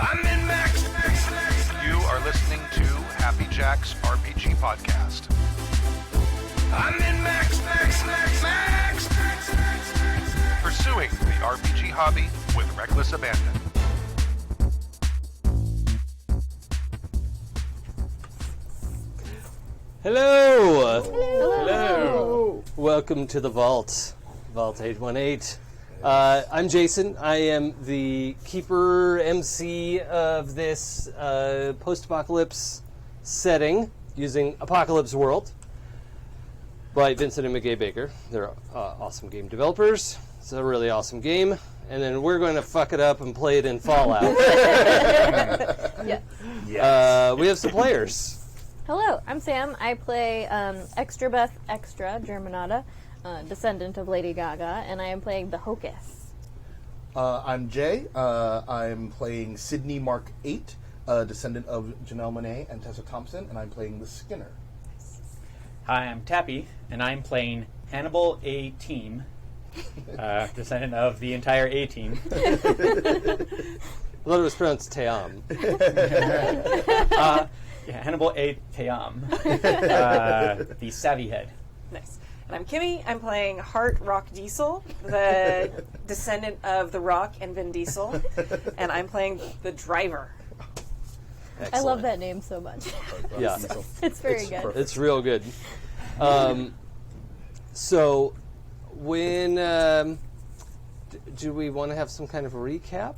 I'm in Max. You are listening to Happy Jack's RPG podcast. I'm in Max. Pursuing the RPG hobby with reckless abandon. Hello! Hello! Welcome to the Vault, Vault 818. I'm Jason. I am the keeper MC of this post-apocalypse setting using Apocalypse World by Vincent and McGay Baker. They're awesome game developers. It's a really awesome game. And then we're going to fuck it up and play it in Fallout. Yes. We have some players. Hello, I'm Sam. I play Extrabeth Extra, Germanata, descendant of Lady Gaga, and I am playing the Hocus. I'm Jay. I'm playing Syndy Mark 8, descendant of Janelle Monáe and Tessa Thompson, and I'm playing the Skinner. Hi, I'm Tappy, and I'm playing Hannibal A-Team, descendant of the entire A-Team. I thought it was pronounced Team. Yeah, Hannibal A-Team, the Savvyhead. Nice. And I'm Kimi. I'm playing Hart Rock Diesel, the descendant of The Rock and Vin Diesel. And I'm playing the driver. Excellent. I love that name so much. Yeah. It's very good. Perfect. It's real good. So, when do we want to have some kind of a recap?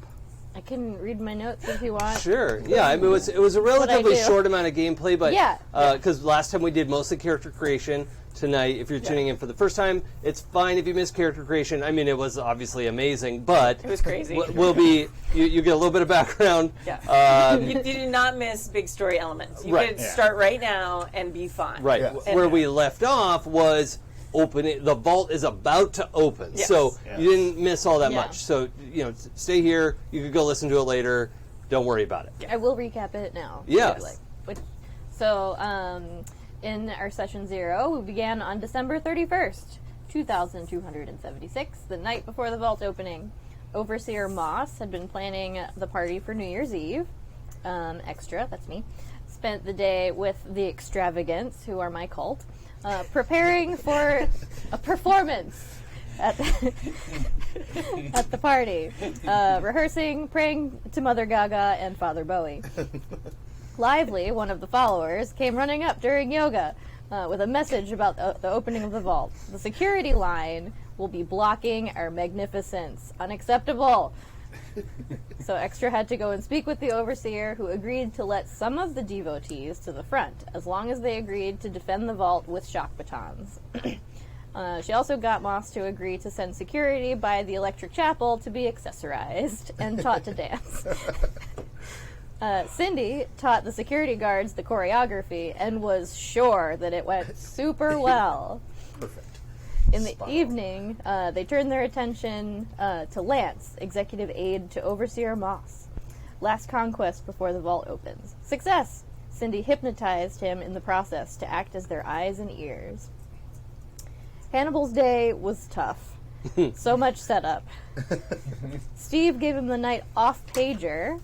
I can read my notes if you want. Sure. Yeah. I mean, it was a relatively do. short amount of gameplay, but Yeah. because last time we did mostly character creation. Tonight, if you're tuning in for the first time, it's fine if you miss character creation. I mean, it was obviously amazing, but It was crazy. We'll be you get a little bit of background. Yeah. You did not miss big story elements. You Right. could start right now and be fine. Right. Yeah. Where we left off was opening. The vault is about to open, Yes. so you didn't miss all that Yeah. much. So stay here. You could go listen to it later. Don't worry about it. I will recap it now. Yeah. if you'd like. So, in our session 0, we began on December 31st, 2276, the night before the vault opening. Overseer Moss had been planning the party for New Year's Eve. Extra, that's me. Spent the day with the Extravagants, who are my cult, preparing for a performance at the party. Rehearsing, praying to Mother Gaga and Father Bowie. Lively, one of the followers, came running up during yoga with a message about the opening of the vault. The security line will be blocking our magnificence. Unacceptable. So Extra had to go and speak with the overseer, who agreed to let some of the devotees to the front, as long as they agreed to defend the vault with shock batons. She also got Moss to agree to send security by the electric chapel to be accessorized and taught to dance. Syndy taught the security guards the choreography and was sure that it went super well. Perfect. In the Spot on. evening, they turned their attention to Lance, executive aide to Overseer Moss. Last conquest before the vault opens. Success! Syndy hypnotized him in the process to act as their eyes and ears. Hannibal's day was tough. So much setup. Steve gave him the night off pager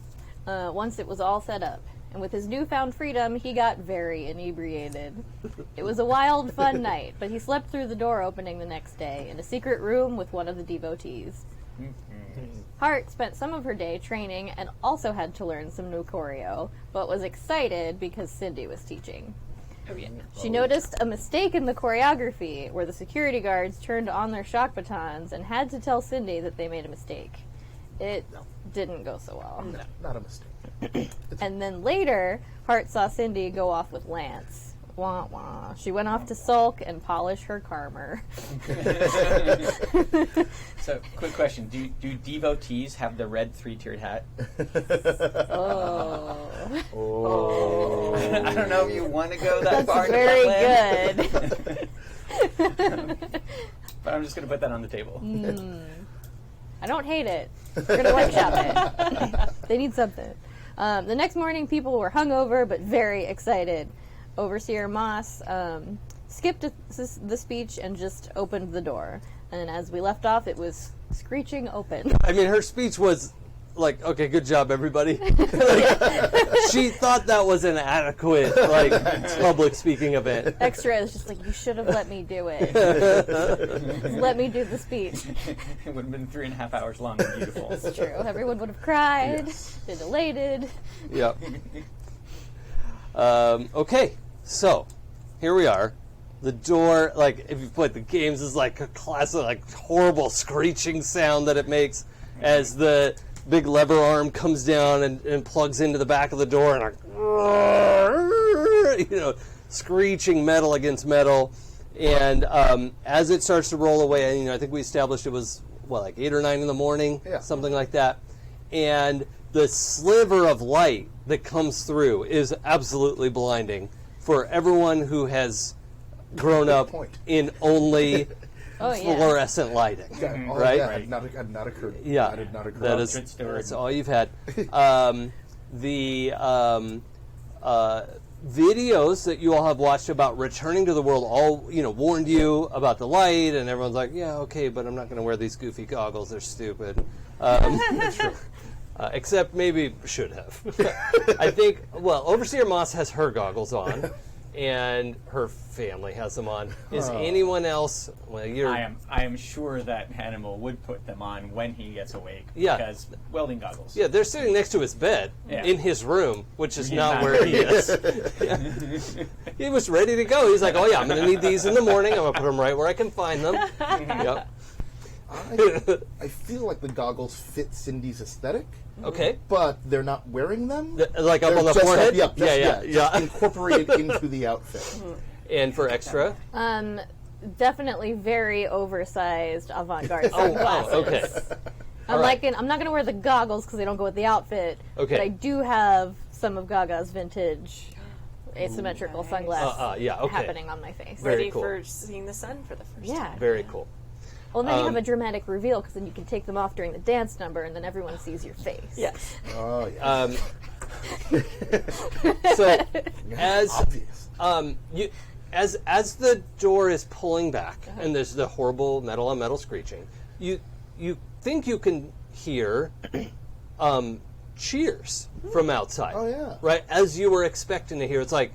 once it was all set up. And with his newfound freedom, he got very inebriated. It was a wild, fun night, but he slept through the door opening the next day in a secret room with one of the devotees. Hart spent some of her day training and also had to learn some new choreo, but was excited because Syndy was teaching. Oh, yeah. She noticed a mistake in the choreography where the security guards turned on their shock batons and had to tell Syndy that they made a mistake. It didn't go so well. No, not a mistake. And then later, Hart saw Syndy go off with Lance. Wah wah. She went off to sulk and polish her karma. So, quick question. Do devotees have the red three-tiered hat? Oh. Oh. I don't know if you want to go that far. That's very into good. But I'm just going to put that on the table. I don't hate it. We're going to workshop it. They need something. The next morning, people were hungover but very excited. Overseer Moss skipped the speech and just opened the door. And as we left off, it was screeching open. I mean, her speech was like, okay, good job, everybody. She thought that was an adequate, like, public speaking event. Extra is just like, you should have let me do it. Let me do the speech. It would have been 3.5 hours long and beautiful. It's true. Everyone would have cried, been elated. Yep. Okay, so here we are. The door, like, if you've played the games, is like a classic, like, horrible screeching sound that it makes as the big lever arm comes down and plugs into the back of the door, and like, you know, screeching metal against metal. And as it starts to roll away, you know, I think we established it was, what, like 8 or 9 in the morning? Yeah. Something like that. And the sliver of light that comes through is absolutely blinding for everyone who has grown up in only fluorescent lighting, right? Yeah, had not occurred. Yeah, that had not occurred. that is, that's all you've had. The videos that you all have watched about returning to the world all, you know, warned you about the light, and everyone's like, yeah, okay, but I'm not going to wear these goofy goggles. They're stupid. Except maybe should have. I think, well, Overseer Moss has her goggles on, and her family has them on. Is anyone else? Well, you're. I am sure that Hannibal would put them on when he gets awake. Yeah. Because welding goggles. Yeah, they're sitting next to his bed in his room, which is not where he is. He was ready to go. He's like, oh yeah, I'm going to need these in the morning. I'm going to put them right where I can find them. Yep. I feel like the goggles fit Syndy's aesthetic. Okay. But they're not wearing them. Like up They're on the just forehead? Just incorporated into the outfit. And for extra? Definitely very oversized avant-garde sunglasses. Okay. I'm not going to wear the goggles because they don't go with the outfit. Okay. But I do have some of Gaga's vintage asymmetrical sunglasses happening on my face. Very Ready cool. for seeing the sun for the first time. Very cool. Well, then you have a dramatic reveal because then you can take them off during the dance number and then everyone sees your face. Yes. Oh yeah. So as Obvious. as the door is pulling back and there's the horrible metal on metal screeching, you think you can hear cheers from outside. Oh yeah. Right, as you were expecting to hear. It's like,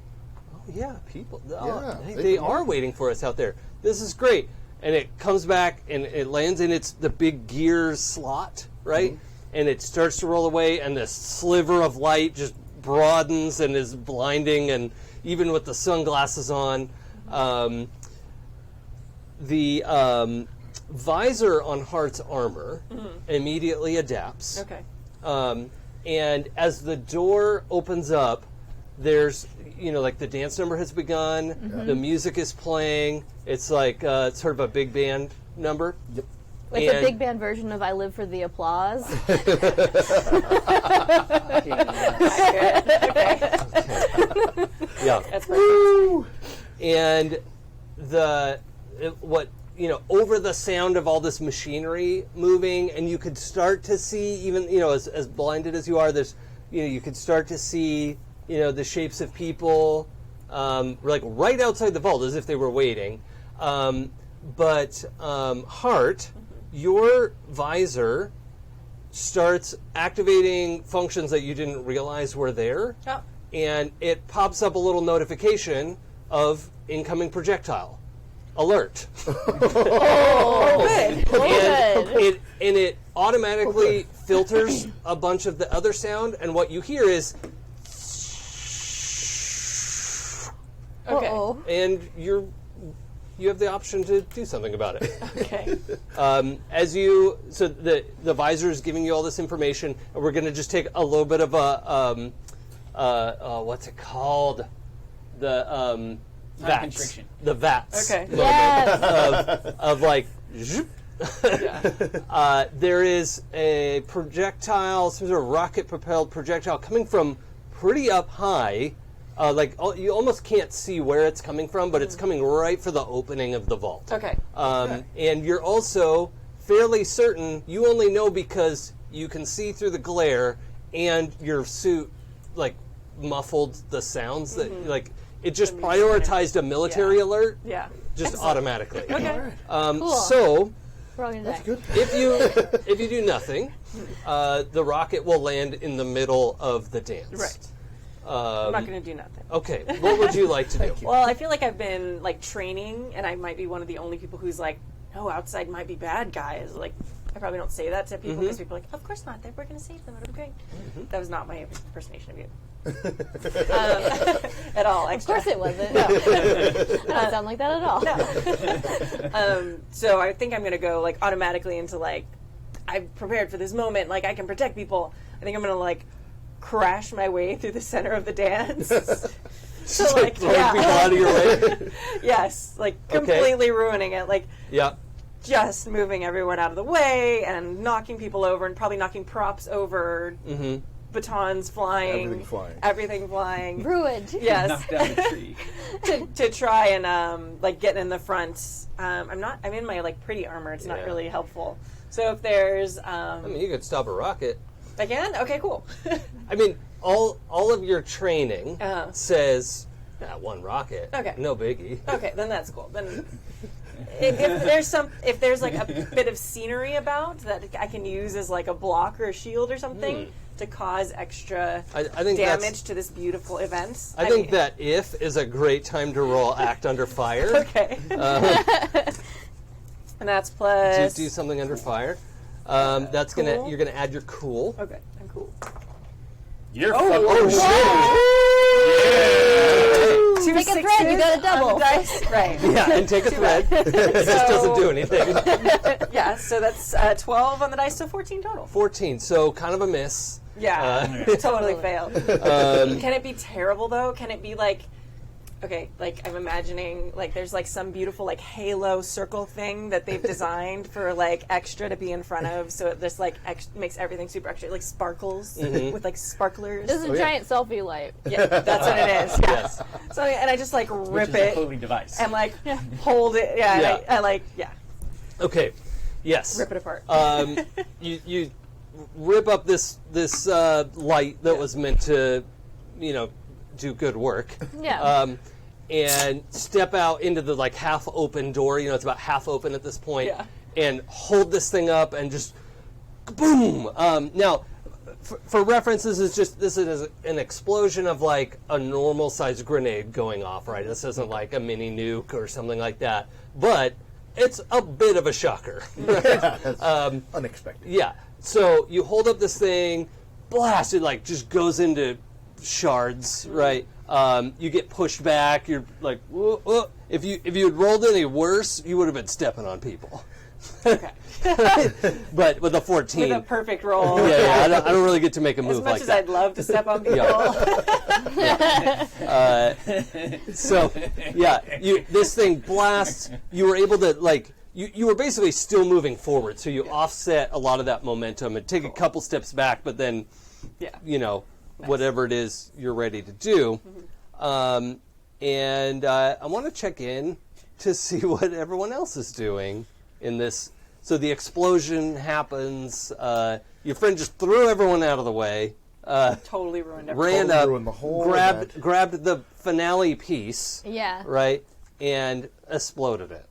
oh yeah, people. They are waiting for us out there. This is great. And it comes back and it lands in the big gear slot, right? Mm-hmm. And it starts to roll away, and this sliver of light just broadens and is blinding. And even with the sunglasses on, the visor on Heart's armor immediately adapts. Okay. And as the door opens up, there's, like the dance number has begun, the music is playing. It's like it's sort of a big band number. Yep. It's a big band version of I Live for the Applause. Yeah. That's perfect. And over the sound of all this machinery moving, and you could start to see, even, as blinded as you are, there's, you could start to see, the shapes of people, like right outside the vault, as if they were waiting. But Heart, your visor starts activating functions that you didn't realize were there, and it pops up a little notification of incoming projectile alert. Good. Good. And it automatically filters a bunch of the other sound, and what you hear is, Okay. Uh-oh. and you have the option to do something about it. Okay. So the visor is giving you all this information, and we're going to just take a little bit of a what's it called? The vats. Constriction. The vats. Okay. Yes. Of like. Zoop. There is a projectile, some sort of rocket-propelled projectile coming from pretty up high. You almost can't see where it's coming from, but it's coming right for the opening of the vault. Okay. And you're also fairly certain, you only know because you can see through the glare, and your suit, muffled the sounds that, it just prioritized a military alert. Yeah. Just automatically. Okay. Cool. So, We're all gonna That's die. good. If you do nothing, the rocket will land in the middle of the dance. Right. I'm not going to do nothing. Okay. What would you like to do? Well, I feel like I've been like training, and I might be one of the only people who's like, "No, outside might be bad guys." Like, I probably don't say that to people because people are like, "Of course not. We're going to save them. It'll be great." That was not my impersonation of you at all. Of course it wasn't. No. That doesn't sound like that at all. So I think I'm going to go like automatically into like, I've prepared for this moment. Like, I can protect people. I think I'm going to like crash my way through the center of the dance. So like, Throwing people out of your way. yes, like Okay. completely ruining it. Like, Yeah. just moving everyone out of the way and knocking people over and probably knocking props over, batons flying, everything flying. Ruined. Yes, Knock down a tree. to try and like get in the front. I'm in my like pretty armor. It's not Yeah. really helpful. So if there's, I mean, you could stop a rocket. I can. Okay, cool. I mean, all of your training Uh-huh. says one rocket. Okay. No biggie. Okay, then that's cool. Then if there's like a bit of scenery about that I can use as like a block or a shield or something to cause extra I think damage to this beautiful event. I think that if is a great time to roll act under fire. Okay. And that's plus. Do something under fire. That's cool. you're gonna add your cool. Okay, I'm cool. You're Oh shit! Two Take a thread, you got a sixes double. on the dice. Right. Yeah, and take a thread. This doesn't do anything. Yeah, so that's 12 on the dice, so 14 total. 14, so kind of a miss. Yeah, totally failed. Can it be terrible though? Can it be like, okay, like I'm imagining like there's like some beautiful like halo circle thing that they've designed for like extra to be in front of, so it just like makes everything super extra, like sparkles with like sparklers. This is a giant selfie light. Yeah, that's what it is. Yeah. Yes. So and I just like Which rip is a it clothing device. and like hold it. Yeah, Yeah. And I like Okay. Yes. rip it apart. You rip up this light that was meant to, do good work. Yeah. And step out into the like half open door. It's about half open at this point. Yeah. And hold this thing up and just boom. Now, for reference, this is an explosion of like a normal sized grenade going off. Right. This isn't like a mini nuke or something like that. But it's a bit of a shocker. That's unexpected. Yeah. So you hold up this thing, blast, it like just goes into shards, right? You get pushed back. You're like, whoa, whoa. If you had rolled any worse, you would have been stepping on people. Okay. But with a 14, With a perfect roll. I don't really get to make a move As much like as that. I'd love to step on people. So yeah, this thing blasts. You were able to like. You were basically still moving forward, so you offset a lot of that momentum and take a couple steps back, but then, whatever it is you're ready to do. And I want to check in to see what everyone else is doing in this. So the explosion happens. Your friend just threw everyone out of the way. Totally ruined everything. Ran Totally up, ruined the whole grabbed event. the finale piece, Yeah. right, and exploded it.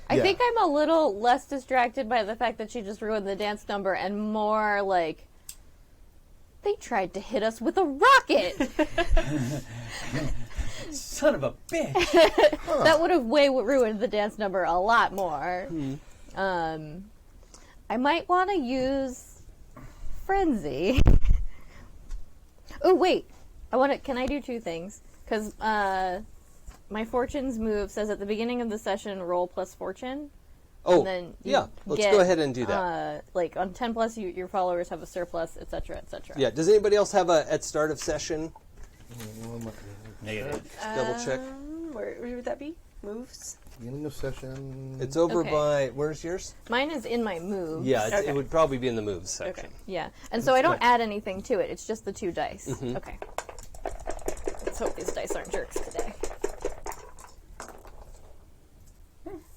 I think I'm a little less distracted by the fact that she just ruined the dance number and more like, they tried to hit us with a rocket. Son of a bitch. That would have ruined the dance number a lot more. I might want to use Frenzy. Oh, wait. Can I do two things? Because, my Fortunes move says at the beginning of the session, roll plus Fortune. Oh, And then yeah. Let's go ahead and do that. Like on 10 plus, your followers have a surplus, etc., etc. Yeah. Does anybody else have a at start of session? Negative. Double check. Where would that be? Moves? Beginning of session. It's over Okay. by. Where's yours? Mine is in my move. Yeah, Okay. it would probably be in the moves section. Okay. Yeah. And so I don't add anything to it. It's just the 2 dice. Mm-hmm. Okay. Let's hope these dice aren't jerks today.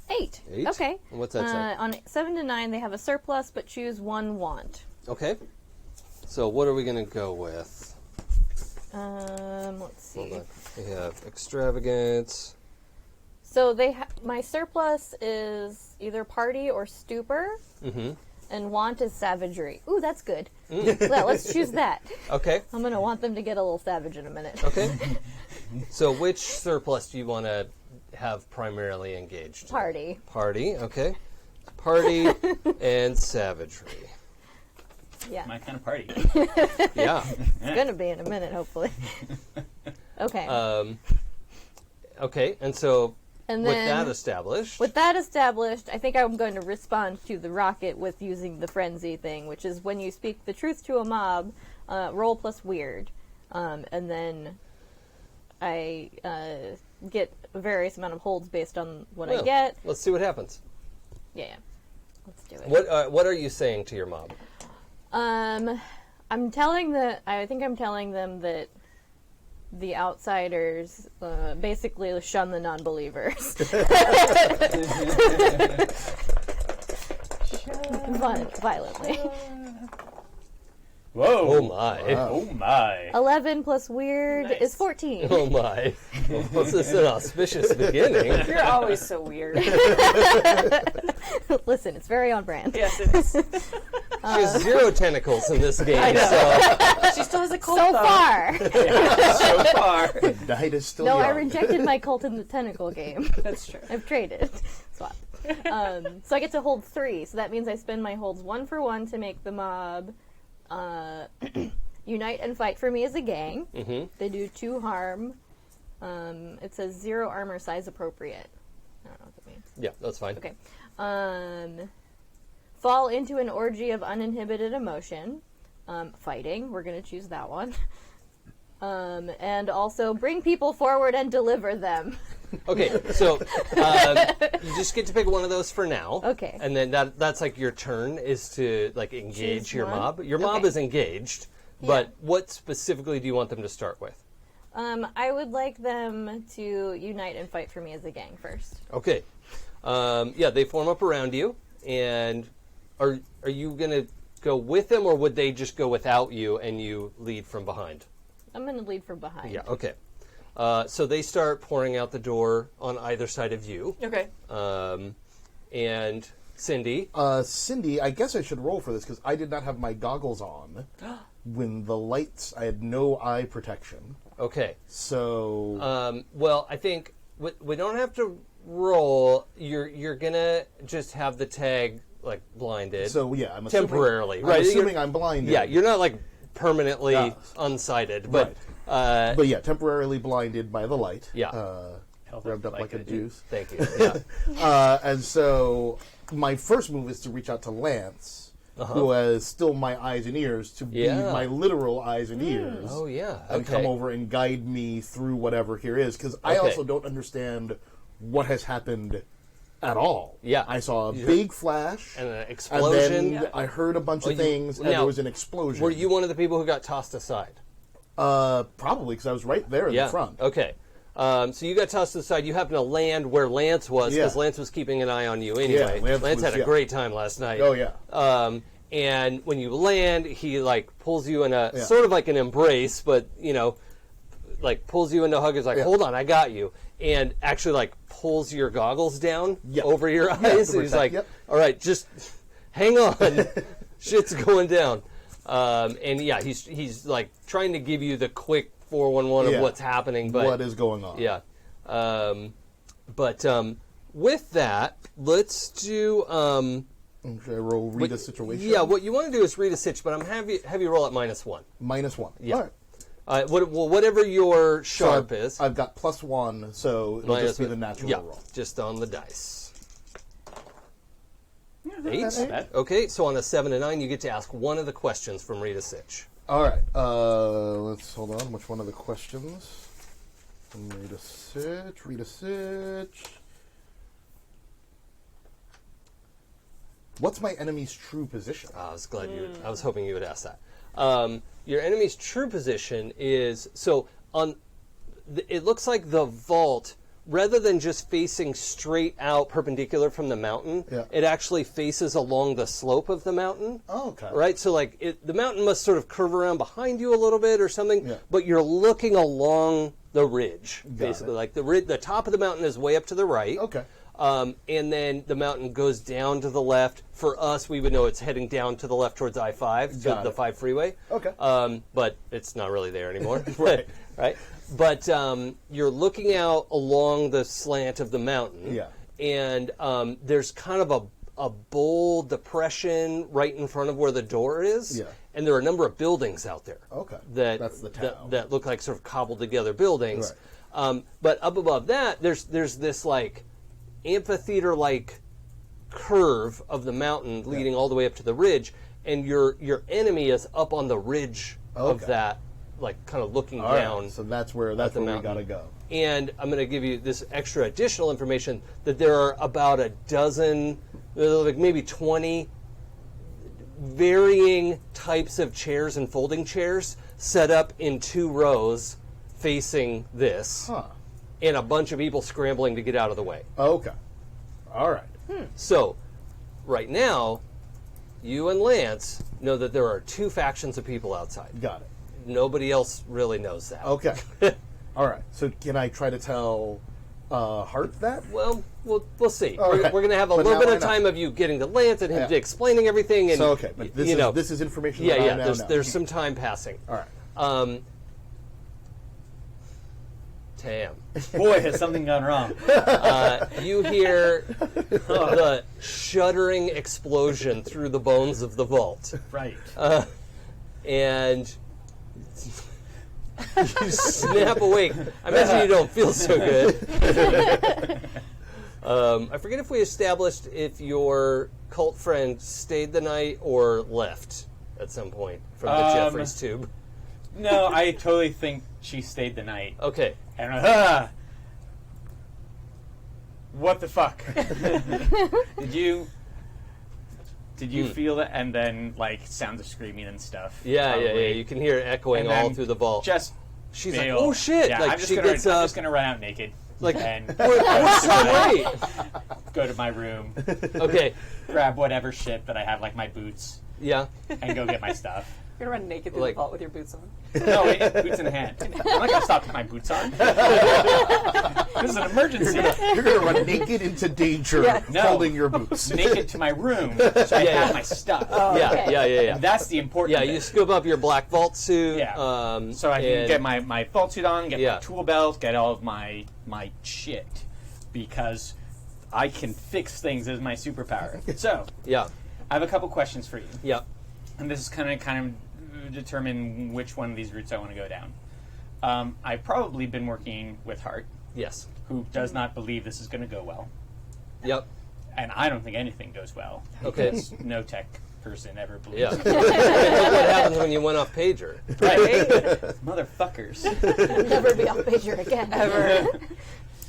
8. 8? Okay. And what's that say? On 7 to 9, they have a surplus, but choose 1 want. Okay. So what are we going to go with? Let's see. Hold on. We have extravagance. So my surplus is either party or stupor, and want is savagery. Ooh, that's good. Well, let's choose that. Okay. I'm going to want them to get a little savage in a minute. Okay. So which surplus do you want to have primarily engaged? Party. Party, okay. Party and savagery. Yeah. My kind of party. Yeah. It's going to be in a minute, hopefully. Okay. Okay, and so and with then, that established... With that established, I think I'm going to respond to the rocket with using the frenzy thing, which is when you speak the truth to a mob, roll plus weird. And then I get a various amount of holds based on what I get. Let's see what happens. Yeah. Let's do it. What are you saying to your mob? I'm telling them that the outsiders basically shun the non-believers. Violently. Whoa! Oh my! Oh my! 11 plus weird Nice. is 14. Oh my! This is an auspicious beginning. You're always so weird. Listen, it's very on brand. Yes, it is. She has 0 tentacles in this game, She still has a cold So though. far. So far. Night is still No, young. I rejected my cult in the tentacle game. That's true. I've traded. Swap. So I get to hold 3. So that means I spend my holds 1 for 1 to make the mob unite and fight for me as a gang. Mm-hmm. They do 2 harm. It says 0 armor size appropriate. I don't know what that means. Yeah, that's fine. Okay. Fall into an orgy of uninhibited emotion. Fighting. We're going to choose that one. And also bring people forward and deliver them. Okay, so you just get to pick one of those for now. Okay. And then that's like your turn is to like engage Choose your one? mob. Your mob Okay. is engaged, but what specifically do you want them to start with? I would like them to unite and fight for me as a gang first. Okay. They form up around you, and are you gonna go with them, or would they just go without you and you lead from behind? I'm going to lead from behind. Yeah. Okay. So they start pouring out the door on either side of you. Okay. And Syndy. Cindy, I guess I should roll for this because I did not have my goggles on when the lights. I had no eye protection. Okay. So Well, I think we don't have to roll. You're gonna just have the tag like blinded. So yeah, I'm assuming, temporarily, I'm right? assuming I'm blinded. Yeah, you're not like permanently unsighted, but But yeah, temporarily blinded by the light. Yeah. Revved up like a deuce. thank you. Yeah. And so my first move is to reach out to Lance, who has still my eyes and ears, to be my literal eyes and ears. Oh yeah. And come over and guide me through whatever here is, because I also don't understand what has happened at all. Yeah. I saw a big flash. And an explosion. And then I heard a bunch of things, and there was an explosion. Were you one of the people who got tossed aside? Probably, because I was right there in the front. Okay. So you got tossed aside. You happened to land where Lance was, because Lance was keeping an eye on you anyway. Lance had a great time last night. Oh, yeah. And when you land, he like pulls you in a sort of like an embrace, but like pulls you into a hug. Is like, hold on, I got you, and actually like pulls your goggles down over your eyes. And he's like, all right, just hang on, shit's going down. And yeah, he's like trying to give you the quick 411 of what's happening, but what is going on? Yeah. With that, let's do. Should I roll read a situation? Yeah, what you want to do is read a sitch, but I'm have you roll at -1. -1. Yeah. All right. Whatever your sharp So is. I've got +1, so it'll just be the natural roll. Just on the dice. Eight. 8. Okay, so on a 7 and 9, you get to ask one of the questions from Read a Sitch. All right. Let's hold on. Which one of the questions? Read a sitch. Read a sitch. What's my enemy's true position? I was glad I was hoping you would ask that. Your enemy's true position is it looks like the vault rather than just facing straight out perpendicular from the mountain, it actually faces along the slope of the mountain. Oh, okay. Right? So, like, the mountain must sort of curve around behind you a little bit or something, but you're looking along the ridge, basically. Like, the top of the mountain is way up to the right. Okay. And then the mountain goes down to the left. For us, we would know it's heading down to the left towards I-5, to the 5 freeway. Okay. But it's not really there anymore. Right. Right? But you're looking out along the slant of the mountain. Yeah. And there's kind of a bold depression right in front of where the door is. Yeah. And there are a number of buildings out there. Okay. That's the town. that look like sort of cobbled together buildings. Right. But up above that, there's this like amphitheater-like curve of the mountain leading all the way up to the ridge, and your enemy is up on the ridge of that, like kind of looking down. Right. So that's where we got to go. And I'm going to give you this extra additional information that there are about a dozen, like maybe 20 varying types of chairs and folding chairs set up in 2 rows facing this. Huh. And a bunch of people scrambling to get out of the way. Okay. All right. So, right now, you and Lance know that there are 2 factions of people outside. Got it. Nobody else really knows that. Okay. All right. So can I try to tell Hart that? Well, we'll see. All We're right. going to have a But little now bit I of know. time of you getting to Lance and him explaining everything. And So, okay. But this is information that I now know. There's some time passing. All right. Damn. Boy, has something gone wrong. You hear the shuddering explosion through the bones of the vault. Right. And you snap awake. I imagine you don't feel so good. I forget if we established if your cult friend stayed the night or left at some point from the Jeffries tube. No, I totally think she stayed the night. Okay. And what the fuck? Did you feel it? And then like sounds of screaming and stuff. Yeah. probably. You can hear it echoing And all then through the vault. Just She's bail. like, oh shit! Yeah, like I'm just she gonna, gets I'm up. just gonna run out naked. Like, and we're so late. go to my room, Okay. grab whatever shit that I have, like my boots, Yeah. and go get my stuff. You're gonna run naked through Like- the vault with your boots on. No, wait, boots in hand. I'm not gonna stop with my boots on. This is an emergency. You're going to run naked into danger No. holding your boots. Naked to my room, so I have my stuff. Yeah. And that's the important Yeah, bit. you scoop up your black vault suit. Yeah. So I can and- get my vault suit on, get Yeah. my tool belt, get all of my shit, because I can fix things as my superpower. So Yeah. I have a couple questions for you, Yeah. and this is kind of determine which one of these routes I want to go down. I've probably been working with Hart, Yes. who does not believe this is going to go well, Yep. and I don't think anything goes well. Okay. because no tech person ever believes Yeah. it. And look what happens when you went off pager. Right? Motherfuckers. Never be off pager again. Ever.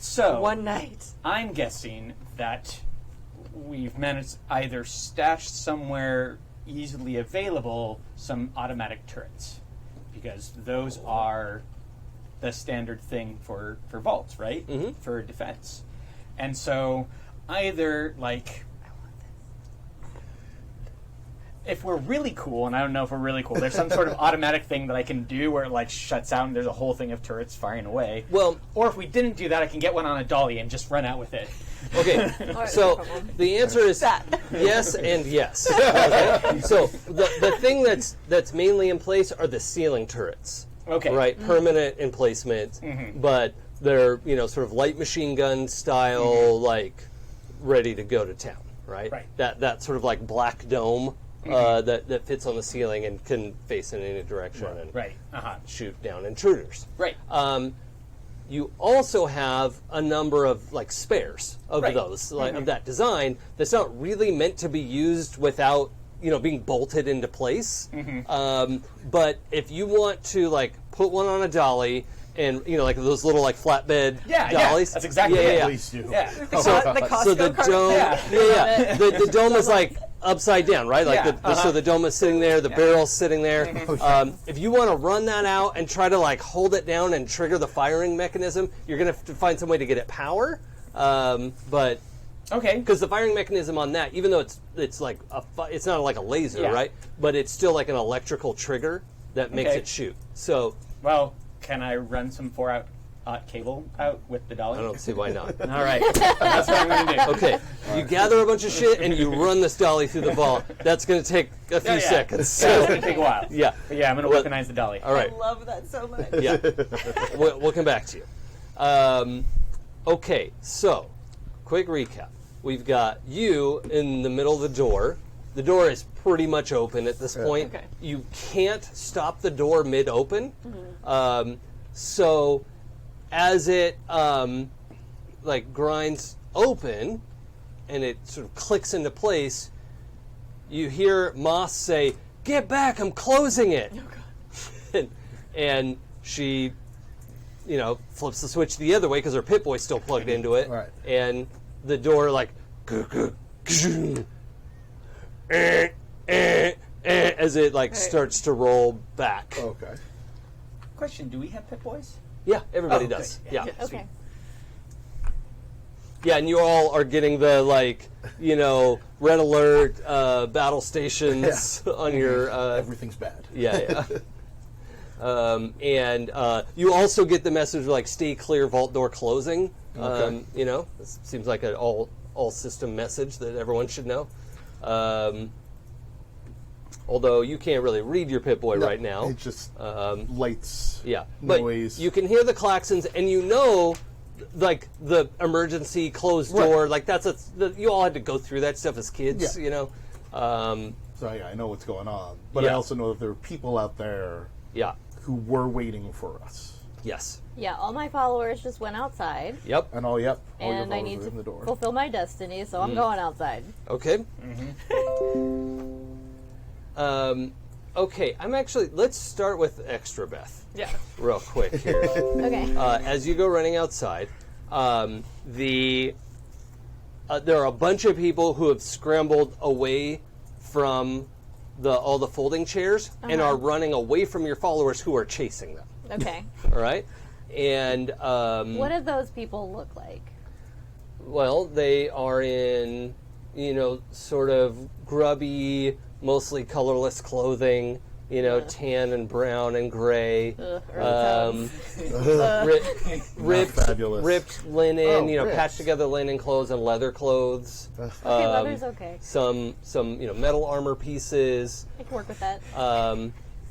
So One night. I'm guessing that we've managed either stashed somewhere easily available some automatic turrets, because those are the standard thing for vaults, right? Mhm. For defense. And so either like if we're really cool, and I don't know if we're really cool, there's some sort of automatic thing that I can do where it like shuts out and there's a whole thing of turrets firing away. Well, Or if we didn't do that, I can get one on a dolly and just run out with it. okay. So the answer is That. yes and yes. Okay? So the thing that's mainly in place are the ceiling turrets. Okay. Right, permanent emplacement, but they're sort of light machine gun style, like ready to go to town. Right. Right. That sort of like black dome that fits on the ceiling and can face in any direction and Right. Uh-huh. shoot down intruders. Right. You also have a number of like spares of Right. those, like of that design that's not really meant to be used without being bolted into place. But if you want to like put one on a dolly and like those little like flatbed dollies, That's exactly yeah, what yeah. Please do. Yeah. The Costco So the cart. dome, Yeah. the dome is like upside down, right? Like Yeah, so the dome is sitting there, the barrel's sitting there. If you want to run that out and try to like hold it down and trigger the firing mechanism, you're going to have to find some way to get it power. But Okay. because the firing mechanism on that, even though it's like it's not like a laser, Yeah. right? But it's still like an electrical trigger that makes Okay. it shoot. So Well, can I run some 4-out cable out with the dolly? I don't see why not. All right. That's what I'm going to do. Okay, you gather a bunch of shit and you run this dolly through the vault. That's going to take a few seconds. That's So, going to take a while. yeah. But yeah, I'm going to Well, weaponize the dolly. All right. I love that so much. Yeah. We'll come back to you. Okay, so quick recap. We've got you in the middle of the door. The door is pretty much open at this point. Okay. You can't stop the door mid-open. So as it like grinds open and it sort of clicks into place, you hear Moss say, "Get back, I'm closing it." and she, flips the switch the other way because her Pip-Boy's still plugged into it. Right. And the door like as it like starts to roll back. Okay. Question, do we have Pip-Boys? Yeah, everybody Oh, does. good. Yeah. Yeah. Okay. Yeah, and you all are getting the red alert battle stations on your Everything's bad. yeah. And you also get the message like "Stay clear, vault door closing." Okay. This seems like an all system message that everyone should know. Although you can't really read your Pip-Boy right now. It's just lights, Yeah, noise. but you can hear the klaxons, and like the emergency closed Right. door. Like you all had to go through that stuff as kids. Yeah. So yeah, I know what's going on. But I Yeah. also know that there are people out there Yeah. who were waiting for us. Yes. Yeah, all my followers just went outside, Yep. And all your and I followers need are to in the door. fulfill my destiny, so I'm going outside. Okay. Okay. Let's start with Extrabeth Yeah. real quick here. Okay. As you go running outside, there are a bunch of people who have scrambled away from all the folding chairs and are running away from your followers who are chasing them. Okay. All right, and What do those people look like? well, they are in sort of grubby, mostly colorless clothing. Tan and brown and gray. Ripped, fabulous. ripped linen, Oh, ripped. patched together linen clothes and leather clothes. Okay, leather's okay. Some metal armor pieces, I can work with that.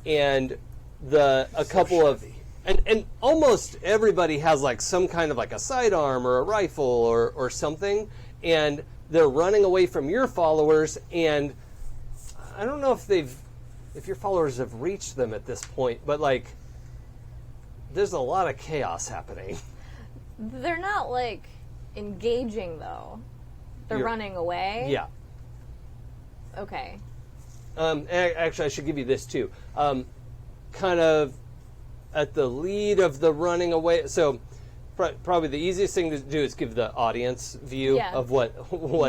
and a couple of, and almost everybody has like some kind of like a sidearm or a rifle or something, and they're running away from your followers. And I don't know if your followers have reached them at this point, but like, there's a lot of chaos happening. They're not like engaging though. They're You're- running away. Yeah. Okay. Actually, I should give you this too. Kind of at the lead of the running away. So probably the easiest thing to do is give the audience view Yeah. of what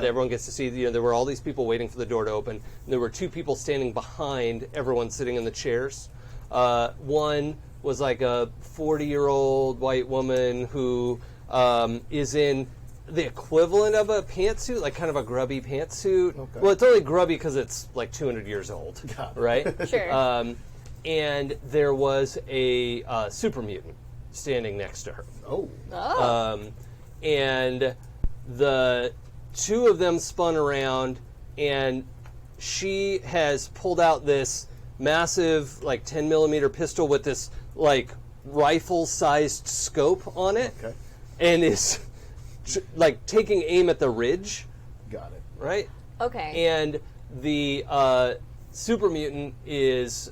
everyone gets to see. There were all these people waiting for the door to open. And there were two people standing behind everyone sitting in the chairs. One was like a 40-year-old white woman who is in the equivalent of a pantsuit, like kind of a grubby pantsuit. Okay. Well, it's only grubby because it's like 200 years old, Got it. right? Sure. And there was a super mutant standing next to her. Oh. And the two of them spun around, and she has pulled out this massive, like 10 millimeter pistol with this like rifle-sized scope on it, Okay. and is like taking aim at the ridge, Got it. right? Okay. And the super mutant is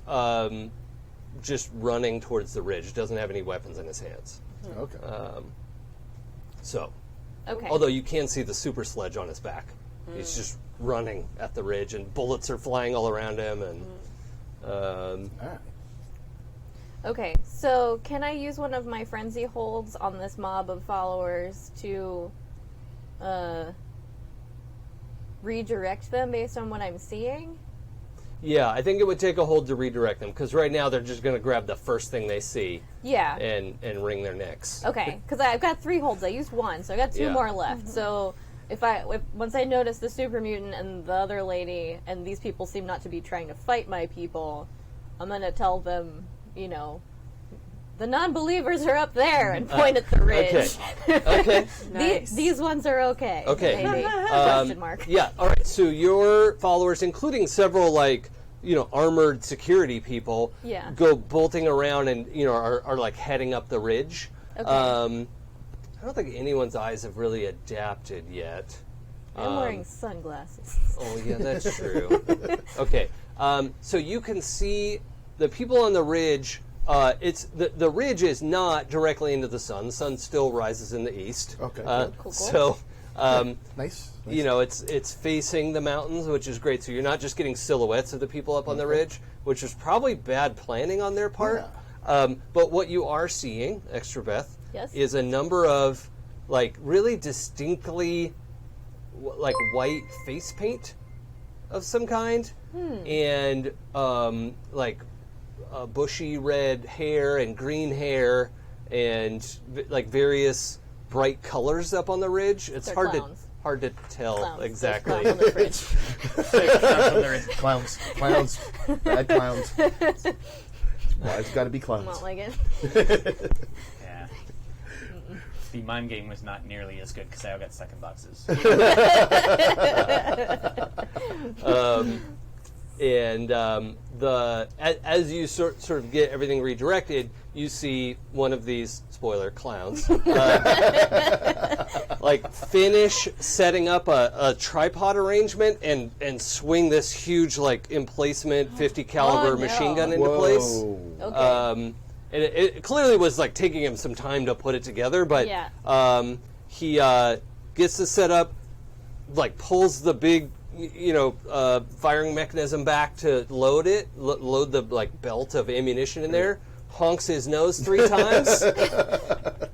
just running towards the ridge. Doesn't have any weapons in his hands. Okay. So, Okay. although you can see the super sledge on his back, he's just running at the ridge, and bullets are flying all around him. And All right. Okay, so can I use one of my frenzy holds on this mob of followers to redirect them based on what I'm seeing? Yeah, I think it would take a hold to redirect them, because right now they're just going to grab the first thing they see Yeah. and wring their necks. Okay, because I've got 3 holds. I used 1, so I got 2 Yeah. more left. So if once I notice the super mutant and the other lady, and these people seem not to be trying to fight my people, I'm gonna tell them, the non-believers are up there, and point at the ridge. Okay. Nice. These ones are okay. Okay. Maybe. Question mark. Yeah, all right. So your followers, including several, armored security people, Yeah. go bolting around and, are like heading up the ridge. Okay. I don't think anyone's eyes have really adapted yet. I'm wearing sunglasses. Oh, yeah, that's true. Okay. So you can see the people on the ridge. It's the ridge is not directly into the sun. The sun still rises in the east. Okay, Cool. So, Nice. it's facing the mountains, which is great. So you're not just getting silhouettes of the people up on the ridge, which is probably bad planning on their part. But what you are seeing, Extrabeth, Yes? is a number of really distinctly white face paint of some kind, and bushy red hair and green hair, and various bright colors up on the ridge. It's They're hard clowns. to tell Clowns. exactly. There's clowns on the fridge. Clowns. Bad clowns. Well, it's got to be clowns. Not like it. Yeah. The mime game was not nearly as good because I got stuck in boxes. As you sort of get everything redirected, you see one of these spoiler clowns finish setting up a tripod arrangement and swing this huge emplacement 50 caliber machine gun into place. Okay. And it clearly was taking him some time to put it together, but Yeah. he gets the setup, pulls the big firing mechanism back to load it, load the belt of ammunition in there, honks his nose 3 times, God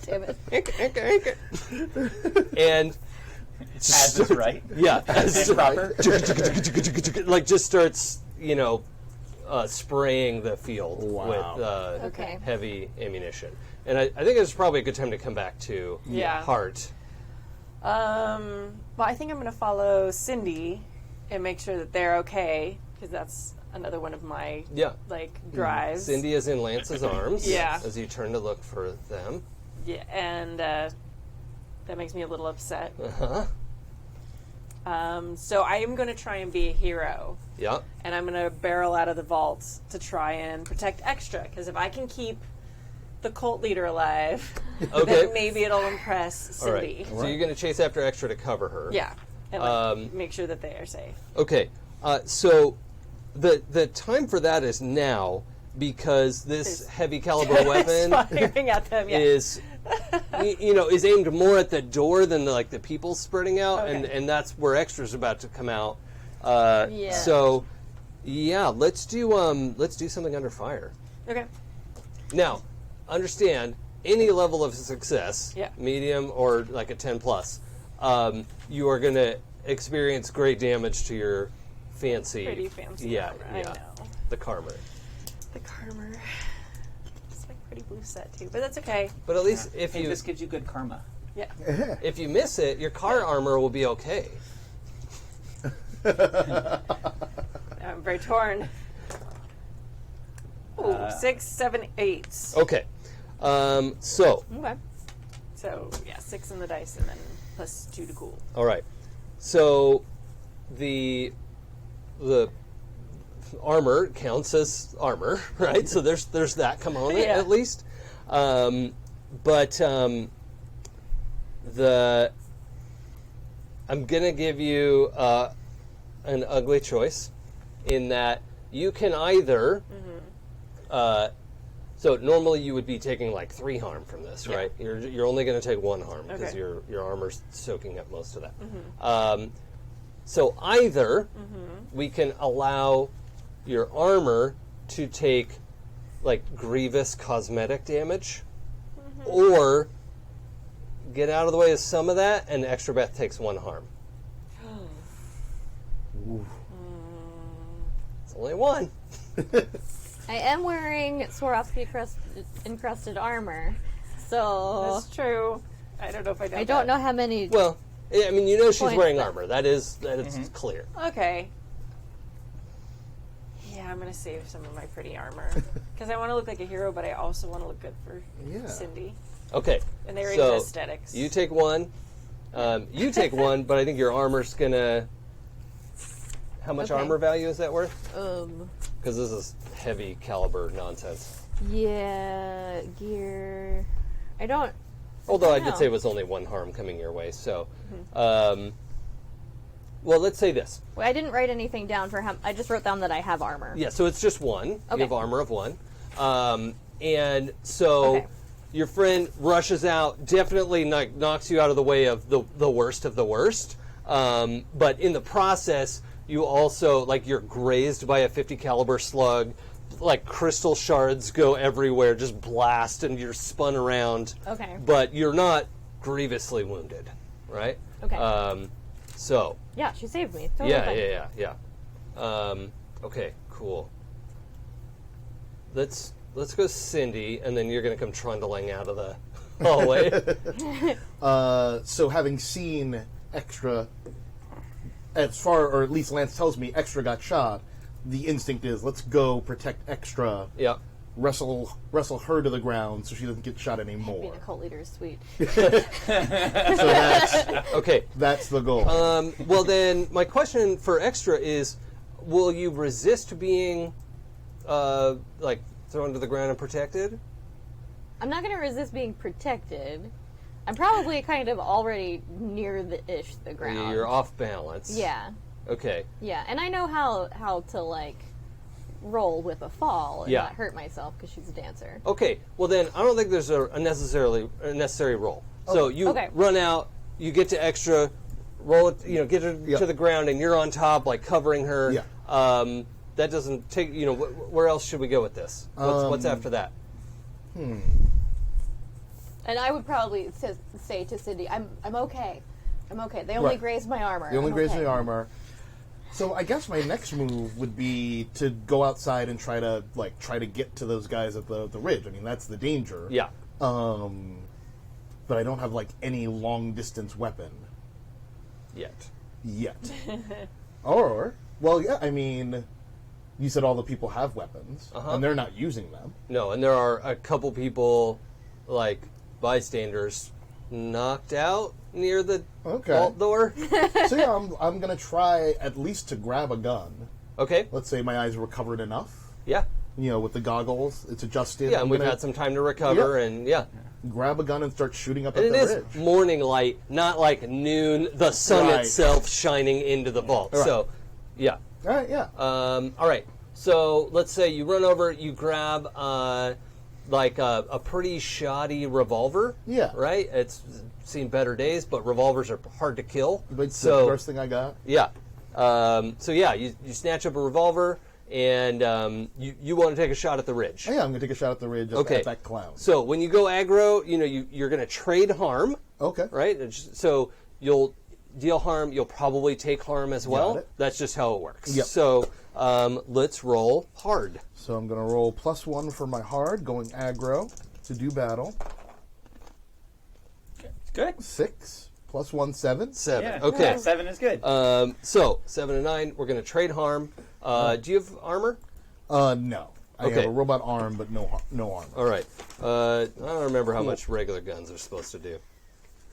damn it. and As is right. yeah, As proper. just starts spraying the field with Okay. heavy ammunition. And I think it's probably a good time to come back to Yeah. Heart. Well, I think I'm going to follow Syndy and make sure that they're okay, because that's another one of my Yeah. drives. Syndy is in Lance's arms. Yeah. As you turn to look for them. Yeah, and that makes me a little upset. So I am going to try and be a hero, Yeah. and I'm going to barrel out of the vault to try and protect Extra, because if I can keep the cult leader alive, Okay. then maybe it'll impress All right. Syndy. So you're going to chase after Extra to cover her. Yeah, and make sure that they are safe. Okay. So the time for that is now, because this heavy caliber weapon Firing at them, yeah. is is aimed more at the door than the people spreading out, Okay. and that's where Extra's about to come out. Yeah. So yeah, let's do something under fire. Okay. Now, understand, any level of success, Yeah. medium or a 10 plus, you are going to experience great damage to your fancy. Pretty fancy. Yeah, armor, yeah. I know. The Karma. The Karma. It's my pretty blue set too, but that's okay. But at least if Hey, you this gives you good karma. Yeah. if you miss it, your car armor will be okay. I'm very torn. Ooh, 6, 7, 8. Okay. So, Okay. So yeah, 6 in the dice, and then plus 2 to cool. all right. So the armor counts as armor, right? So there's that component Yeah. at least. But I'm gonna give you an ugly choice in that you can either. So normally you would be taking 3 harm from this, right? You're only going to take 1 harm because Okay. your armor's soaking up most of that. So either we can allow your armor to take grievous cosmetic damage, or get out of the way of some of that, and Extrabeth takes 1 harm. It's only one. I am wearing Swarovski encrusted armor, so That's true. I don't know if I know. I don't know how many. Well, I mean, you know she's Points wearing that- armor. That is clear. Okay. Yeah, I'm gonna save some of my pretty armor because I want to look like a hero, but I also want to look good for Syndy. Okay. And they're so into aesthetics. You take one. You take one, but I think your armor's gonna. How much Okay. armor value is that worth? Um, Because this is heavy caliber nonsense. yeah, gear. I don't. Although I No. did say it was only one harm coming your way. So, well, let's say this. Well, I didn't write anything down for how. I just wrote down that I have armor. Yeah, so it's just one. You Okay. have armor of one. And so Okay. your friend rushes out, definitely knocks you out of the way of the worst of the worst. But in the process, you also, like, you're grazed by a 50 caliber slug. Like, crystal shards go everywhere, just blast, and you're spun around. Okay. But you're not grievously wounded, right? Okay. So, Yeah, she saved me. Totally fine. Okay, cool. Let's go Syndy, and then you're going to come trundling out of the hallway. So having seen Extra, as far, or at least Lance tells me, Extra got shot, the instinct is, let's go protect Extra, Yeah. wrestle her to the ground so she doesn't get shot Being anymore. a cult leader is sweet. So Okay. that's the goal. Well, then, my question for Extra is, will you resist being, like, thrown to the ground and protected? I'm not going to resist being protected. I'm probably kind of already near the ground. You're off balance. Yeah, Okay. yeah, and I know how to like roll with a fall and Yeah. not hurt myself because she's a dancer. Okay. Well, then, I don't think there's a necessary roll. So you Okay. run out, you get to Extra, roll it, get her to the ground, and you're on top, like, covering her. Yeah. That doesn't take, where else should we go with this? What's after that? And I would probably say to Syndy, I'm okay. I'm okay. They only Right. grazed my armor. The only I'm grazed okay. the armor. So I guess my next move would be to go outside and try to get to those guys at the ridge. I mean, that's the danger. Yeah. But I don't have any long distance weapon Yet. yet. Or, well, yeah, I mean, you said all the people have weapons, and they're not using them. No, and there are a couple people, like, bystanders, knocked out near the vault door. So yeah, I'm gonna try at least to grab a gun. Okay. Let's say my eyes are recovered enough. Yeah. With the goggles, it's adjusted. Yeah, I'm and we've gonna had some time to recover, and yeah. grab a gun and start shooting up And at it the is ridge. morning light, not like noon, the sun Right. itself shining into the vault. Right. So, yeah. All right, yeah. All right. So let's say you run over, you grab like a pretty shoddy revolver. Yeah. Right. It's seen better days, but revolvers are hard to kill. But it's so the first thing I got. yeah. So yeah, you snatch up a revolver and you want to take a shot at the ridge. Oh, yeah, I'm gonna take a shot at the ridge Okay. at that clown. So when you go aggro, you're going to trade harm. Okay. Right? So you'll deal harm, you'll probably take harm as well. Got it. That's just how it works. Yep. So let's roll hard. So I'm gonna roll +1 for my hard, going aggro to do battle. Good. 6 +1 7. 7. Yeah. Okay. Yeah, 7 is good. So 7 and 9, we're going to trade harm. Do you have armor? No. I Okay. have a robot arm, but no armor. All right. I don't remember how much regular guns are supposed to do.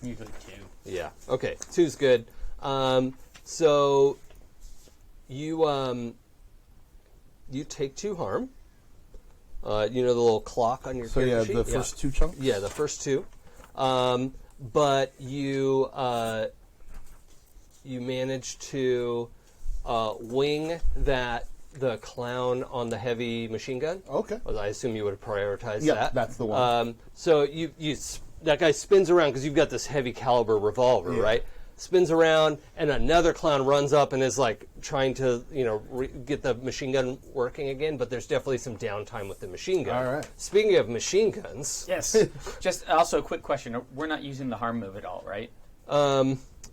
Usually 2. Yeah. Okay. 2's good. So you take 2 harm. The little clock on your So character yeah, sheet? the first 2 chunks. Yeah, the first 2. But you manage to wing the clown on the heavy machine gun. Okay. Well, I assume you would have prioritized Yeah, that. that's the one. So that guy spins around because you've got this heavy caliber revolver, right? Spins around, and another clown runs up and is like trying to, get the machine gun working again. But there's definitely some downtime with the machine gun. All right. Speaking of machine guns, Yes. Just also a quick question. We're not using the harm move at all, right?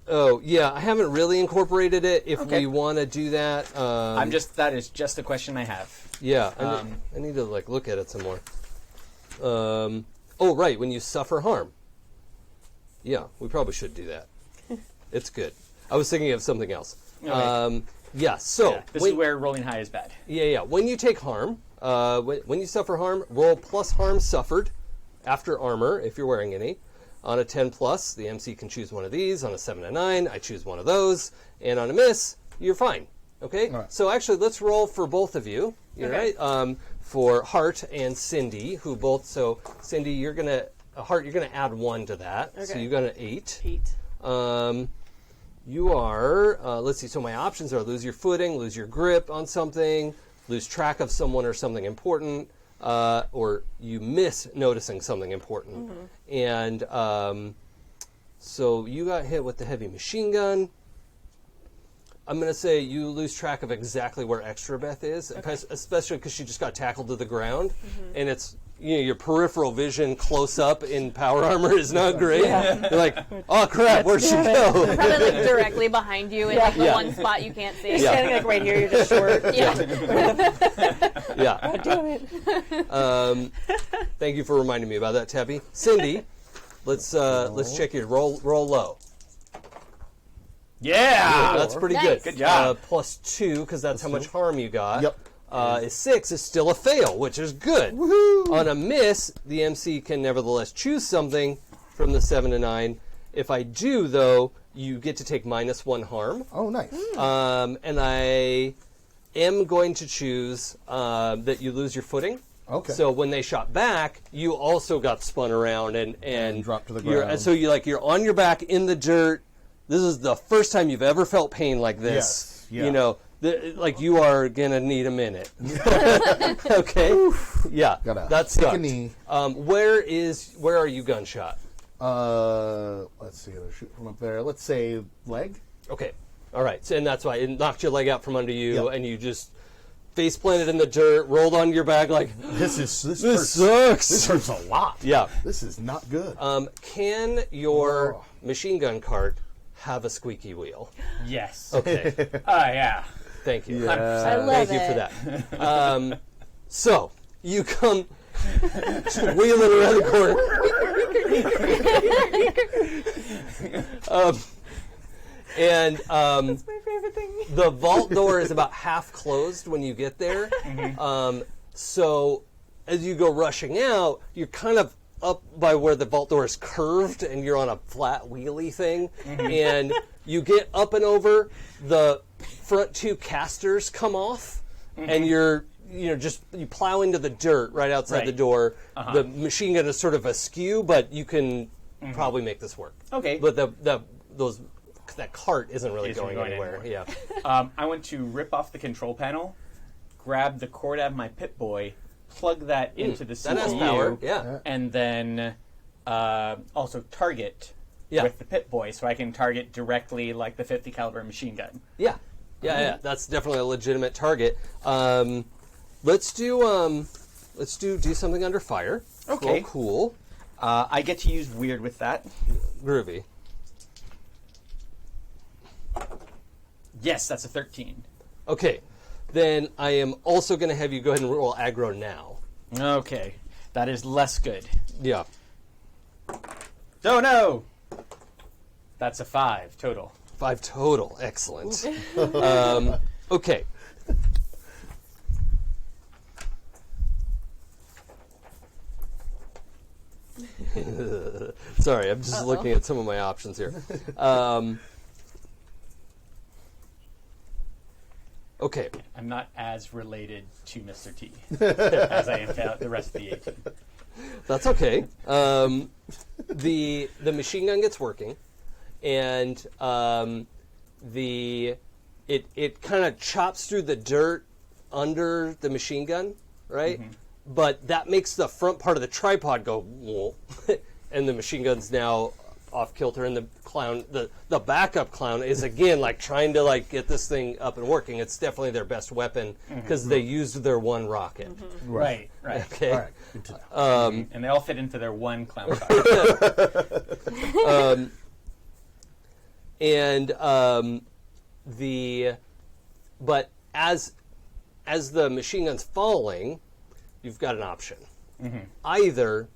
Oh, yeah, I haven't really incorporated it. If we want to do that... that is just the question I have. Yeah, I need to, like, look at it some more. Oh, right, when you suffer harm. Yeah, we probably should do that. It's good. I was thinking of something else. Okay. This is where rolling high is bad. Yeah. When you take harm, when you suffer harm, roll plus harm suffered after armor, if you're wearing any. On a 10 plus, the MC can choose one of these. On a 7 and 9, I choose one of those. And on a miss, you're fine. Okay? All right. So actually, let's roll for both of you. Right? For Hart and Syndy, who both... So, Syndy, you're going to... Hart, you're going to add 1 to that. Okay. So you got an 8. 8. You are... let's see. So my options are lose your footing, lose your grip on something, lose track of someone or something important, or you miss noticing something important. And so you got hit with the heavy machine gun. I'm going to say you lose track of exactly where Extrabeth is, especially because she just got tackled to the ground. And it's, your peripheral vision close up in power armor is not great. You're like, oh crap, where'd she go? Probably like directly behind you in like the one spot you can't see. You're standing like right here, you're just short. Yeah. Damn it. Thank you for reminding me about that, Tappy. Syndy, let's check your roll low. Yeah! That's pretty Nice. good. Good job. Plus 2, because that's how much harm you got. Yep. Is 6 is still a fail, which is good. Woohoo! On a miss, the MC can nevertheless choose something from the 7 to 9. If I do, though, you get to take -1 harm. Oh, nice. And I am going to choose that you lose your footing. Okay. So when they shot back, you also got spun around and dropped to the you're- ground. So you're on your back in the dirt. This is the first time you've ever felt pain like this. Yes, yeah. Like you are gonna need a minute. Okay. Yeah. That take a sucked. knee. Where are you gunshot? Let's see. They're shooting from up there. Let's say leg. Okay. All right. So, and that's why it knocked your leg out from under you, Yep. and you just face planted in the dirt, rolled on your back like This this sucks. This hurts a lot. Yeah. This is not good. Can your machine gun cart have a squeaky wheel? Yes. Okay. Yeah. Thank you. I love Thank you for it. that. So you come wheeling around the corner. And My favorite thing. the vault door is about half closed when you get there. So as you go rushing out, you're kind of up by where the vault door is curved, and you're on a flat wheelie thing. And you get up and over, the front 2 casters come off, and you plow into the dirt right outside the door. The machine gun is sort of askew, but you can probably make this work. Okay. But that cart isn't really going anywhere. Yeah. I want to rip off the control panel, grab the cord out of my Pip-Boy, plug that into the CPU, That has power. Yeah. and then also target with the Pip-Boy, so I can target directly like the 50 caliber machine gun. Yeah. That's definitely a legitimate target. Let's do something under fire. Okay. Cool. I get to use weird with that. Groovy. Yes, that's a 13. Okay. Then I am also going to have you go ahead and roll aggro now. Okay, that is less good. Yeah. Oh no! That's a 5 total. 5 total. Excellent. Okay. Sorry, I'm just looking at some of my options here. Okay. I'm not as related to Mr. T as I am to the rest of the 18. That's okay. The machine gun gets working, and it kind of chops through the dirt under the machine gun, right? But that makes the front part of the tripod go, whoa, and the machine gun's now off kilter, and the clown, the backup clown, is again like trying to like get this thing up and working. It's definitely their best weapon because they used their one rocket. Right. Okay. All right. Good to know. And they all fit into their one clown car. And but as the machine gun's falling, you've got an option. Either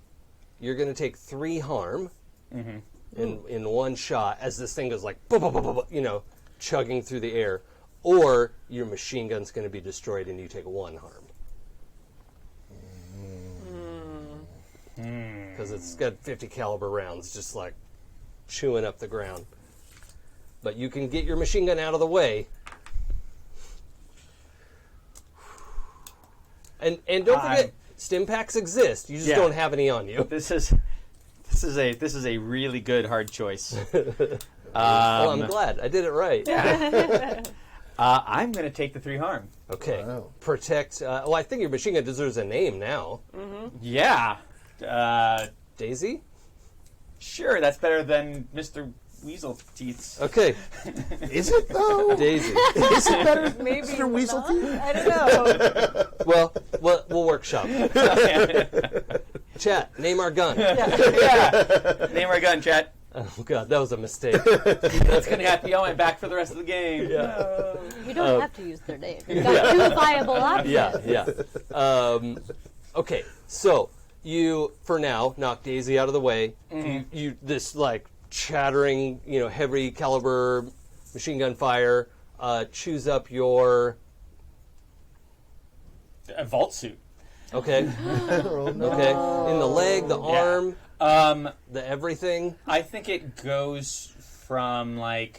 you're going to take 3 harm in one shot as this thing goes like, chugging through the air, or your machine gun's going to be destroyed and you take 1 harm. Because it's got 50 caliber rounds just like chewing up the ground. But you can get your machine gun out of the way. And don't forget, stim packs exist. You just don't have any on you. This is a really good hard choice. Well, I'm glad I did it right. I'm going to take the 3 harm. Okay. Wow. Protect. I think your machine gun deserves a name now. Yeah. Daisy? Sure, that's better than Mr. Weasel Teeth's. Okay. Is it though? Daisy. Is it better than Maybe Mr. Weasel not? Teeth? I don't know. Well, we'll workshop. Chat, name our gun. Yeah. Name our gun, chat. Oh, God, that was a mistake. That's going to have to be on my back for the rest of the game. Yeah. You don't have to use their name. You've got 2 viable options. Yeah. Okay, so you, for now, knock Daisy out of the way. You this, like, chattering, heavy caliber machine gun fire. Choose up your... A vault suit. Okay. Oh, no. Okay. In the leg, the arm, the everything. I think it goes from the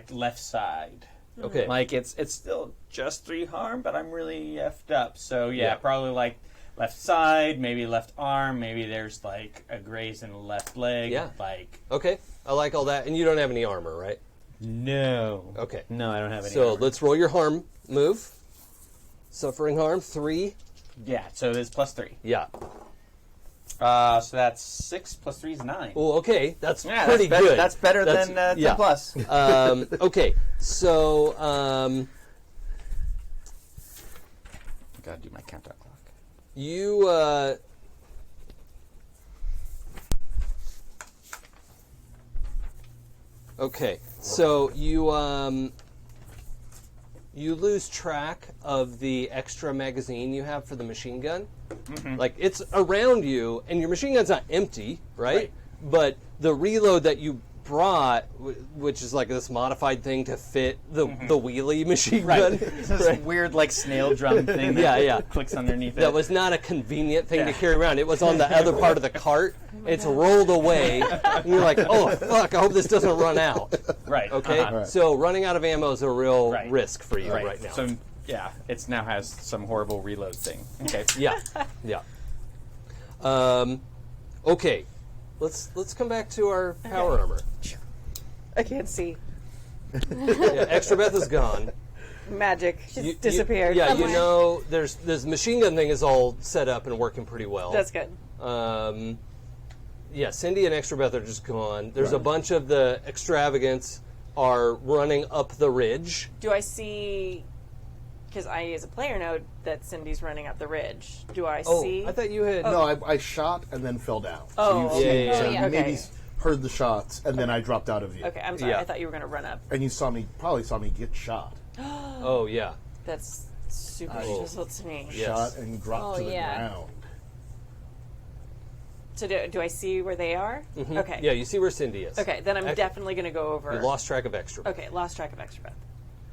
left side. Okay. It's still just 3 harm, but I'm really effed up. So Yeah. probably left side, maybe left arm, maybe there's a graze in the left leg. Yeah. Okay. I like all that. And you don't have any armor, right? No. Okay. No, I don't have any. So armor. let's roll your harm move. Suffering harm, 3. Yeah. So there's +3. Yeah. So that's 6 + 3 is 9. Well, okay. That's Yeah, pretty that's good. That's better than 10 yeah. plus. Okay. So, Gotta do my countdown clock. you, okay. So you lose track of the extra magazine you have for the machine gun. Like, it's around you, and your machine gun's not empty, right? But the reload that you brought, which is like this modified thing to fit the wheelie machine gun. It's this weird snail drum thing that clicks underneath it. That was not a convenient thing to carry around. It was on the other part of the cart. It's rolled away, and you're like, oh, fuck, I hope this doesn't run out. Right. Okay? Right. So running out of ammo is a real risk for you right now. So, it now has some horrible reload thing. Okay. Yeah. Okay. Let's come back to our power armor. I can't see. Extrabeth is gone. Magic. She's disappeared. There's machine gun thing is all set up and working pretty well. That's good. Syndy and Extrabeth are just gone. There's a bunch of the extravagants are running up the ridge. Do I see... Because I, as a player, know that Cindy's running up the ridge. Do I see... I thought you had... No, I shot and then fell down. Oh, so you yeah. maybe heard the shots, and then I dropped out of view. Okay, I'm sorry. Yeah. I thought you were going to run up. And you probably saw me get shot. Oh, yeah. That's super useful to me. Yes. Shot and dropped to the ground. So do I see where they are? Okay. Yeah, you see where Syndy is. Okay, then I'm definitely going to go over... You lost track of Extrabeth. Okay, lost track of Extrabeth.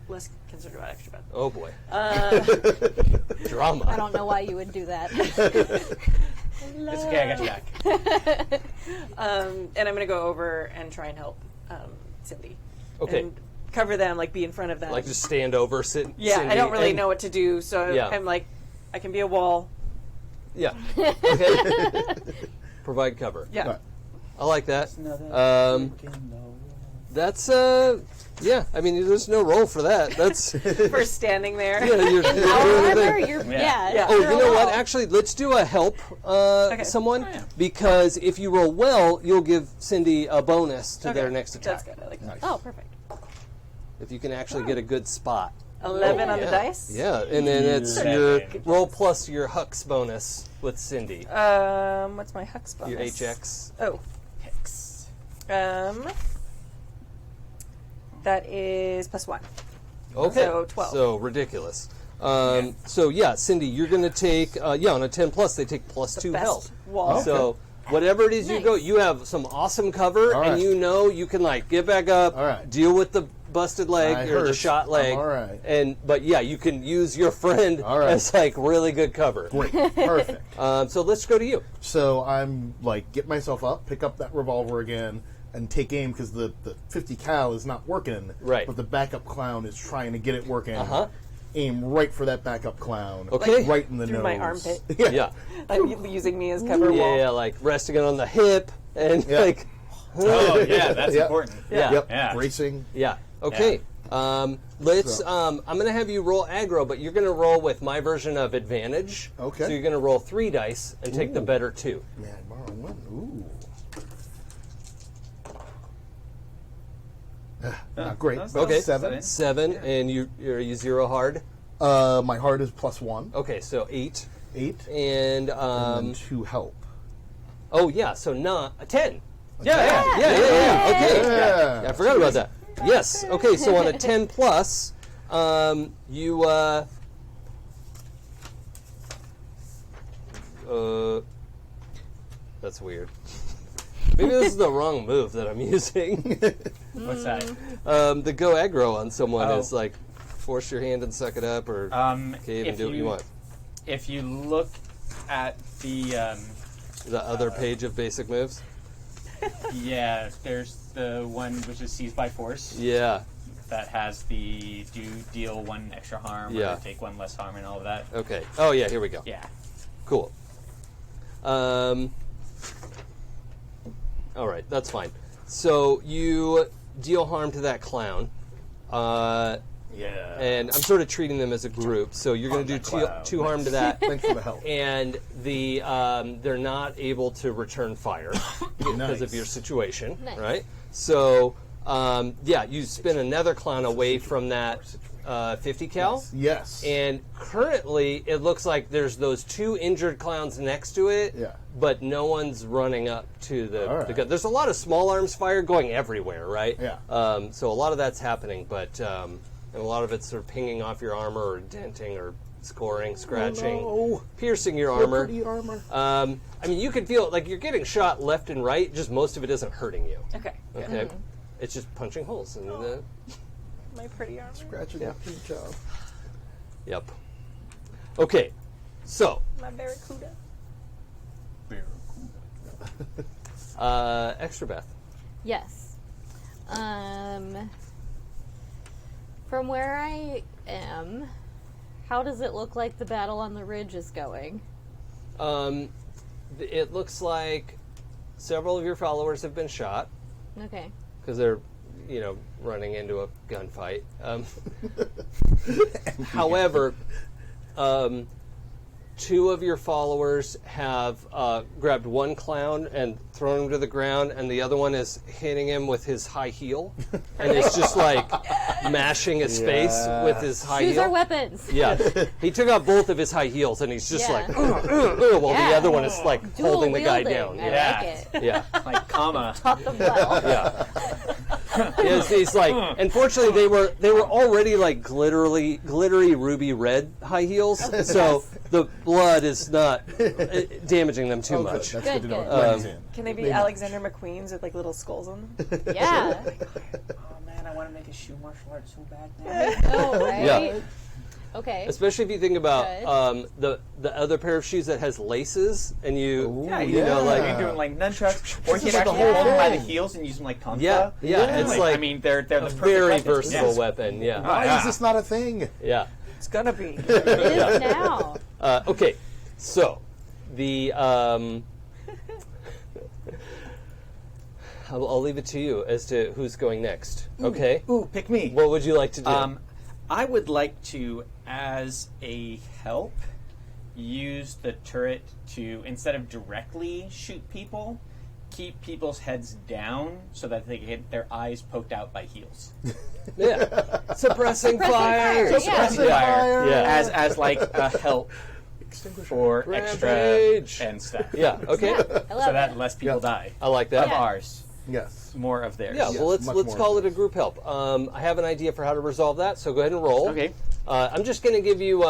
Less concerned about Extrabeth. Oh, boy. Drama. I don't know why you would do that. It's okay, I got you back. And I'm going to go over and try and help Syndy. Okay. And cover them, be in front of them. Like, just stand over, Syndy. Yeah, I don't really know what to do, so I'm like, I can be a wall. Yeah. Okay. Provide cover. Yeah. Right. I like that. That's, yeah, I mean, there's no roll for that. That's... For standing there. Yeah, you're doing the However, thing. Yeah. Oh, you know what? Actually, let's do a help someone. Because if you roll well, you'll give Syndy a bonus to their next attack. That's good. I like that. Oh, perfect. If you can actually get a good spot. 11 on the dice? Yeah, and then it's your roll plus your Hux bonus with Syndy. What's my Hux bonus? Your HX. Oh. Hex. That is +1. Okay. So 12. So ridiculous. So yeah, Cindy, you're going to take on a 10 plus they take +2 best health. wall. So whatever it is you Nice. go, you have some awesome cover, All and right. you know you can like get back up, All right. deal with the busted leg I or the hurt. shot leg, I'm all right. but yeah, you can use your friend All right. as like really good cover. Great. Perfect. So let's go to you. So I'm like, get myself up, pick up that revolver again, and take aim because the 50 cal is not working. Right. But the backup clown is trying to get it working. Uh-huh. Aim right for that backup clown. Okay. Right in the Through nose. my armpit. Yeah. Like using me as cover wall. Yeah, like resting it on the hip and Yeah. like Oh, yeah, that's Yeah. important. yeah. Yep. Yeah. Bracing. Yeah. Okay. Let's. So- I'm going to have you roll aggro, but you're going to roll with my version of advantage. Okay. So you're going to roll 3 dice and take the better 2. Man, borrow one. Ooh. Not great. That's but Okay. 7. 7, and you 0 hard. My heart is +1. Okay, so 8, 8. and And 2 help. oh yeah, so not a 10. Yeah. Okay. Yeah. I forgot about that. Yes. Okay, so on a 10 plus, you that's weird. Maybe this is the wrong move that I'm using. What's that? The go aggro on someone Oh. is like force your hand and suck it up, or cave and if do what you want. If you look at the The other page of basic moves. yeah, there's the one which is seized by force Yeah. that has the deal 1 extra harm Yeah. or take 1 less harm and all of that. Okay. Oh yeah. Here we go. Yeah. Cool. All right, that's fine. So you deal harm to that clown, Yeah. and I'm sort of treating them as a group. So you're going to do two harm to that, Thanks for the help. and they're not able to return fire because of your situation, Nice. right? So you spin another clown away from that 50 cal. Yes. And currently, it looks like there's those 2 injured clowns next to it, Yeah. but no one's running up to the right. gun. There's a lot of small arms fire going everywhere, right? Yeah. So a lot of that's happening, but and a lot of it's sort of pinging off your armor or denting or scoring, scratching, no. piercing your armor. Pretty armor. I mean, you can feel like you're getting shot left and right, just most of it isn't hurting you. Okay. Good. Okay? It's just punching holes in the... My pretty armor. Scratching that pinch off. Yep. Okay, so... My barracuda. Extrabeth. Yes. From where I am, how does it look like the battle on the ridge is going? It looks like several of your followers have been shot Okay. because they're, running into a gunfight. However, 2 of your followers have grabbed one clown and thrown him to the ground, and the other one is hitting him with his high heel, and it's just like mashing his face with his high Choose heel. our weapons. Yeah, he took out both of his high heels, and he's just Yeah. like, while the Yeah. other one is like Dual holding the guy wielding. down. I Yeah, like it. yeah, Like comma. Taught them well. yeah. Yes, he's like. Unfortunately, they were already like glittery ruby red high heels, so the blood is not damaging them too much. That's Good, good to know. good. It blends in. Can they be Alexander McQueen's with like little skulls on them? Yeah. Oh man, I want to make a shoe martial art so bad now. Oh, right? Yeah. Okay. Especially if you think about Good. the other pair of shoes that has laces, and you Yeah, you know like like you're doing like nunchucks, or you is can like a actually whole hold them by the thing. heels and use them like tonfa. yeah, it's like I mean, they're the perfect very weapons. versatile Yes. weapon. Yeah, Why is this not a thing? yeah. It's gonna be. It is now. Okay, so the I'll leave it to you as to who's going next. Okay, Ooh, pick me. what would you like to do? I would like to, as a help, use the turret to, instead of directly shoot people, keep people's heads down so that they get their eyes poked out by heels. Yeah, suppressing fire. fire, Suppressing yeah. fire Yeah. as like a help for extra Rampage. and stuff. Yeah. Okay. I love So that it. less people die. I like that. Of ours. Yes. more of theirs. Yeah, Yes, well, let's much more call of it a this. group help. I have an idea for how to resolve that, so go ahead and roll. Okay. I'm just going to give you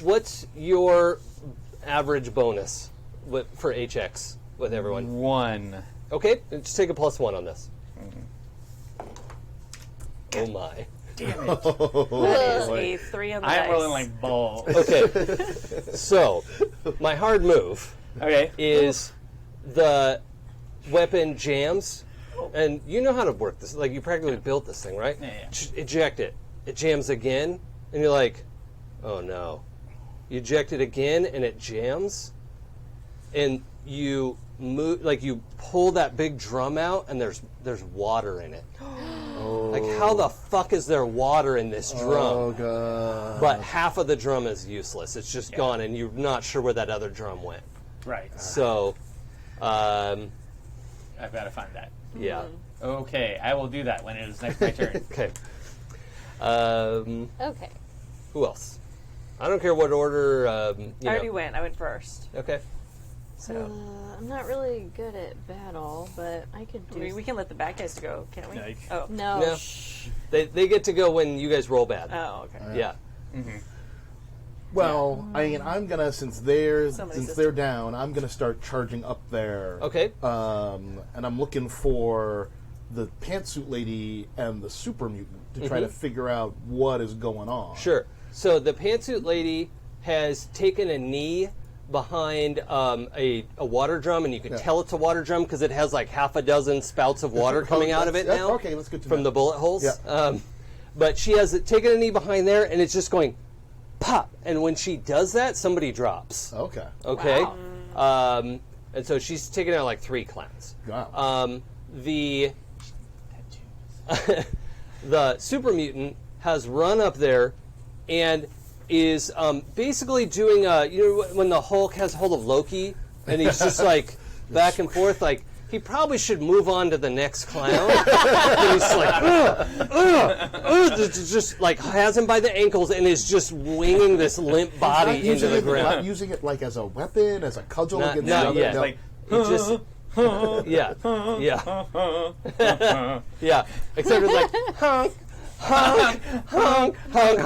what's your average bonus for HX with everyone? 1. Okay, just take a +1 on this. Oh my. Damn it. That is a 3 on the I dice. am rolling like balls. Okay, so my hard move Okay. is the weapon jams, and you know how to work this. Like, you practically built this thing, right? Yeah. Eject it. It jams again, and you're like, oh no. You eject it again, and it jams, and you move, like, you pull that big drum out, and there's water in it. Like, how the fuck is there water in this drum? Oh god. But half of the drum is useless. It's just gone, and you're not sure where that other drum went. Right. So, I've got to find that. yeah. Okay, I will do that when it is next my turn. Okay. Okay. Who else? I don't care what order. I already went. I went first. Okay. So, I'm not really good at battle, but I could I do. mean, we can let the bad guys go, can't we? Like- Oh. No. No. they get to go when you guys roll bad. Oh, okay. Yeah. Well, I mean, I'm gonna since they're Somebody's down, I'm gonna start charging up there. Okay. And I'm looking for the pantsuit lady and the super mutant to try to figure out what is going on. Sure. So the pantsuit lady has taken a knee behind a water drum, and you can Yeah. tell it's a water drum because it has like half a dozen spouts of water coming out of it Yeah, now. okay, that's good to from know. the bullet holes. Yeah. But she has taken a knee behind there, and it's just going pop. And when she does that, somebody drops. Okay. Okay. Wow. And so she's taken out like 3 clowns. Wow. The the super mutant has run up there and is basically doing you know when the Hulk has hold of Loki and he's just like back and forth, like he probably should move on to the next clown. And he's like just like has him by the ankles and is just winging this limp body Not into the ground. Not using it like as a weapon, as a cudgel Not against the other. yet. No. Like, He just yeah. Yeah. Except it's like honk, honk, honk, honk,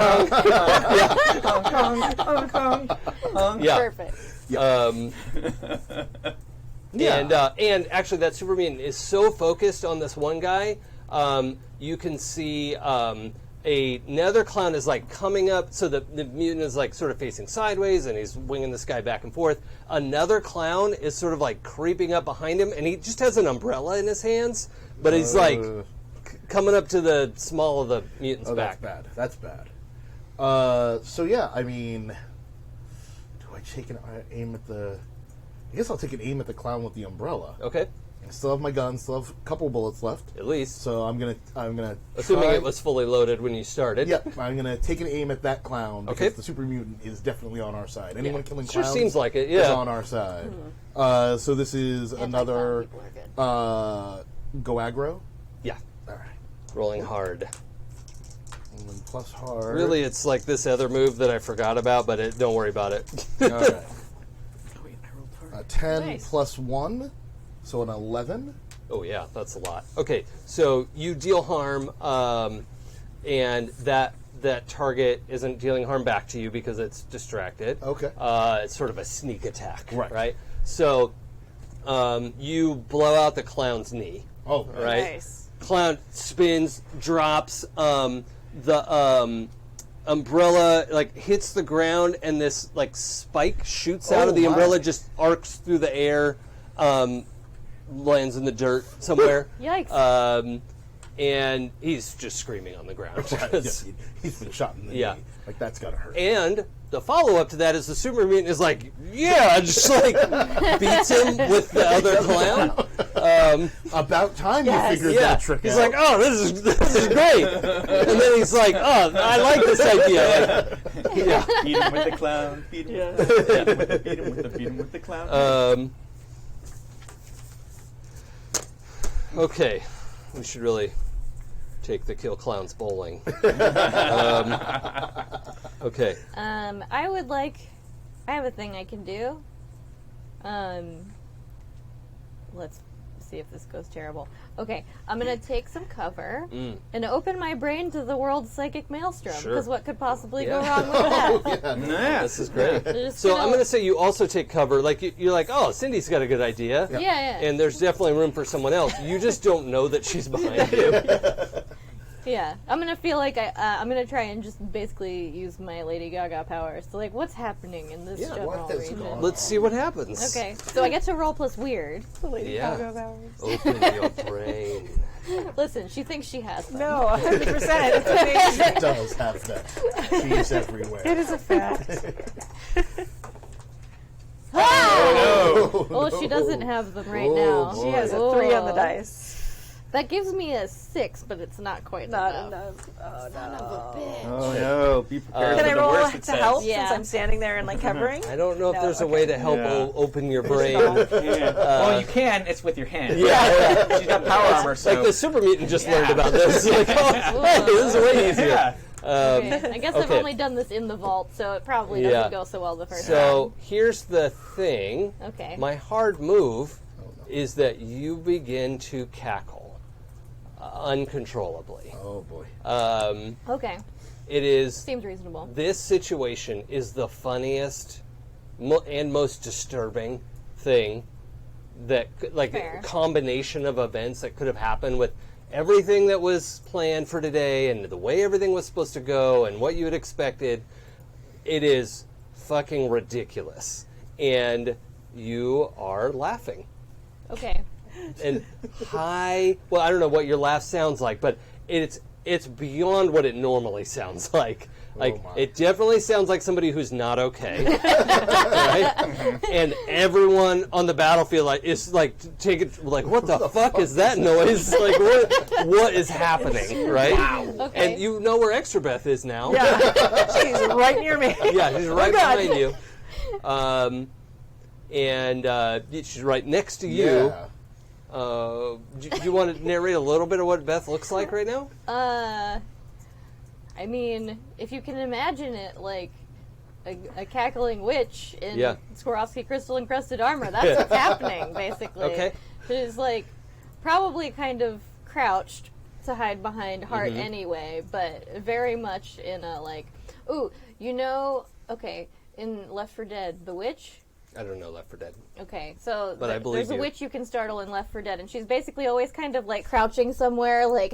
honk. Yeah. Perfect. And actually, that super mutant is so focused on this one guy. You can see another clown is like coming up. So the mutant is like sort of facing sideways, and he's winging this guy back and forth. Another clown is sort of like creeping up behind him, and he just has an umbrella in his hands, but he's like coming up to the small of the mutant's Oh, back. that's bad. So yeah, I mean, do I take an aim at the? I guess I'll take an aim at the clown with the umbrella. Okay, I still have my gun, still have a couple bullets left. at least. So I'm gonna Assuming try- it was fully loaded when you started. Yep, I'm gonna take an aim at that clown because Okay. the super mutant is definitely on our side. Anyone killing Sure clowns seems like it, is yeah. on our side. So this is another Anti-clown people are good. go aggro. Yeah. All right, Rolling hard. and then plus hard. Really, it's like this other move that I forgot about, but don't worry about it. All right. wait, I rolled hard. A 10 Nice. plus 1, so an 11. Oh yeah, that's a lot. Okay, so you deal harm, and that target isn't dealing harm back to you because it's distracted. Okay. It's sort of a sneak attack, Right. Right. So you blow out the clown's knee. Oh, Right. Nice. Clown spins, drops. The umbrella like hits the ground, and this like spike shoots out Oh, of the my. umbrella, just arcs through the air, lands in the dirt somewhere. Yikes. And he's just screaming on the ground. Yes, he's been shot in the Yeah. knee. Like, that's gotta hurt. And the follow-up to that is the super mutant is like, yeah, just like beats him with the other clown. About time Yes. you figured Yeah, that trick he's out. like, oh, this is great. And then he's like, oh, I like this idea. Like, yeah. Beat him with the clown. Beat him with the beat him with the clown. Okay, we should really take the kill clowns bowling. Okay. I have a thing I can do. Let's see if this goes terrible. Okay, I'm gonna take some cover and open my brain to the world's psychic maelstrom. Sure. Because what could possibly go wrong with that? Yeah. This is great. Just So gonna- I'm going to say you also take cover. Like you're like, oh, Cindy's got a good idea. Yeah. And there's definitely room for someone else. You just don't know that she's behind you. Yeah, I'm gonna feel like I'm gonna try and just basically use my Lady Gaga powers to like, what's happening in this general what has region? gone Let's see what happens. Okay, so I get to roll plus weird. Yeah. Open your brain. Listen, she thinks she has them. No, 100%. She does have that. She's everywhere. It is a fact. Oh, she doesn't have them right now. boy. She has a Oh. 3 on the dice. That gives me a 6, but it's not quite Not enough. enough. Oh, Son of a bitch. Oh no! Be prepared Can for I the roll worst it to says. help Yeah. since I'm standing there and like covering? I don't know if No, there's a okay. way to help Yeah. open your brain. Yeah. Well, you can. It's with your hand. Yeah. She's got power armor, so Like the super mutant just learned about this. Like, oh, hey, this is way easier. yeah. Okay. I guess I've okay. only done this in the vault, so it probably Yeah. doesn't go so well the first So here's the thing. time. Okay. My hard move is that you begin to cackle uncontrollably. Oh boy. Okay. It is. Seems reasonable. This situation is the funniest and most disturbing thing that, like, Fair. a combination of events that could have happened with everything that was planned for today and the way everything was supposed to go and what you had expected. It is fucking ridiculous. And you are laughing. Okay. And well, I don't know what your laugh sounds like, but it's beyond what it normally sounds like. Like, my. it definitely sounds like somebody who's not okay, right? And everyone on the battlefield is like what the fuck is that noise? Like, what is happening, right? Okay. And you know where Extrabeth is now. Yeah. She's right near me. Yeah, she's right God. behind you. And she's right next to you. Yeah. Do you want to narrate a little bit of what Beth looks like right now? I mean, if you can imagine it like a cackling witch in Yeah. Swarovski crystal encrusted armor, that's what's happening, basically. Okay. She's like probably kind of crouched to hide behind Hart anyway, but very much in a like, ooh, okay, in Left 4 Dead, the witch. I don't know Left 4 Dead. Okay, so But I believe there's a you. witch you can startle in Left 4 Dead, and she's basically always kind of like crouching somewhere, like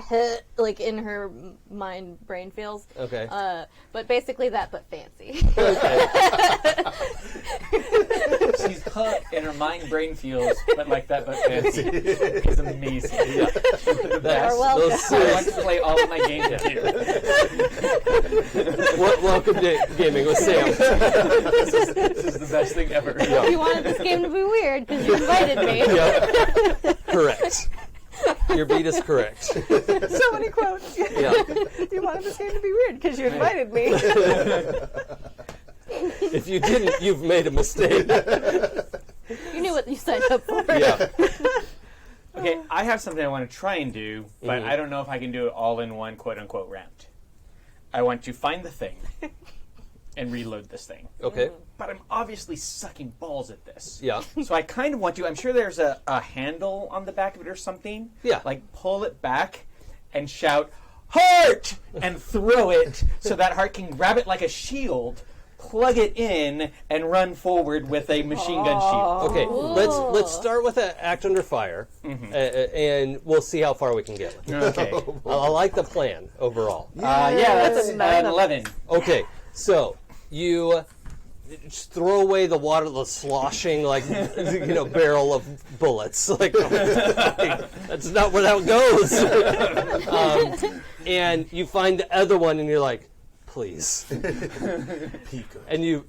like in her mind brain feels. Okay. But basically that, but fancy. She's caught in her mind brain feels, but like that, but fancy. It's amazing. Yeah. The best. welcome. Those I want to play all of my games with you. Welcome to Gaming with Sam. This is the best thing ever. You wanted this game to be weird because you invited me. Yep. Correct. Your beat is correct. So many quotes. Yeah. You wanted this game to be weird because you invited me. If you didn't, you've made a mistake. You knew what you signed up for. Yeah. Okay, I have something I want to try and do, but I don't know if I can do it all in one quote-unquote round. I want to find the thing and reload this thing. Okay. But I'm obviously sucking balls at this. Yeah. So I kind of want to, I'm sure there's a handle on the back of it or something. Yeah. Like pull it back and shout, "Heart!" and throw it so that Heart can grab it like a shield, plug it in, and run forward with a machine gun shield. Okay. Let's start with an act under fire, and we'll see how far we can get. Okay. I like the plan overall. Yeah, that's That's a an 9 11. Okay, so you just throw away the water, the sloshing, like, barrel of bullets. Like, that's not where that goes. And you find the other one, and you're like, please. Pico. And you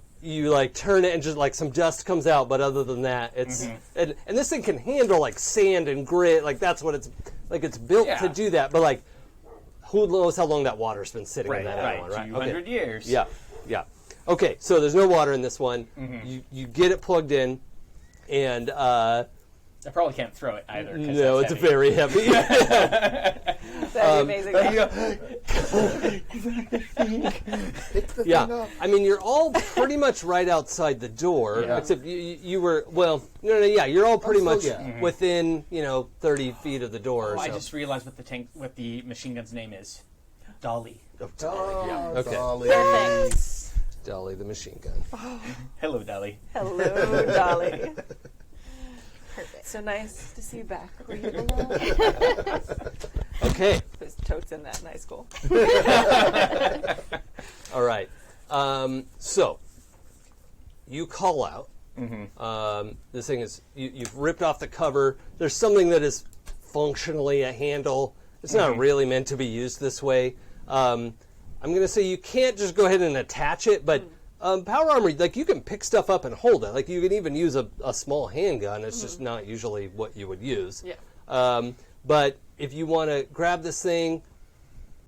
like turn it, and just like some dust comes out, but other than that, it's and this thing can handle like sand and grit. Like, that's what it's like. It's built to do that. But like, who knows how long that water's been sitting in that other one, right? 200 years. Yeah. Okay, so there's no water in this one. You get it plugged in, and I probably can't throw it either. 'Cause No, that's it's heavy. very heavy. That'd be amazing. Pick the Yeah, thing up. I mean, you're all pretty much right outside the door, Yeah. except you were, well, no, yeah, you're all pretty still- much yeah. within, 30 feet of the door. Oh, or I so. just realized what the machine gun's name is. Dolly. Oh, Dolly. Oh, Okay. Dolly. Perfect. Dolly the machine gun. Hello, Dolly. Hello, Dolly. Perfect. So nice to see you back where you belong. Okay, There's totes in that nice school. all right. So, you call out. This thing is, you've ripped off the cover. There's something that is functionally a handle. It's not really meant to be used this way. I'm going to say you can't just go ahead and attach it, but power armor, like, you can pick stuff up and hold it. Like, you can even use a small handgun. It's just not usually what you would use. Yeah. But if you want to grab this thing,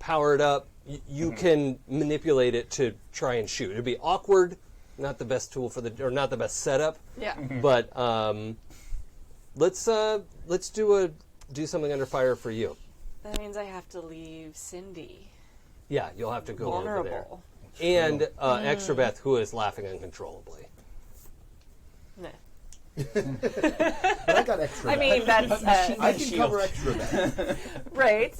power it up, you can manipulate it to try and shoot. It'd be awkward, not the best tool or not the best setup. Yeah. But let's do something under fire for you. That means I have to leave Syndy Yeah, you'll have to go over there. vulnerable. And Extrabeth, who is laughing uncontrollably. Nah. But I got extra. I mean, that's I can cover extra back. right.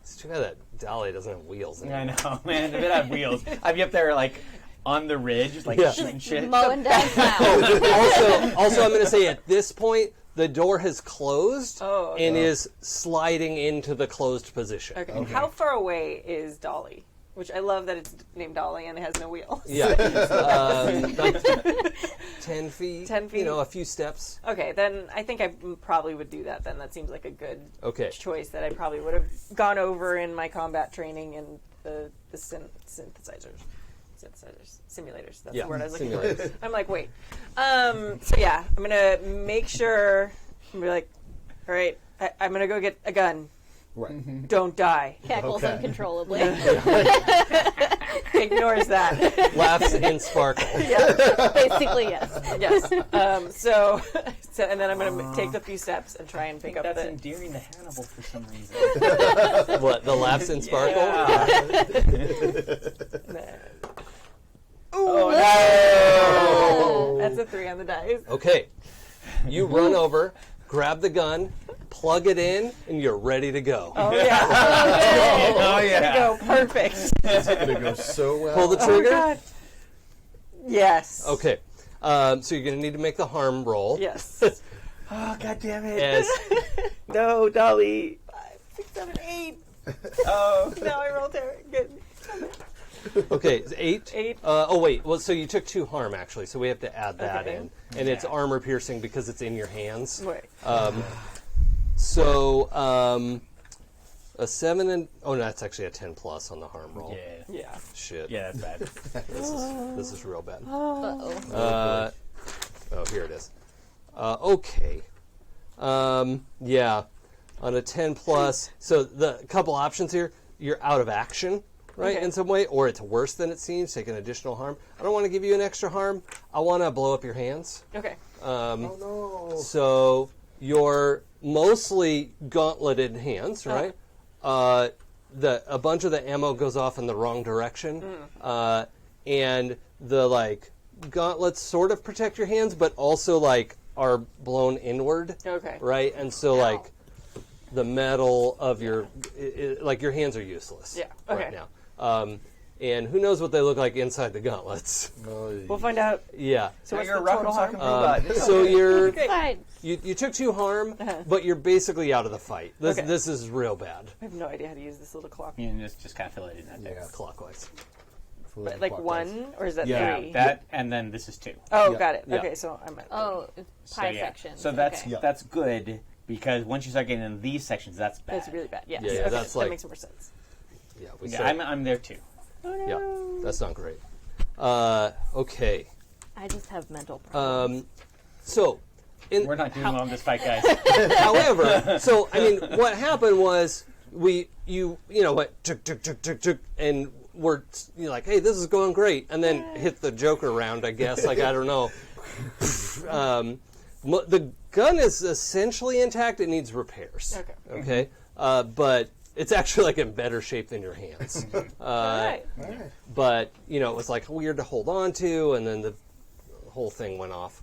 It's too bad that Dolly doesn't have wheels. I know, man. If it had wheels, I'd be up there like on the ridge, like Yeah. shooting shit. Mowing down clouds. Also, I'm going to say at this point, the door has closed Oh, okay. and is sliding into the closed position. Okay. How far away is Dolly? Which I love that it's named Dolly and it has no wheels. Yeah. About 10 feet. 10 feet. A few steps. Okay, then I think I probably would do that then. That seems like a good Okay. choice that I probably would have gone over in my combat training and the simulators. That's Yeah, the word I was looking for. simulators. I'm like, wait. So yeah, I'm going to make sure, I'm be like, all right, I'm going to go get a gun. Right. Don't die. Cackles Okay. uncontrollably. Ignores that. Laughs in sparkle. Basically, yes. Yes. So and then I'm going to take a few steps and try and I pick think up that's the... endearing to Hannibal for some reason. What, the laughs in sparkle? Oh, that's a 3 on the dice. Okay. You run over, grab the gun, plug it in, and you're ready to go. Oh, yeah. Oh yeah. Go. Perfect. It's gonna go so well. Pull the Oh, trigger. God. Yes. Okay. So you're going to need to make the harm roll. Yes. Oh god damn it. As No, Dolly. 5, 6, 7, 8. Oh. Now I rolled terrible. Good. okay, it's 8. 8. Wait. Well, so you took 2 harm actually, so we have to add that Okay. in, and it's armor piercing because it's in your hands. Wait. A 7 and no, that's actually a 10 plus on the harm roll. Yeah. Yeah. Shit. Yeah, that's bad. This is real bad. Uh-oh. Oh, here it is. Okay. Yeah. On a 10 plus, so the couple options here, you're out of action, right, Okay. in some way, or it's worse than it seems, take an additional harm. I don't want to give you an extra harm. I want to blow up your hands. Okay. Oh no. So you're mostly gauntleted hands, right? A bunch of the ammo goes off in the wrong direction, and the gauntlets sort of protect your hands, but also are blown inward. Okay. Right, and so the metal of your your hands are useless. Yeah, okay. Right now. And who knows what they look like inside the gauntlets? We'll find out. Yeah. So what's you're the a rock total and harm? sock robot. So you're Okay. Fine. you took 2 harm, Uh-huh. but you're basically out of the fight. This Okay. this is real bad. I have no idea how to use this little clock. You can just calculate it in that Yeah. Clockwise. But, like Clockwise. 1, or is that Yeah. 3? That and then this is 2. Oh, Yeah. got it. Yeah. Okay, so I'm at... Oh, it's So, pie yeah. section. So that's okay. Yeah. that's good because once you start getting in these sections, that's bad. That's really bad. Yes. Yeah, Okay, that's that makes more sense. Yeah, we Yeah, said. I'm there too. Yeah, that's not great. Okay. I just have mental problems. So, We're not doing well in this fight, guys. however, so I mean, what happened was you went tuk tuk tuk tuk tuk, and we're like, hey, this is going great, and then hit the Joker round, I guess. I don't know. The gun is essentially intact. It needs repairs. Okay. But it's actually like in better shape than your hands. Alright. But it was like weird to hold on to, and then the whole thing went off.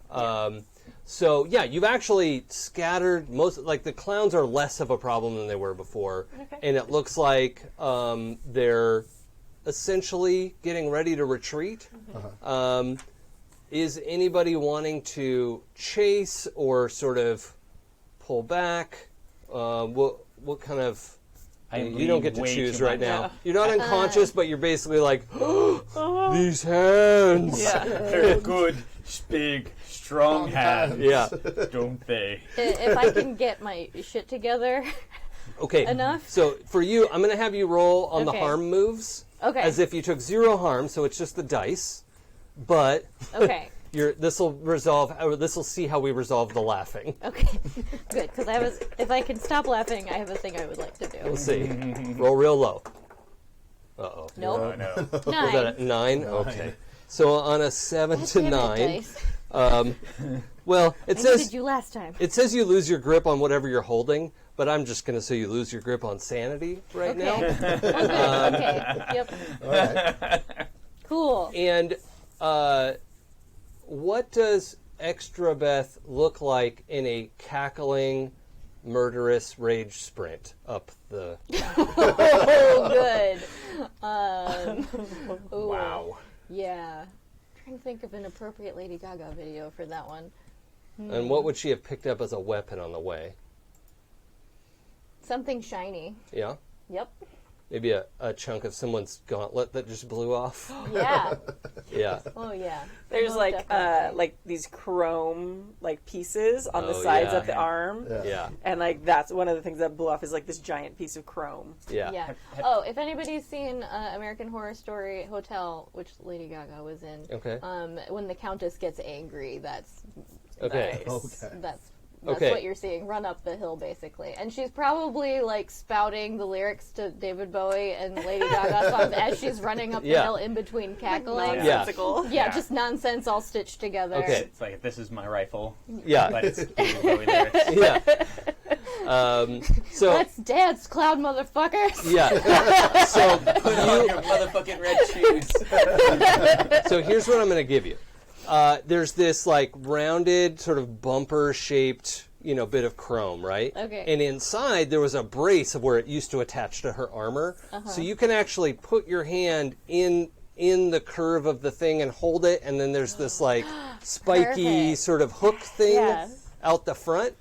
So yeah, you've actually scattered most. Like the clowns are less of a problem than they were before, and it looks like they're essentially getting ready to retreat. Is anybody wanting to chase or sort of pull back? What kind of? You don't get to choose right now. You're not unconscious, but you're basically like, these hands. Yeah. They're good, big, strong hands. Yeah. Don't they? If I can get my shit together. Okay. Enough? So for you, I'm going to have you roll on the Okay. harm moves. Okay. As if you took 0 harm, so it's just the dice. But Okay. this will resolve. This will see how we resolve the laughing. Okay. Good, because if I can stop laughing, I have a thing I would like to do. We'll see. Roll real low. Uh-oh. Nope. No. Was 9. that a 9? Okay. So on a 7 to Damn it, 9. dice. Well, it I says needed you last time. it says you lose your grip on whatever you're holding, but I'm just going to say you lose your grip on sanity right now. Oh, good. Okay. Yep. All right. Cool. And what does Extrabeth look like in a cackling, murderous rage sprint up the... Oh, good. Ooh. Wow. Yeah. Trying to think of an appropriate Lady Gaga video for that one. And what would she have picked up as a weapon on the way? Something shiny. Yeah? Yep. Maybe a chunk of someone's gauntlet that just blew off? Yeah. Yeah. Oh, yeah. There's Most like definitely. these chrome pieces on the Oh, sides yeah. of the arm. Yeah. And like that's one of the things that blew off is like this giant piece of chrome. Yeah. Yeah. Oh, if anybody's seen American Horror Story Hotel, which Lady Gaga was in, Okay. when the Countess gets angry, that's Okay. Nice. Okay. that's Okay. what you're seeing. Run up the hill, basically, and she's probably like spouting the lyrics to David Bowie and Lady Gaga songs as she's running up the Yeah. hill in betwin cackling. Yeah. Nonsensical. Yeah, Yeah. just nonsense all stitched together. Okay. It's like, this is my rifle. Yeah. But it's David Bowie lyrics. Yeah. So... Let's dance, cloud motherfuckers. Yeah. So Put on your motherfucking red shoes. So here's what I'm going to give you. There's this like rounded sort of bumper shaped, bit of chrome, right? Okay. And inside there was a brace of where it used to attach to her armor. So you can actually put your hand in the curve of the thing and hold it, and then there's this like spiky Perfect. sort of hook thing Yeah. out the front.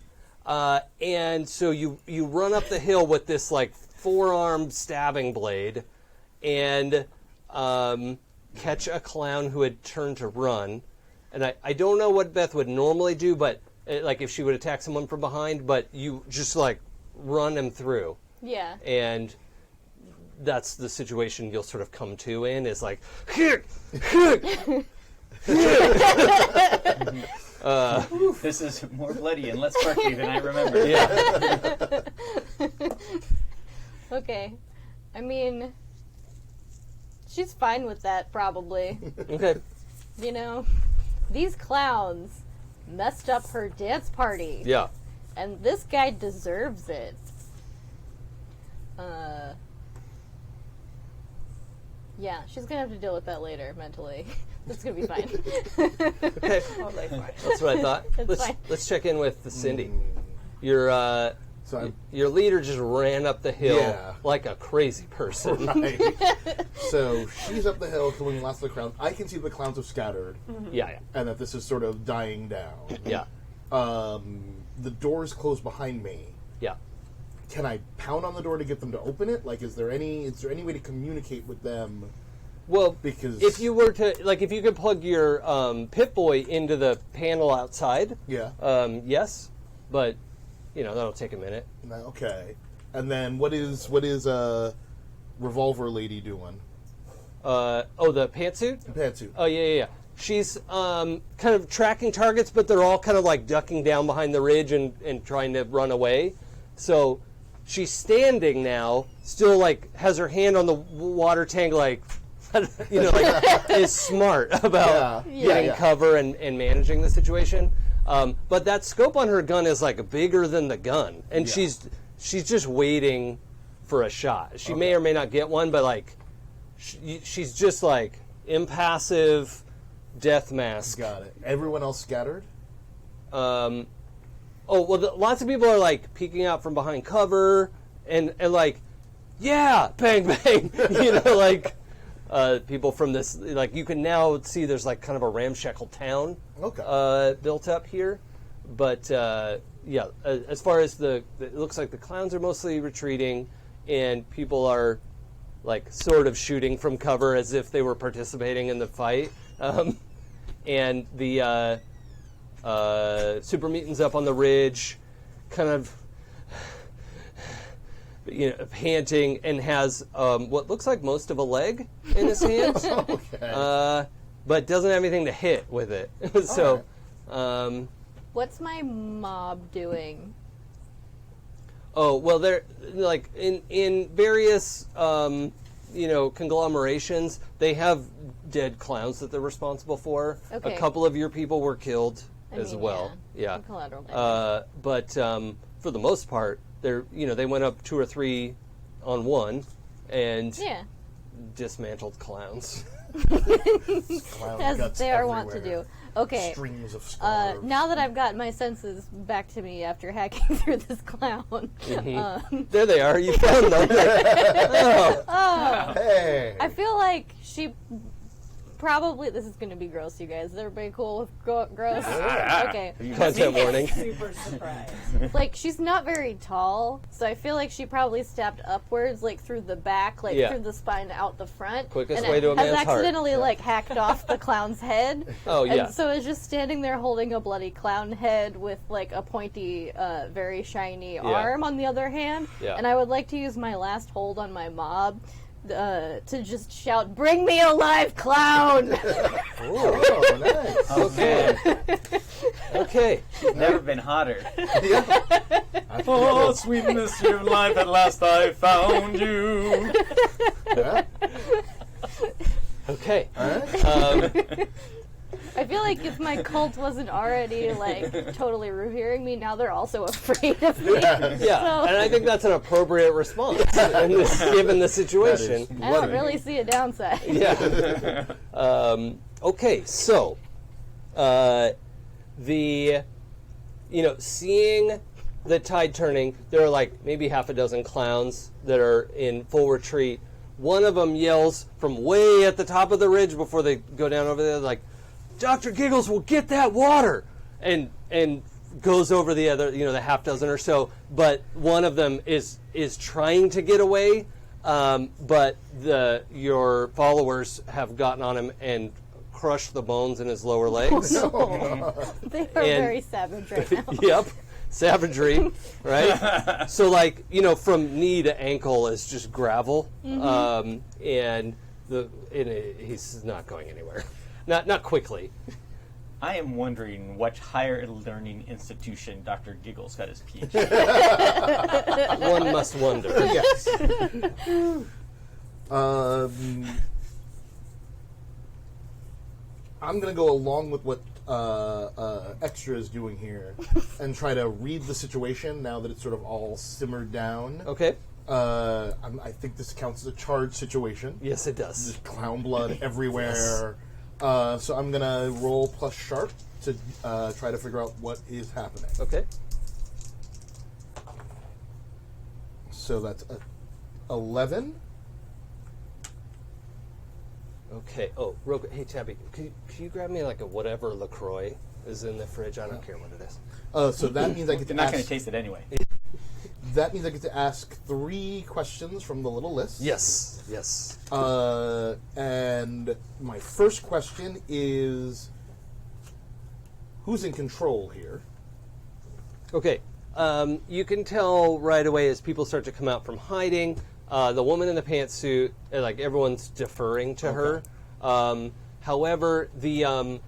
And so you run up the hill with this like forearm stabbing blade and catch a clown who had turned to run. And I don't know what Beth would normally do, but like if she would attack someone from behind, but you just like run him through. Yeah. And that's the situation you'll sort of come to in, is like, This is more bloody and less sparky than I remember. yeah. Okay. I mean, she's fine with that, probably. Okay. These clowns messed up her dance party. Yeah. And this guy deserves it. Yeah, she's gonna have to deal with that later, mentally. That's gonna be fine. Okay. Totally fine. That's what I thought. It's fine. Let's check in with the Syndy. Your So I'm your leader just ran up the hill Yeah. like a crazy person. right. So she's up the hill killing lots of the clowns. I can see the clowns have scattered, Yeah. and that this is sort of dying down. Yeah. The door's closed behind me. Yeah. Can I pound on the door to get them to open it? Like, is there any way to communicate with them? Well, Because- if you were to if you could plug your Pip-Boy into the panel outside, Yeah. yes, but that'll take a minute. No, okay. And then what is Revolver Lady doing? The pantsuit. Pantsuit. Oh yeah. She's kind of tracking targets, but they're all kind of like ducking down behind the ridge and trying to run away. So she's standing now, still like has her hand on the water tank, like is smart about getting cover and managing the situation. But that scope on her gun is like bigger than the gun, and Yeah. she's just waiting for a shot. She may or may not get one, but like she's just like impassive death mask. Got it. Everyone else scattered? Oh well, lots of people are like peeking out from behind cover and like, yeah, bang bang, like people from this, like you can now see there's like kind of a ramshackle town built up here, but yeah, as far as it looks like the clowns are mostly retreating, and people are like sort of shooting from cover as if they were participating in the fight, and the super mutant's up on the ridge, kind of panting, and has what looks like most of a leg in his hand, but doesn't have anything to hit with it. So, What's my mob doing? oh well, they're like in various conglomerations. They have dead clowns that they're responsible for. Okay. A couple of your people were killed I as mean, well. yeah. Collateral damage. But for the most part, they went up 2 or 3 on one and Yeah. dismantled clowns. Clown As guts they are wont to everywhere. do. Okay. Strings of scarves. Now that I've got my senses back to me after hacking through this clown, There they are. You found them. Hey! I feel like she probably. This is going to be gross, you guys. Is everybody cool with gross? Okay. Content warning. Super surprised. Like, she's not very tall, so I feel like she probably stabbed upwards, like through the back, like Yeah. through the spine out the front. Quickest and way to a has man's heart. accidentally like hacked off the clown's head. Oh, yeah. And so is just standing there holding a bloody clown head with like a pointy, very shiny arm on the other hand. Yeah. And I would like to use my last hold on my mob. To just shout, "Bring me a live clown!" Oh, nice. Okay. Okay. Never been hotter. Oh, sweetness of life, at last I found you. yeah. Okay. I feel like if my cult wasn't already like totally revering me, now they're also afraid of me. Yeah, So- and I think that's an appropriate response given the situation. I don't really see a downside. Yeah. Okay, so seeing the tide turning, there are like maybe half a dozen clowns that are in full retreat. One of them yells from way at the top of the ridge before they go down over there, like, "Dr. Giggles will get that water," and goes over the other, the half dozen or so. But one of them is trying to get away, but your followers have gotten on him and crushed the bones in his lower legs. They are very savage right now. Yep, savagery, right? So from knee to ankle is just gravel, and he's not going anywhere. Not quickly. I am wondering what higher learning institution Dr. Giggles got his PhD. One must wonder. Yes. I'm going to go along with what Extra is doing here and try to read the situation now that it's sort of all simmered down. Okay. I think this counts as a charged situation. Yes, it does. There's clown blood everywhere. So I'm going to roll plus sharp to try to figure out what is happening. Okay. So that's 11. Okay. Oh, real quick. Hey, Tappy, can you grab me like a whatever LaCroix is in the fridge? I don't care what it is. So that means I get to You're not going ask. to taste it anyway. That means I get to ask 3 questions from the little list. Yes. Yes. And my first question is, who's in control here? Okay. You can tell right away as people start to come out from hiding. The woman in the pantsuit, like everyone's deferring to her. However, the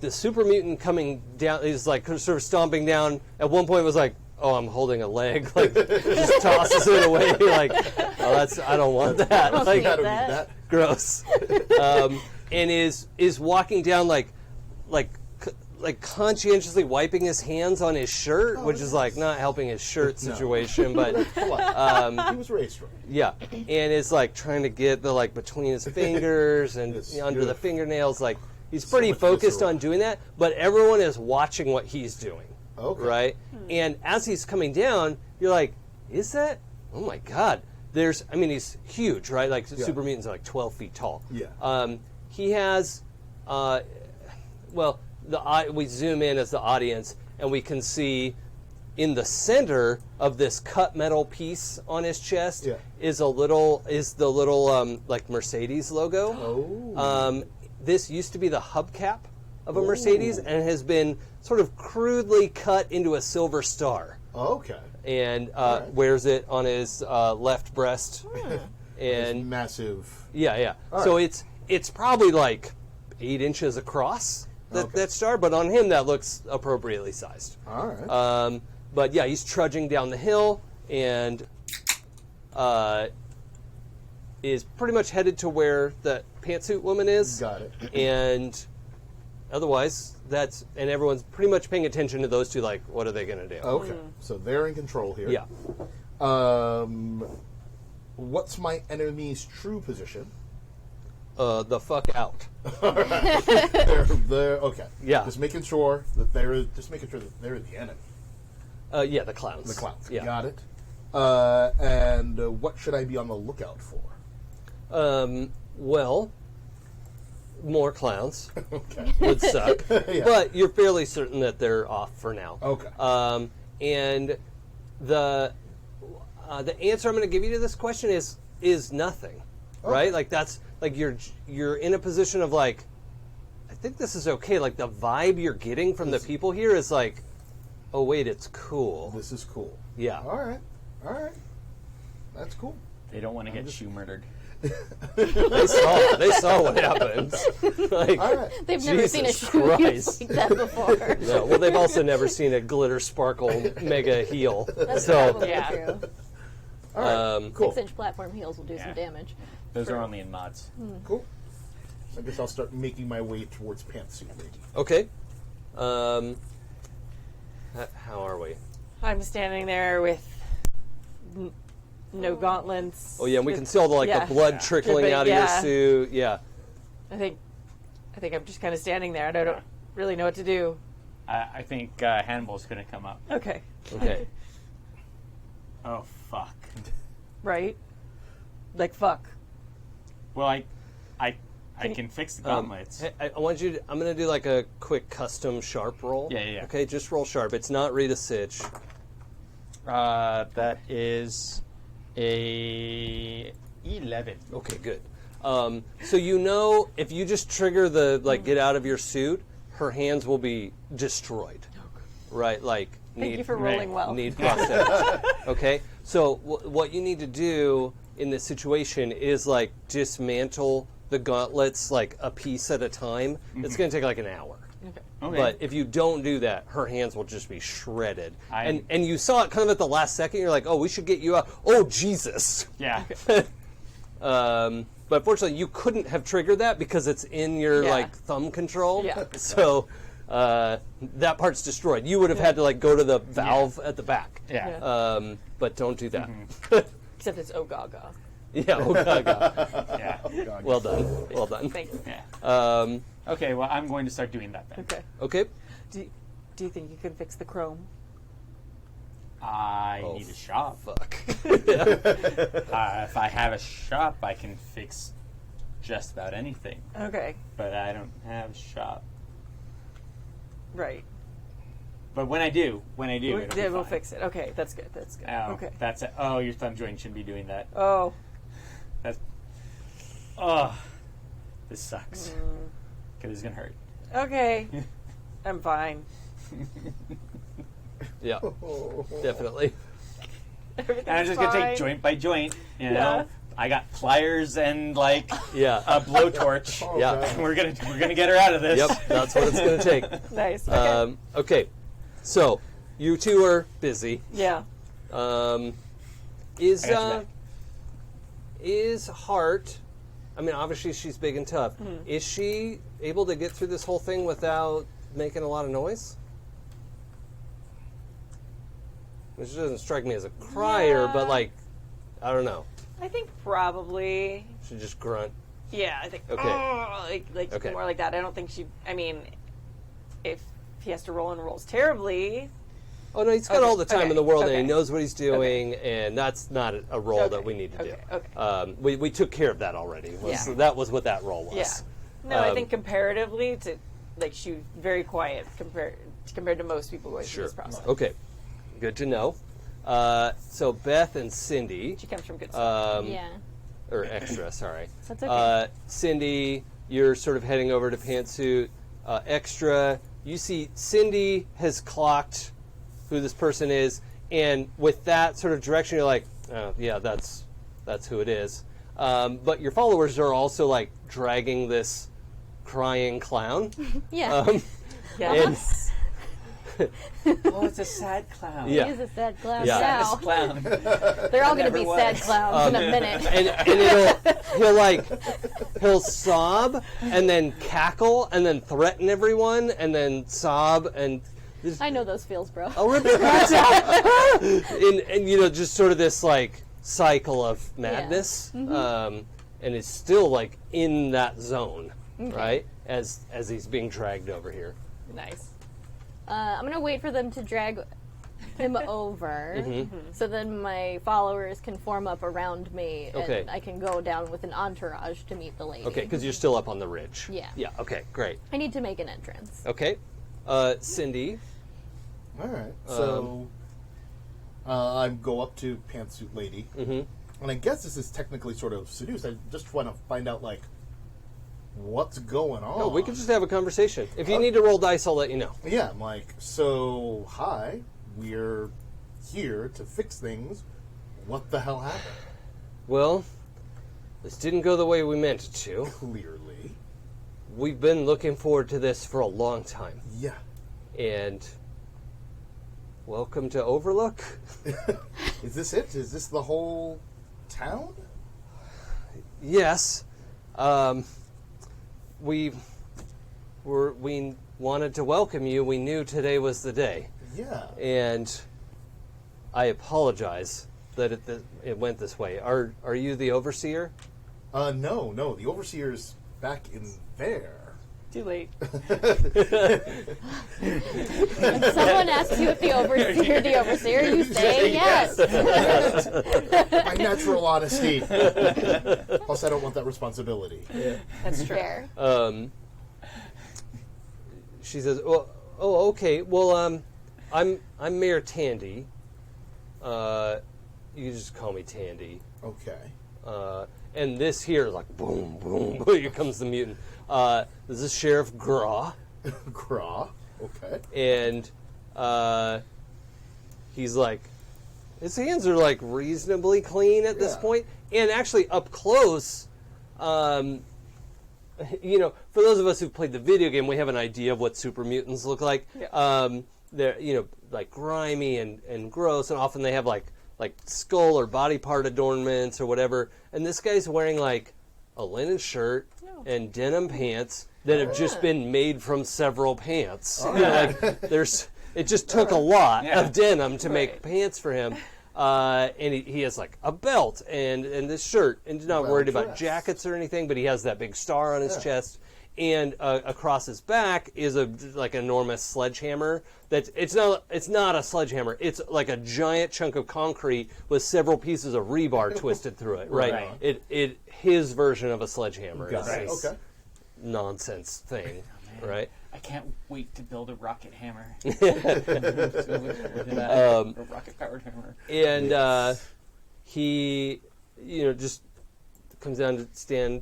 super mutant coming down is like sort of stomping down. At one point, was like, "Oh, I'm holding a leg." Like, just tosses it away. Like, "Oh, I don't want that." Don't Like, need I don't that. need that. gross. And is walking down like like conscientiously wiping his hands on his shirt, which is like not helping his shirt situation, but he was raised right. yeah, and it's like trying to get the like between his fingers and It's under the beautiful. fingernails. Like he's pretty much focused visceral. on doing that, but everyone is watching what he's doing. Okay. Right? And as he's coming down, you're like, is that? Oh my God. He's huge, right? Like super mutants are like 12 feet tall. Yeah. He has, we zoom in as the audience, and we can see in the center of this cut metal piece on his chest is the little like Mercedes logo. Oh. This used to be the hubcap of a Mercedes, and it has been sort of crudely cut into a silver star. Okay. And wears it on his left breast. And Massive. yeah. All So right. it's probably like 8 inches across that star, but on him that looks appropriately sized. All right. But yeah, he's trudging down the hill and is pretty much headed to where that pantsuit woman is. Got it. And otherwise, and everyone's pretty much paying attention to those two. Like, what are they going to do? Okay. So they're in control here. Yeah. What's my enemy's true position? The fuck out. They're okay. Yeah. Just making sure that they're the enemy. Yeah, the clowns. The clowns. Yeah. Got it. And what should I be on the lookout for? Well, more clowns Okay. would suck, Yeah. but you're fairly certain that they're off for now. Okay. And the answer I'm going to give you to this question is nothing, right? Like that's like you're in a position of like, I think this is okay. Like the vibe you're getting from the people here is like, oh wait, it's cool. This is cool. Yeah. All right. That's cool. They don't want to get shoe murdered. They saw what happened. Like, All right. They've never seen a Jesus shoe Christ. like that before. No, well, they've also never seen a glitter sparkle mega heel. That's So, probably Yeah. true. All right. Cool. 6-inch platform heels will do some Yeah. damage. Those are only in mods. Cool. So I guess I'll start making my way towards pantsuit. okay. How are we? I'm standing there with no gauntlets. Oh yeah, and we can see all the Yeah. the blood trickling Dripping, out of your yeah. suit. Yeah. I think I'm just kind of standing there, and I don't really know what to do. I think Hannibal's going to come up. Okay. Okay. Oh, fuck. Right? Like fuck. Well, I can fix the gauntlets. Hey, I want you to, I'm going to do like a quick custom sharp roll. Yeah. Okay, just roll sharp. It's not read a sitch. That is a 11. Okay, good. So you know if you just trigger the get out of your suit, her hands will be destroyed. Right? Like Thank you for rolling well. Need prosthetics. Okay? So what you need to do in this situation is like dismantle the gauntlets like a piece at a time. It's going to take like an hour. Okay. But if you don't do that, her hands will just be shredded. I'm- And you saw it kind of at the last second. You're like, oh, we should get you out. Oh, Jesus. Yeah. But fortunately, you couldn't have triggered that because it's in your Yeah. thumb control. Yeah. So that part's destroyed. You would have had to go to the valve at the back. Yeah. But don't do that. Except it's oh gaga. Yeah. Oh God. Yeah. Well done. Well done. Thank you. Yeah. Okay, well, I'm going to start doing that then. Okay. Okay. Do you think you can fix the chrome? I need a shop. Fuck. If I have a shop, I can fix just about anything. Okay. But I don't have a shop. Right. But when I do, it'll Yeah, be we'll fine. fix it. Okay, that's good. That's good. Oh, Okay. that's it. Oh, your thumb joint shouldn't be doing that. Oh. That's. Oh, this sucks. Because it's gonna hurt. Okay. I'm fine. Yeah. Definitely. Everything's And I'm just gonna fine. take joint by joint. You know, Yeah. I got pliers and like Yeah. a blowtorch. Yeah. Okay. We're gonna get her out of this. Yep. That's what it's going to take. Nice. Okay. Okay. So you two are busy. Yeah. Is I got you is Hart? I mean, obviously she's big and tough. Is she able to get through this whole thing without making a lot of noise? Which doesn't strike me as a crier, but like, I don't know. I think probably. Should just grunt. Yeah, I think. Okay. Oh, like Okay. more like that. I don't think she. I mean, if he has to roll and rolls terribly. Oh no, he's got Okay, all the time okay, in the world, and okay. he knows what he's doing, and that's not a role Okay, that we need to do. okay. We took care of that already. Yeah. That was what that role was. Yeah. No, I think comparatively to like she's very quiet compared to most people going through Sure. this process. Okay. Good to know. So Beth and Syndy, She comes from good stuff. Yeah. or Extra, sorry. That's okay. Syndy, you're sort of heading over to Pantsuit. Extra, you see Syndy has clocked who this person is, and with that sort of direction, you're like, oh, yeah, that's who it is. But your followers are also like dragging this crying clown. Yeah. Yes. Oh, it's a sad clown. Yeah. He is a sad clown Yeah. now. Saddest clown. They're all going to Never be was. sad clowns in a minute. and he'll sob and then cackle and then threaten everyone and then sob and just, I know those feels, bro. I'll rip your hearts out. and just sort of this like cycle of madness, and it's still like in that zone, right? As he's being dragged over here. Nice. I'm going to wait for them to drag him over, so then my followers can form up around me, Okay. and I can go down with an entourage to meet the lady. Okay, because you're still up on the ridge. Yeah. Yeah. Okay. Great. I need to make an entrance. Okay. Syndy. All right. So I go up to Pantsuit Lady, and I guess this is technically sort of seduce. I just want to find out like what's going on. No, we can just have a conversation. If you need to roll dice, I'll let you know. Yeah, I'm like, so hi, we're here to fix things. What the hell happened? Well, this didn't go the way we meant it to. Clearly, We've been looking forward to this for a long time. yeah. And welcome to Overlook. Is this it? Is this the whole town? Yes. We wanted to welcome you. We knew today was the day. Yeah. And I apologize that it went this way. Are you the overseer? No. The overseer's back in there. Too late. Someone asks you if you're the overseer, you say yes. My natural honesty. Plus, I don't want that responsibility. That's true. Fair. She says, "Oh, okay. Well, I'm Mayor Tandy. You can just call me Tandy. Okay. And this here is like boom, boom, boom. Here comes the mutant. This is Sheriff Graw, Craw. Okay. and he's like, his hands are like reasonably clean at this Yeah. point, and actually up close. For those of us who've played the video game, we have an idea of what super mutants look like. Yeah. They're like grimy and gross, and often they have like skull or body part adornments or whatever. And this guy's wearing like a linen shirt and denim pants that have just been made from several pants. It just took a lot of denim to make pants for him. And he has like a belt and this shirt, and he's not worried about dressed. jackets or anything, but he has that big star on his chest. And across his back is a like enormous sledgehammer. It's not a sledgehammer. It's like a giant chunk of concrete with several pieces of rebar twisted through it. Right. Right. His version of a sledgehammer is Got it. this Okay. nonsense thing. Man, Right. I can't wait to build a rocket hammer. Um, A rocket-powered hammer. And he, just comes down to stand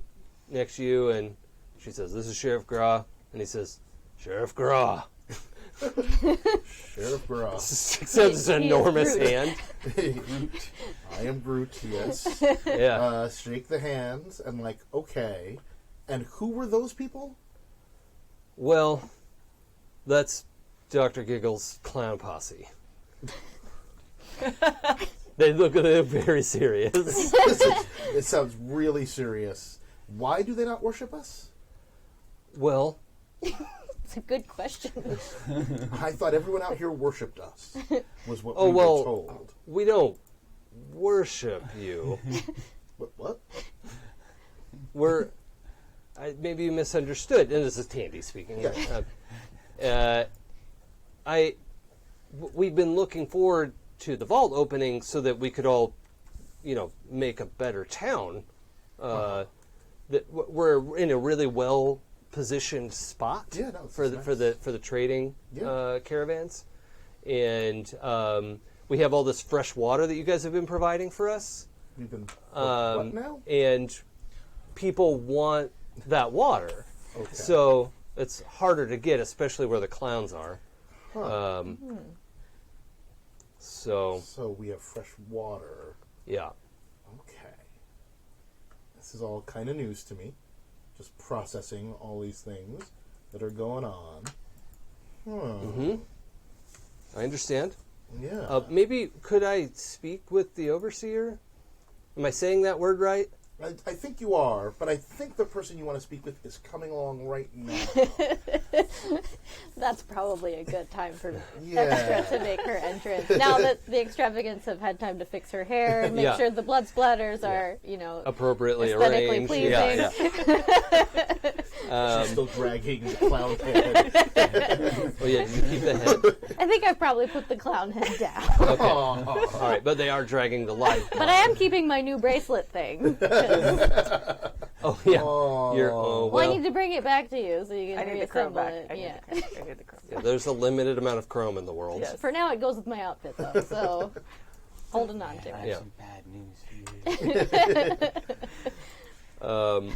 next to you, and she says, "This is Sheriff Graw," and he says, "Sheriff Graw." Sheriff Graw. Sticks out this enormous Groot. hand. I am Groot, yes. Yeah. Shake the hands and like, okay. And who were those people? Well, that's Dr. Giggle's clown posse. They look very serious. It sounds really serious. Why do they not worship us? Well, That's a good question. I thought everyone out here worshipped us, was what Oh, we well, were told. we don't worship you. What? Maybe you misunderstood, and this is Tandy speaking. We've been looking forward to the vault opening so that we could all, make a better town. That we're in a really well positioned spot for the trading caravans, and we have all this fresh water that you guys have been providing for us. We've been what now? And people want that water, so it's harder to get, especially where the clowns are. So we have fresh water. Yeah. Okay. This is all kind of news to me. Just processing all these things that are going on. I understand. Yeah. Maybe could I speak with the overseer? Am I saying that word right? I think you are, but I think the person you want to speak with is coming along right now. That's probably a good time for Extra to make her entrance. Now that the extravagants have had time to fix her hair and make sure the blood splatters are, appropriately aesthetically arranged. pleasing. She's still dragging the clown head. Oh yeah, did you keep the head? I think I probably put the clown head down. Okay. All right, but they are dragging the life. But I am keeping my new bracelet thing. Oh yeah. Well, I need to bring it back to you so you can I need the chrome reassemble back. it. I need the chrome. Yeah, there's a limited amount of chrome in the world. Yes. For now, it goes with my outfit though, so holding on to I it. have some bad news for you.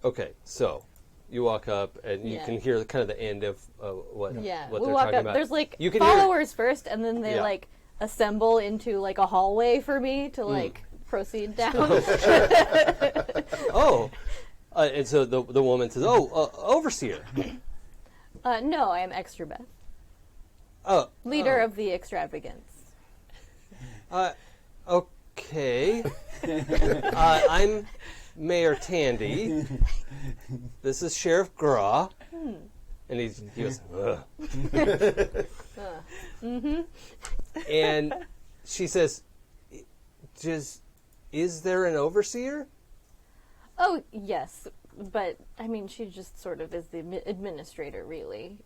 Okay, so you walk up and you can hear kind of the end of what We they're walk talking up. about. There's like you can followers first, and then they Yeah. like assemble into like a hallway for me to like proceed down. And so the woman says, overseer. No, I am Extrabeth, leader of the extravagance. Okay. I'm Mayor Tandy. This is Sheriff Graw. And he goes, ugh. And she says, is there an overseer? Oh yes, but I mean, she just sort of is the administrator, really.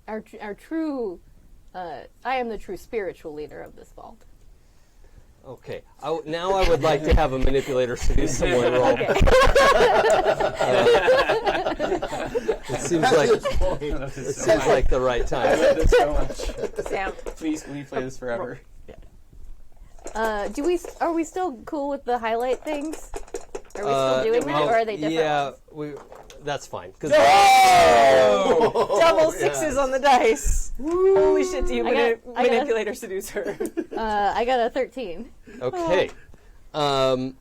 Our true, I am the true spiritual leader of this vault. Okay. Now I would like to have a manipulator seduce someone roll. Okay. It seems like the right I time. love this so much. Sam. Please, can we play this forever? Are we still cool with the highlight things? Are we still doing that, or are they different? Yeah, ones? that's fine. Double sixes on the dice. Holy shit, do you I got- manipulate or seduce her? I got a 13. Okay. Oh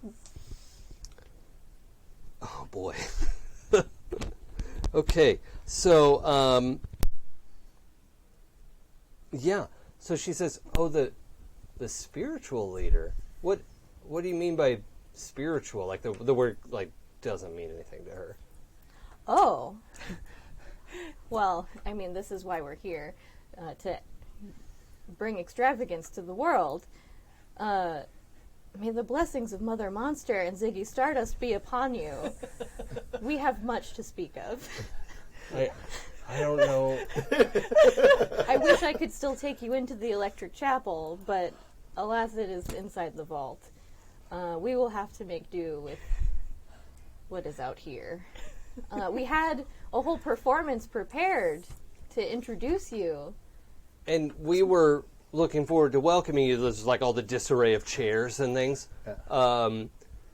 boy. Okay. So yeah. So she says, "Oh, the spiritual leader. What do you mean by spiritual? Like the word like doesn't mean anything to her." Oh. Well, I mean, this is why we're here, to bring extravagance to the world. May the blessings of Mother Monster and Ziggy Stardust be upon you. We have much to speak of. I don't know. I wish I could still take you into the Electric Chapel, but alas, it is inside the vault. We will have to make do with what is out here. We had a whole performance prepared to introduce you. And we were looking forward to welcoming you. There's like all the disarray of chairs and things.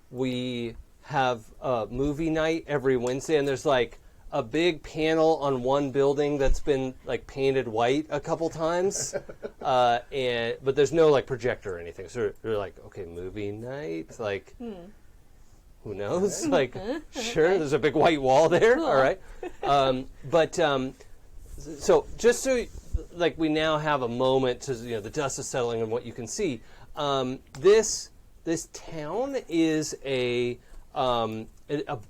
We have a movie night every Wednesday, and there's like a big panel on one building that's been like painted white a couple times, but there's no like projector or anything. So we're like, okay, movie night, like. Who knows? Like, sure, there's a big white wall there. All right. So just so, like, we now have a moment to, the dust is settling and what you can see. This town is a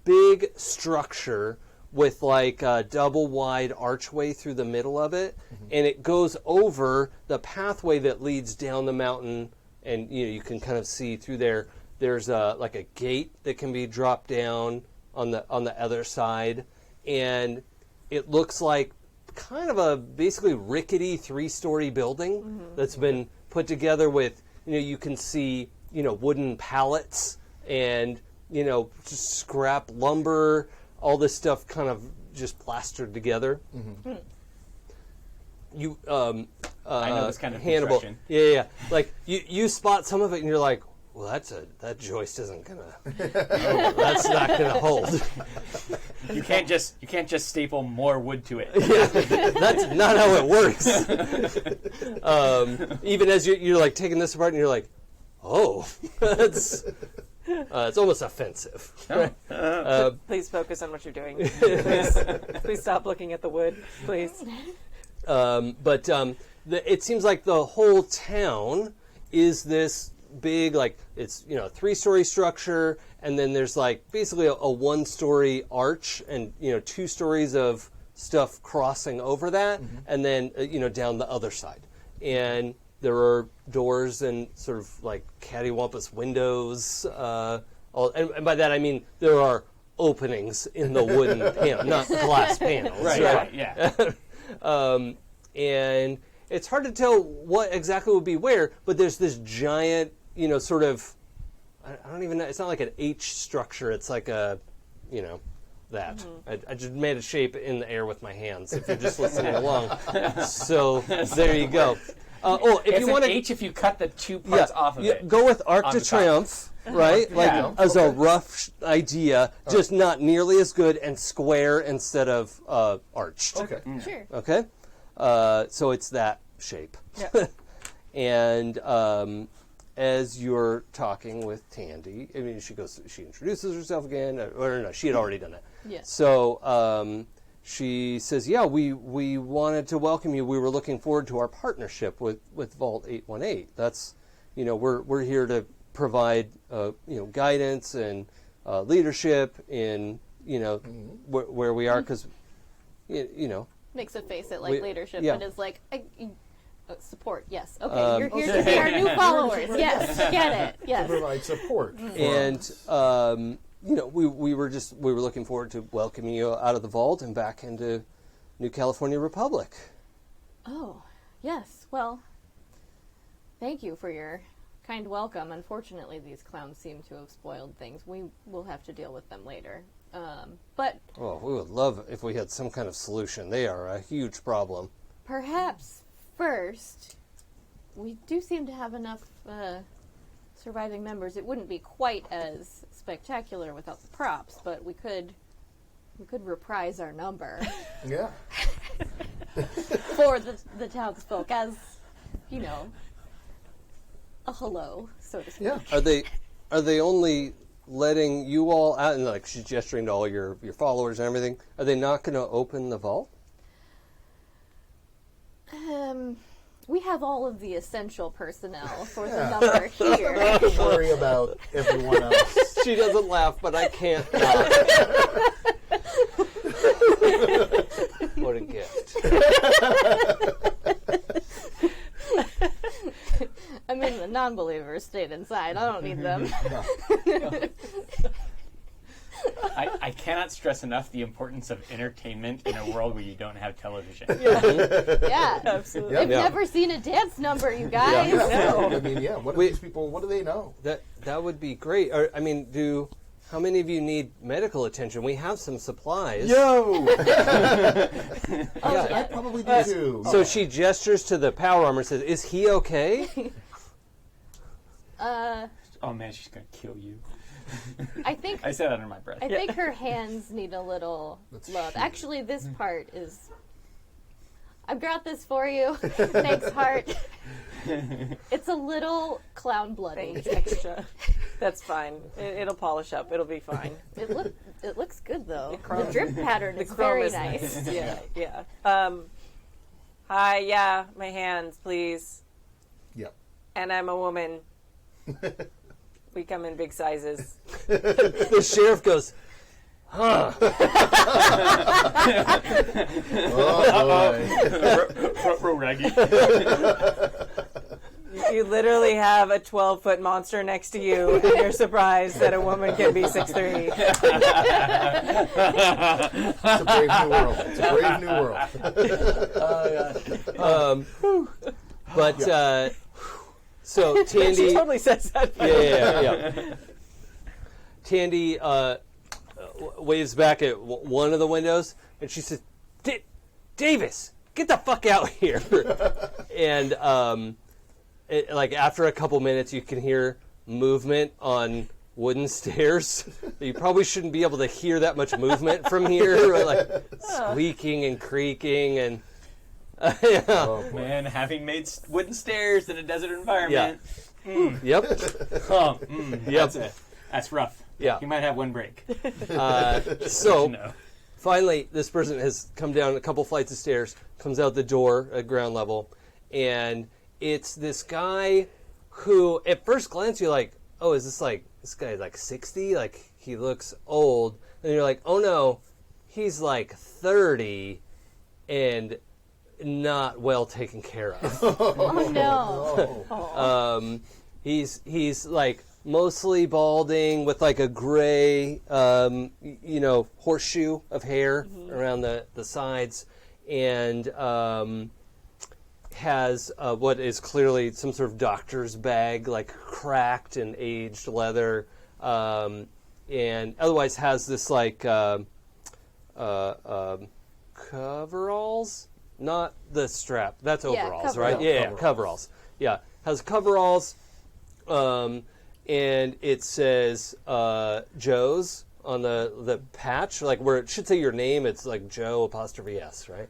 big structure with like a double wide archway through the middle of it, and it goes over the pathway that leads down the mountain, and you can kind of see through there. There's like a gate that can be dropped down on the other side, and it looks like kind of a basically rickety 3-story building that's been put together with, you can see, wooden pallets and, just scrap lumber, all this stuff kind of just plastered together. You, I know this kind of Hannibal. construction. Yeah. Like you spot some of it and you're like, well, that joist isn't gonna. That's not gonna hold. You can't just staple more wood to it. Yeah, that's not how it works. Even as you're like taking this apart and you're like, oh, that's it's almost offensive. Right? Please focus on what you're doing. Please stop looking at the wood, please. It seems like the whole town is this big, like it's 3-story structure, and then there's like basically a 1-story arch, and 2 stories of stuff crossing over that, and then down the other side, and there are doors and sort of like cattywampus windows. And by that I mean there are openings in the wooden panel, not glass panels. Right. Yeah. And it's hard to tell what exactly would be where, but there's this giant, sort of, I don't even know, it's not like an H structure, it's like a, that. I just made a shape in the air with my hands, if you're just listening along. So, there you go. If it's you want an H if you cut the 2 parts off of it. Go with Arc on de the top. Triomphe, right? As a rough idea, just not nearly as good, and square instead of arched. Okay. Sure. Okay? So it's that shape. Yeah. And as you're talking with Tandy, I mean, she introduces herself again, or no, she had already done that. Yeah. So she says, yeah, we wanted to welcome you. We were looking forward to our partnership with Vault 818. That's, we're here to provide, guidance and leadership in, where we are, because, Makes a face at like leadership, yeah. and is like support. Yes. Okay. You're here to be our new followers. Yes. Get it. To Yes. provide support. And we were looking forward to welcoming you out of the vault and back into New California Republic. Oh, yes. Well, thank you for your kind welcome. Unfortunately, these clowns seem to have spoiled things. We will have to deal with them later. But Oh, we would love if we had some kind of solution. They are a huge problem. perhaps first, we do seem to have enough surviving members. It wouldn't be quite as spectacular without the props, but we could reprise our number Yeah. for the townsfolk as, a hello, so to speak. Yeah. Are they only letting you all out, and like she's gesturing to all your followers and everything? Are they not going to open the vault? We have all of the essential personnel for the Yeah. number here. Don't worry about everyone else. She doesn't laugh, but I can't not. What a gift. I mean, the non-believers stayed inside. I don't need them. I cannot stress enough the importance of entertainment in a world where you don't have television. Yeah. Absolutely. They've Yeah. never seen a dance number, you guys. Yeah. I mean, yeah. What do these people? What do they know? That would be great. How many of you need medical attention? We have some supplies. Yo. Oh, I probably do too. So she gestures to the power armor and says, "Is he okay?" Oh man, she's gonna kill you. I think I said that under my breath. I think her hands need a little love. Actually, this part is. I've got this for you. Thanks, Heart. It's a little clown bloody. Thanks, extra. That's fine. It'll polish up. It'll be fine. It looks good though. chrome- The drip pattern The is chrome very is nice. Yeah. Hi. Yeah. My hands, please. Yep. And I'm a woman. We come in big sizes. The sheriff goes, Oh boy. Raggy. You literally have a 12-foot monster next to you, and you're surprised that a woman can be 6'3". It's a brave new world. It's a brave new world. But so Tandy She totally says that. yeah. Tandy waves back at one of the windows, and she says, "Davis, get the fuck out here!" And like after a couple minutes, you can hear movement on wooden stairs. You probably shouldn't be able to hear that much movement from here, like squeaking and creaking and. Yeah. Oh, Man, having made wooden stairs in a desert environment. Yep. Oh, Yep. that's rough. Yeah. You might have one break. So No. finally, this person has come down a couple flights of stairs, comes out the door at ground level, and it's this guy who, at first glance, you're like, oh, is this guy like 60? Like, he looks old. And you're like, oh no, he's like 30 and not well taken care of. Oh no. He's like mostly balding with like a gray, horseshoe of hair around the sides, and has what is clearly some sort of doctor's bag, like cracked and aged leather, and otherwise has this like coveralls. Not the strap. That's overalls, right? coveralls. Yeah, coveralls. Yeah, has coveralls, and it says Joe's on the patch, like where it should say your name. It's like Joe apostrophe S, right?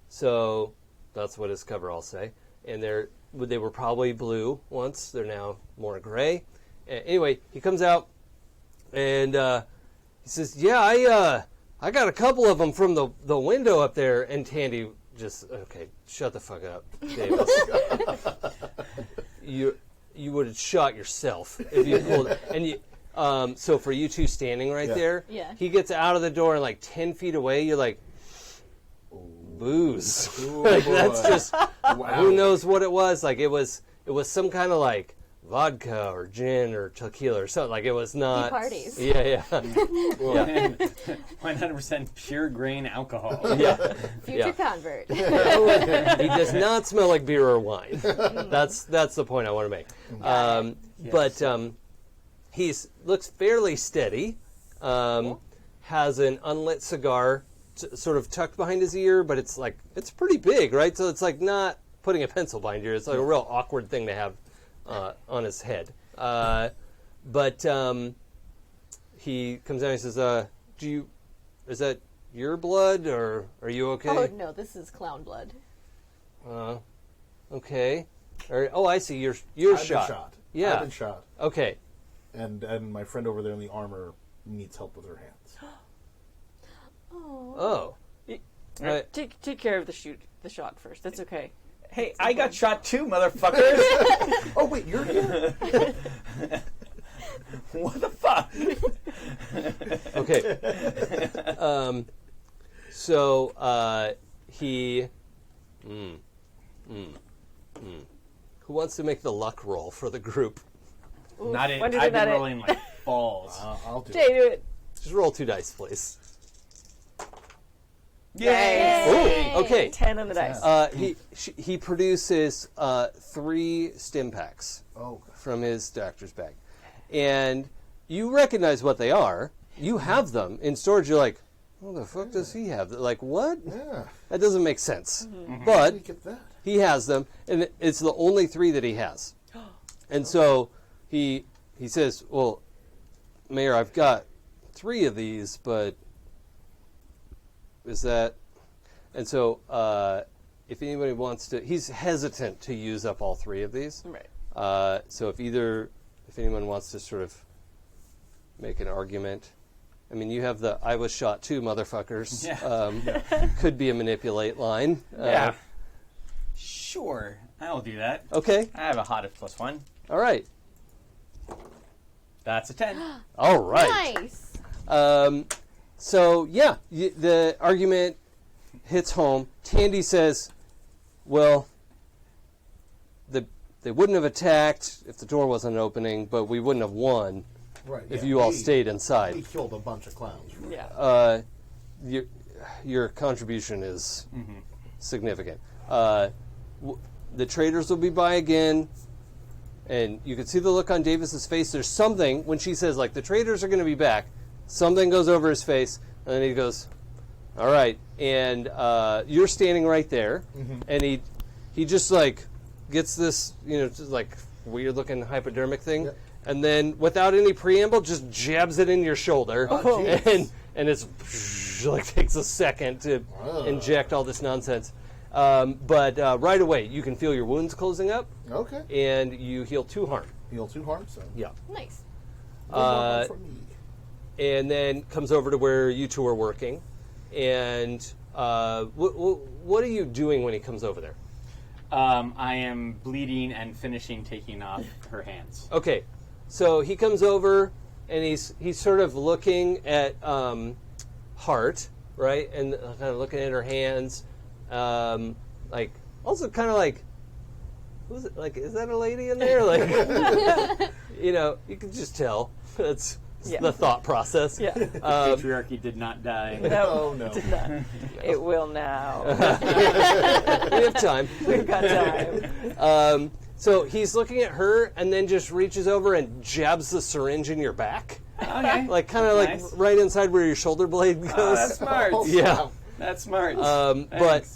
So that's what his coveralls say. And they were probably blue once. They're now more gray. Anyway, he comes out and he says, "Yeah, I got a couple of them from the window up there." And Tandy just, okay, shut the fuck up, Davis. You would have shot yourself if you pulled. And you, so for you two standing right there, Yeah. he gets out of the door and like 10 feet away, you're like, booze. Like, that's just, who knows what it was? Like it was some kind of like vodka or gin or tequila or something. Like it was not. He parties. Yeah. 100% pure grain alcohol. Yeah. Future convert. He does not smell like beer or wine. That's the point I want to make. But he looks fairly steady. Has an unlit cigar sort of tucked behind his ear, but it's pretty big, right? So it's like not putting a pencil behind your ear. It's like a real awkward thing to have on his head. But he comes down and he says, is that your blood, or are you okay? Oh no, this is clown blood. Okay. I see. You're I've shot. been shot. Yeah. I've been shot. Okay. And my friend over there in the armor needs help with her hands. Oh. Take care of the shot first. That's okay. Hey, I got shot too, motherfuckers. Oh wait, you're here. What the fuck? Okay. So he. Who wants to make the luck roll for the group? Not it. When did I've that been hit? rolling like balls. I'll do Jay, it. do it. Just roll 2 dice, please. Yay! Ooh, okay. 10 on the dice. He produces 3 stim packs Oh, from his doctor's bag, and you recognize what they are. You have them in storage. You're like, what the fuck does he have? Like, what? yeah. That doesn't make sense. How do you But get that? he has them, and it's the only 3 that he has. And so he says, "Well, Mayor, I've got 3 of these, but is that?" And so, if anybody wants to, he's hesitant to use up all 3 of these. Right. So if anyone wants to sort of make an argument, I mean, you have the "I was shot too, motherfuckers." Yeah. Could be a manipulate line. Yeah. Sure, I'll do that. Okay. I have a hottest +1. All right. That's a 10. All right. Nice. So yeah, the argument hits home. Tandy says, "Well, they wouldn't have attacked if the door wasn't opening, but we wouldn't have won Right. if yeah, you all we- stayed We inside. killed a bunch of clowns. Yeah. Your contribution is significant. The traders will be by again." And you can see the look on Davis's face. There's something, when she says, like, the traders are going to be back, something goes over his face, and then he goes, all right. And you're standing right there, and he just, like, gets this, just, like, weird-looking hypodermic thing, Yep. and then, without any preamble, just jabs it in your shoulder, jeez. and it's, like, takes a second to inject all this nonsense. But right away, you can feel your wounds closing up, Okay. and you heal 2 harm. Heal 2 harm, so. Yeah. Nice. Good one for me. And then comes over to where you two are working. And what are you doing when he comes over there? I am bleeding and finishing taking off her hands. Okay, so he comes over, and he's sort of looking at Hart, right? And kind of looking at her hands. Like, also kind of like, who's it? Like, is that a lady in there? Like, you can just tell. It's the thought process. Yeah. Patriarchy did not die. Oh, no. Did not. It will now. We have time. We've got time. So he's looking at her, and then just reaches over and jabs the syringe in your back. Okay. Like, kind of Nice. like right inside where your shoulder blade goes. Oh, that's smart. Oh, Yeah. wow. That's smart. But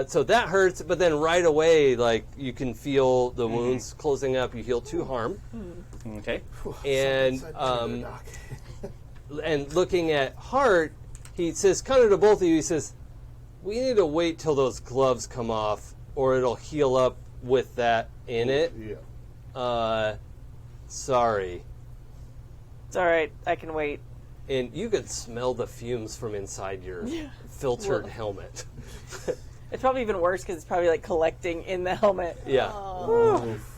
so that hurts, but then right away, like, you can feel the wounds closing up. You heal 2 harm, Okay. and Inside Doc. and looking at Hart, he says, kind of to both of you, he says, "We need to wait till those gloves come off, or it'll heal up with that in it." Yeah. Sorry. It's all right. I can wait. And you could smell the fumes from inside your filtered helmet. It's probably even worse because it's probably like collecting in the helmet. Yeah.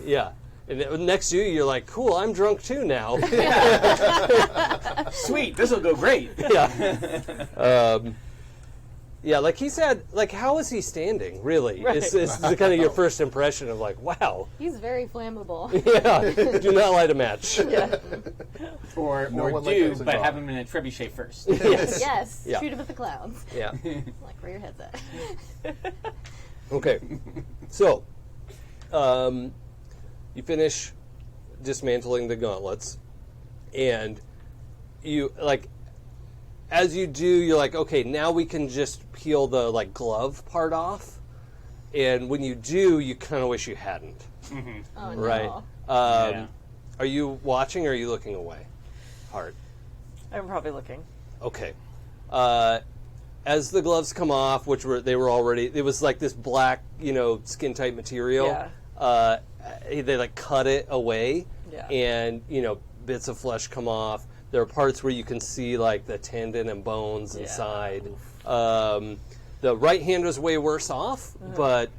Yeah. And next to you, you're like, cool, I'm drunk too now. Sweet. This will go great. Yeah. Yeah, like he said, like, how is he standing, really? Right. Is kind of your first impression of, like, wow. He's very flammable. Yeah. Do not light a match. Yeah. Or No one like do, us in but dog. have him in a trebuchet first. Yes. Yes. Yeah. Shoot him at the clowns. Yeah. Like, where your head's at. Okay. So, you finish dismantling the gauntlets, and you, like, as you do, you're like, okay, now we can just peel the, like, glove part off. And when you do, you kind of wish you hadn't. Oh, no. Right. Yeah. Are you watching or are you looking away? Hart. I'm probably looking. Okay. As the gloves come off, they were already, it was like this black, skin tight material. Yeah. They like cut it away. Yeah. And, bits of flesh come off. There are parts where you can see like the tendon and bones inside. The right hand was way worse off, but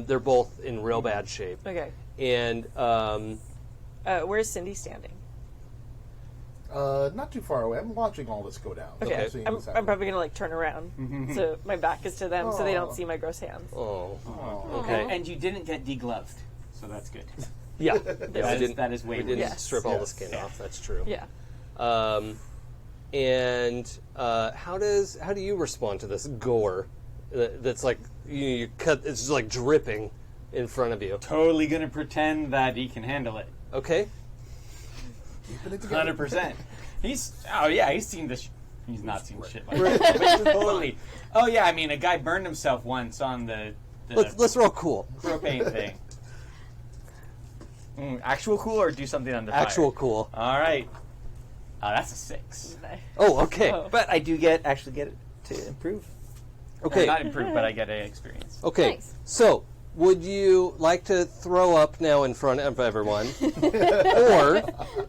they're both in real bad shape. Okay. And Where's Syndy standing? Not too far away. I'm watching all this go down. Okay. Seeing I'm this happen. probably going to like turn around so my back is to them so they don't see my gross hands. oh, Oh. okay. And you didn't get degloved, so that's good. Yeah, That is way we didn't Yes. strip all the Yes. skin off. That's true. Yeah. And how do you respond to this gore? That's like you cut. It's just like dripping in front of you. Totally gonna pretend that he can handle it. Okay. Keeping it together. 100%. He's seen this. He's not seen shit like that. Totally. Oh yeah, I mean, a guy burned himself once on the Let's roll cool. propane thing. Actual cool or do something under fire? Actual cool. All right. That's a 6. Oh, okay. But I do actually get it to improve. Okay. Not improve, but I get an experience. Okay. Nice. So, would you like to throw up now in front of everyone,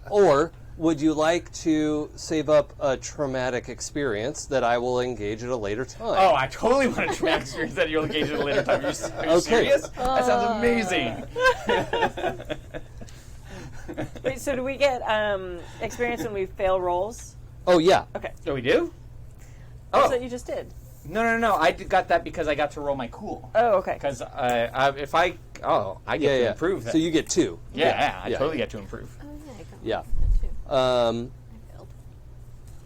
or would you like to save up a traumatic experience that I will engage at a later time? Oh, I totally want a traumatic experience that you'll engage in a later time. Are you Okay. serious? That sounds amazing. Wait, so do we get experience when we fail rolls? Oh, yeah. Okay. Oh, we do? That's Oh. what you just did. No. I got that because I got to roll my cool. Oh, okay. Because if I... Oh, I get to improve that. So you get 2. I totally get to improve. Oh, yeah, I got Yeah. that too. I failed.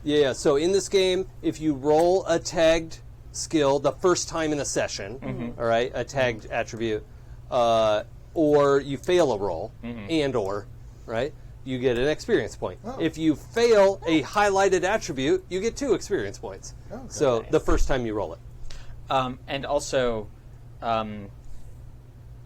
Yeah, so in this game, if you roll a tagged skill the first time in a session, all right, a tagged attribute, or you fail a roll, and/or, right, you get an experience point. Oh. If you fail a highlighted attribute, you get 2 experience points. Okay. So the first time you roll it. And also,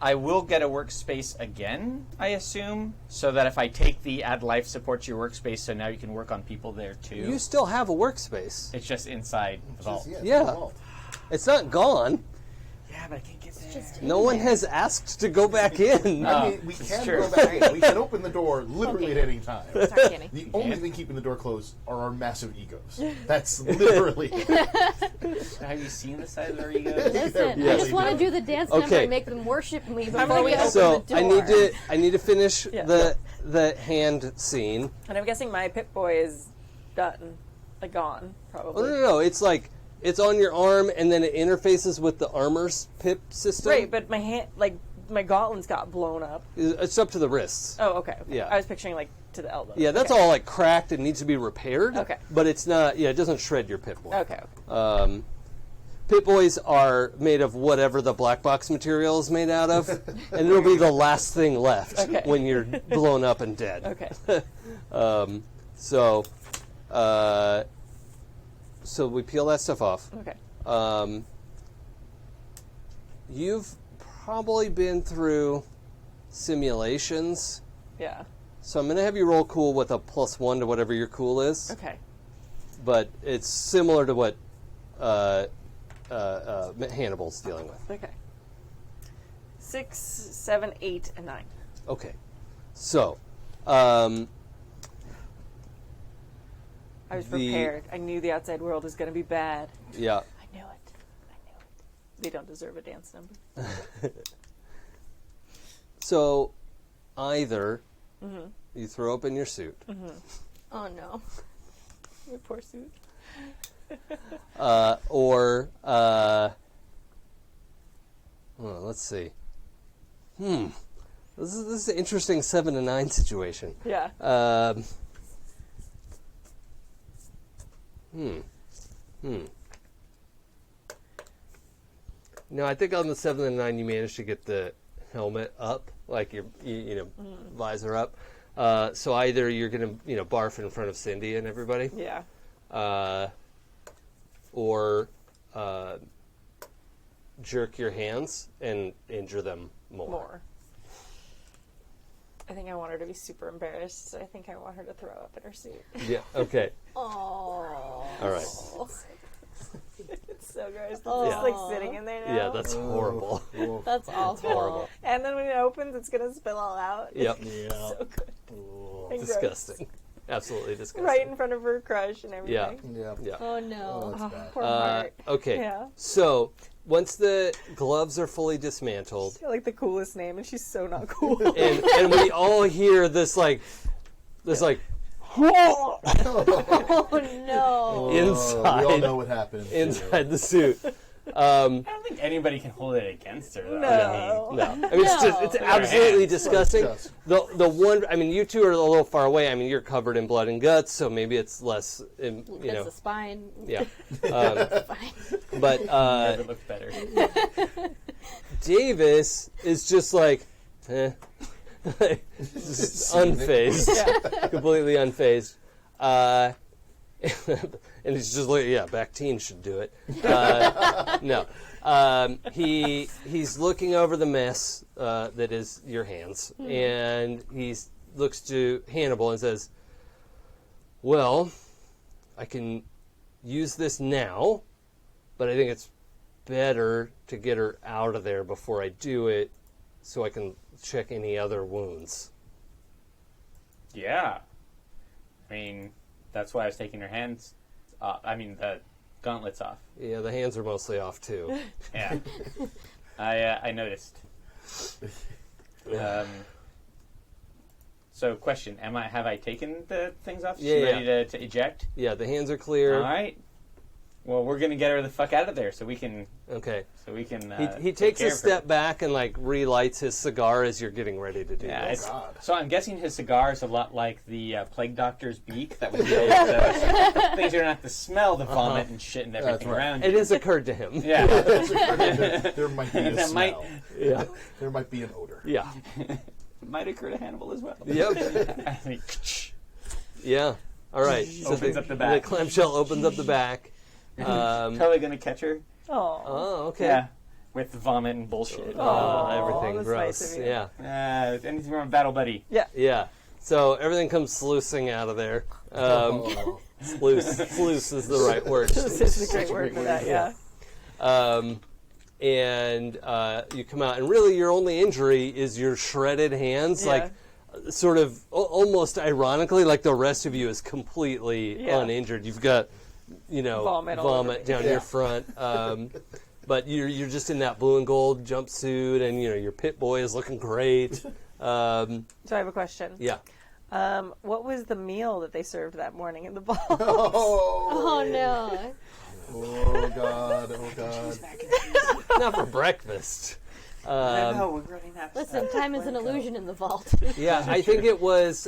I will get a workspace again, I assume, so that if I take the add life support to your workspace, so now you can work on people there too. You still have a workspace. It's just inside the vault. Yeah. It's not gone. Yeah, but I can't get there. No one has asked to go back in. I mean, we can true. go back in. We can open the door literally at any time. Sorry, Kenny. The only thing keeping the door closed are our massive egos. That's literally. Have you seen the size of our egos? Listen, Yes. I just want to do the dance number Okay. and make them worship me before gonna we get- open So the door. I need to finish Yeah. the hand scene. And I'm guessing my Pip-Boy is done. Like, gone, Oh probably. no, it's like it's on your arm and then it interfaces with the armor's pip system. Right, but my hand, like, my gauntlets got blown up. It's up to the wrists. Oh, okay. Yeah. I was picturing, like, to the elbow. Yeah, that's Okay. all like cracked and needs to be repaired. Okay. But it's not. Yeah, it doesn't shred your Pip-Boy. Okay. Pip-Boys are made of whatever the black box material is made out of, and it'll be the last thing left Okay. when you're blown up and dead. Okay. So we peel that stuff off. Okay. You've probably been through simulations, Yeah. so I'm going to have you roll cool with a +1 to whatever your cool is. Okay. But it's similar to what Hannibal's dealing with. Okay. 6, 7, 8, and 9. Okay. So, I was The- prepared. I knew the outside world was going to be bad. yeah. I knew it. They don't deserve a dance number. So, either you throw open your suit, Oh no. Your poor suit. or well, let's see. This is an interesting 7 to 9 situation. Yeah. No, I think on the 7 and 9 you managed to get the helmet up, like your visor up. So either you're gonna barf in front of Syndy and everybody, Yeah. or jerk your hands and injure them more. I think I want her to be super embarrassed, so I think I want her to throw up in her suit. Yeah. Okay. Oh. All right. It's so gross. It's Oh. just like sitting in there now. Yeah, that's horrible. That's awful. Horrible. And then when it opens, it's gonna spill all out. Yep. Yeah. So good. And gross. Disgusting. Absolutely disgusting. Right in front of her crush and Yeah. everything. Yeah. Yeah. Oh no. That's bad. Poor heart. Okay. Yeah. So once the gloves are fully dismantled, She's got, like the coolest name, and she's so not cool. and we all hear this like Oh no. inside We all know what happened. inside the suit. I don't think anybody can hold it against her, though. No. No, I mean it's absolutely disgusting. Yes. The one, I mean, you two are a little far away. I mean, you're covered in blood and guts, so maybe it's less, It's the spine. yeah. Fine. But Never looked better. Davis is just like, just unfazed, completely unfazed. And he's just like, yeah, back teen should do it. No. He's looking over the mess that is your hands, and he looks to Hannibal and says, well, I can use this now, but I think it's better to get her out of there before I do it so I can check any other wounds. Yeah. I mean, that's why I was taking her hands. The gauntlets off. Yeah, the hands are mostly off, too. Yeah. I noticed. So, question: have I taken the things off? Yeah, She's ready to eject. Yeah, the hands are clear. All right. Well, we're gonna get her the fuck out of there so we can. Okay. So we can. He takes a step back and like relights his cigar as you're getting ready to do this. So I'm guessing his cigar is a lot like the plague doctor's beak that was made so things you don't have to smell the vomit and shit and everything around It you. has occurred to him. Yeah. There might be a That might- smell. Yeah. There might be an odor. Yeah. It might occur to Hannibal as well. Yep. Yeah. All right. So Opens up the back. The clamshell opens up the back. Probably gonna catch her. Oh, okay. Yeah. With vomit and bullshit. Everything that's gross. nice of you. Yeah. Anything wrong with Battle Buddy? Yeah. So everything comes sluicing out of there. Sluice is the right word. This is a great word for that, yeah. And you come out, and really your only injury is your shredded hands, Yeah. like sort of almost ironically, like the rest of you is completely uninjured. You've got, Vomit all over me. down your front. But you're just in that blue and gold jumpsuit, and your pit boy is looking great. So I have a question. Yeah. What was the meal that they served that morning in the ball? Oh no. Oh God! Oh God! Not for breakfast. I know, we're running out. Listen, time is an illusion in the vault. Yeah, I think it was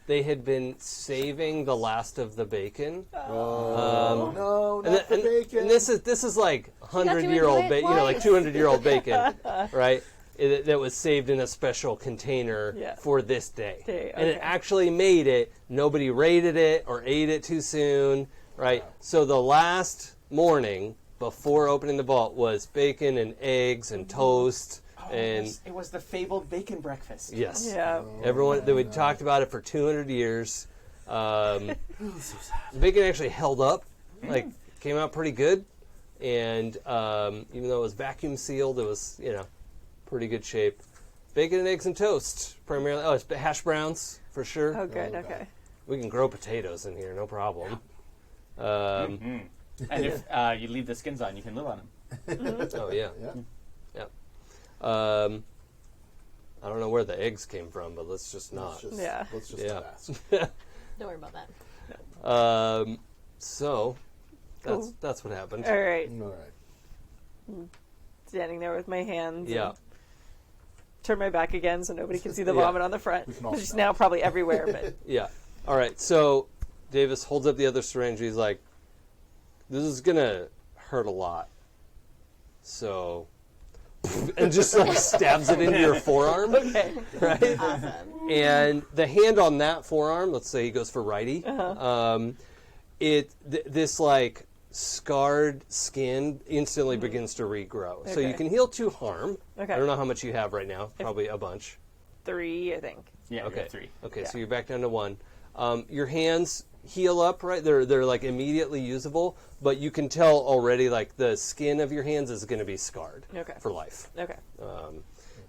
they had been saving the last of the bacon. No, not the bacon. And this is like got to 100-year-old enjoy it bacon, like twice. 200-year-old bacon, right? That was saved in a special container for this day. And it okay. actually made it. Nobody raided it or ate it too soon, right? So the last morning before opening the vault was bacon and eggs and toast. And it was the fabled bacon breakfast. yes, Yeah. everyone we talked about it for 200 years. The bacon actually held up, like came out pretty good, and even though it was vacuum sealed, it was pretty good shape. Bacon and eggs and toast primarily. Oh, it's hash browns for sure. Oh, good. Okay. We can grow potatoes in here, no problem. And if you leave the skins on, you can live on them. Oh yeah. Yeah. I don't know where the eggs came from, but let's just not. Let's just not ask. Don't worry about that. So that's what happened. All right. All right. Standing there with my hands. Yeah. Turn my back again so nobody can see the Yeah. vomit on the front. We can all Which is smell now it. probably everywhere, but Yeah. All right. So Davis holds up the other syringe. He's like, "This is gonna hurt a lot." So, and just like stabs it into your forearm. okay. Right. Awesome. And the hand on that forearm, let's say he goes for righty. This like scarred skin instantly begins to regrow. So you Okay. can heal 2 harm. Okay. I don't know how much you have right now. Probably a bunch. 3, I think. Yeah, Okay. 3. Okay, Yeah. so you're back down to 1. Your hands heal up, right? They're like immediately usable, but you can tell already like the skin of your hands is going to be scarred Okay. for life. Okay.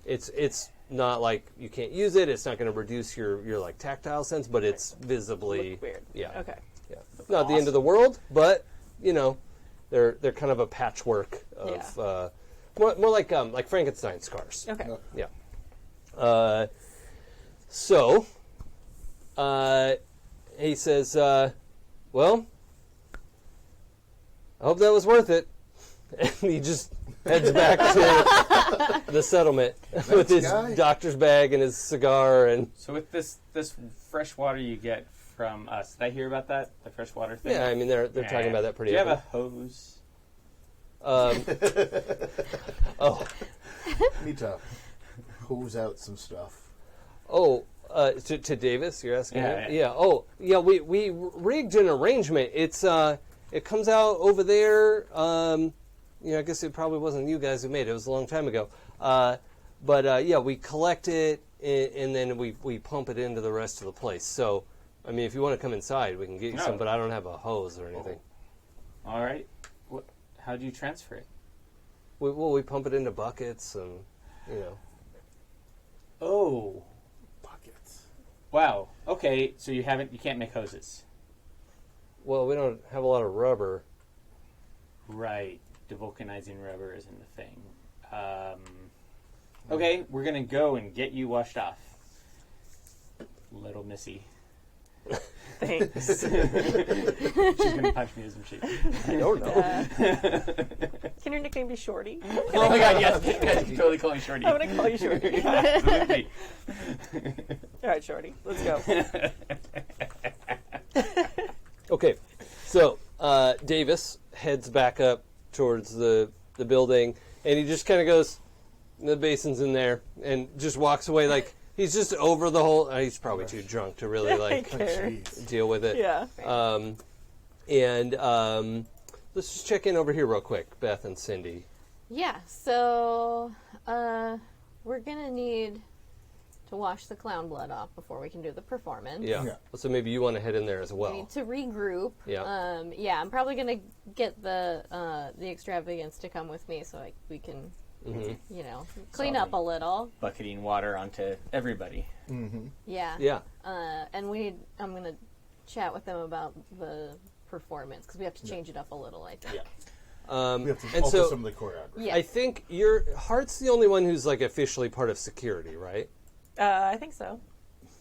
It's not like you can't use it. It's not going to reduce your like tactile sense, but it's visibly Look weird. Yeah. Okay. Yeah. Not the end of the world, but they're kind of a patchwork of more like Frankenstein scars. Okay. Yeah. So he says, well, I hope that was worth it. And he just heads back to the settlement with his guy. doctor's bag and his cigar. And So with this fresh water you get from us, did I hear about that? The fresh water thing? yeah, I mean, they're talking about that pretty Do you have open. a hose? Oh, Need to hose out some stuff. to Davis, you're asking? Yeah, him? yeah. Oh, yeah. We rigged an arrangement. It's it comes out over there. I guess it probably wasn't you guys who made it. It was a long time ago. But we collect it and then we pump it into the rest of the place. So, I mean, if you want to come inside, we can get you No. some. But I don't have a hose or anything. All right. How do you transfer it? We pump it into buckets and Oh. Buckets. Wow. Okay, so you can't make hoses. Well, we don't have a lot of rubber. Right. Devulcanizing rubber isn't the thing. Okay, we're going to go and get you washed off. Little Missy. Thanks. She's gonna punch me, isn't she? I don't know. Can your nickname be Shorty? Oh my god, yes. You guys can totally call me Shorty. I'm gonna call you Shorty. Absolutely. All right, Shorty, let's go. Okay, so Davis heads back up towards the building, and he just kind of goes, the basin's in there, and just walks away like he's just over the whole. He's probably too drunk to really like Jeez. deal with it. Yeah. Let's just check in over here real quick, Beth and Syndy. Yeah, so we're gonna need to wash the clown blood off before we can do the performance. Yeah. Yeah. So maybe you want to head in there as We well. need to regroup. Yeah. Yeah, I'm probably gonna get the extravagance to come with me so we can, you know, clean up a little. Bucketing water onto everybody. Yeah. Yeah. And I'm gonna chat with them about the performance because we have to change it up a little. I think. Yeah. We have to And alter so- some of the choreography. Yeah. I think your Hart's the only one who's like officially part of security, right? I think so.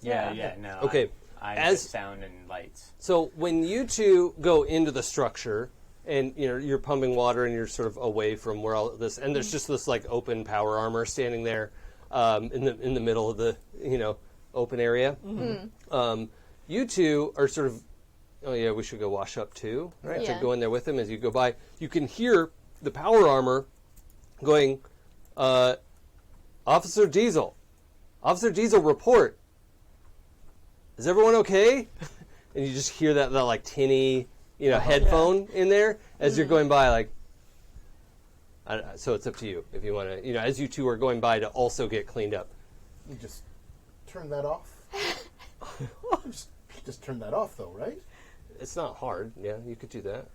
Yeah, no. Okay, I'm as- just sound and lights. So when you two go into the structure, and you're pumping water, and you're sort of away from where all this, and there's just this like open power armor standing there, in the middle of the open area. You two are sort of, oh yeah, we should go wash up too, right? Yeah. So go in there with him as you go by. You can hear the power armor going, Officer Diesel, report. Is everyone okay? And you just hear that like tinny, headphone in there as you're going by. Like, so it's up to you if you want to. As you two are going by to also get cleaned up. You just turn that off. just turn that off, though, right? It's not hard. Yeah, you could do that.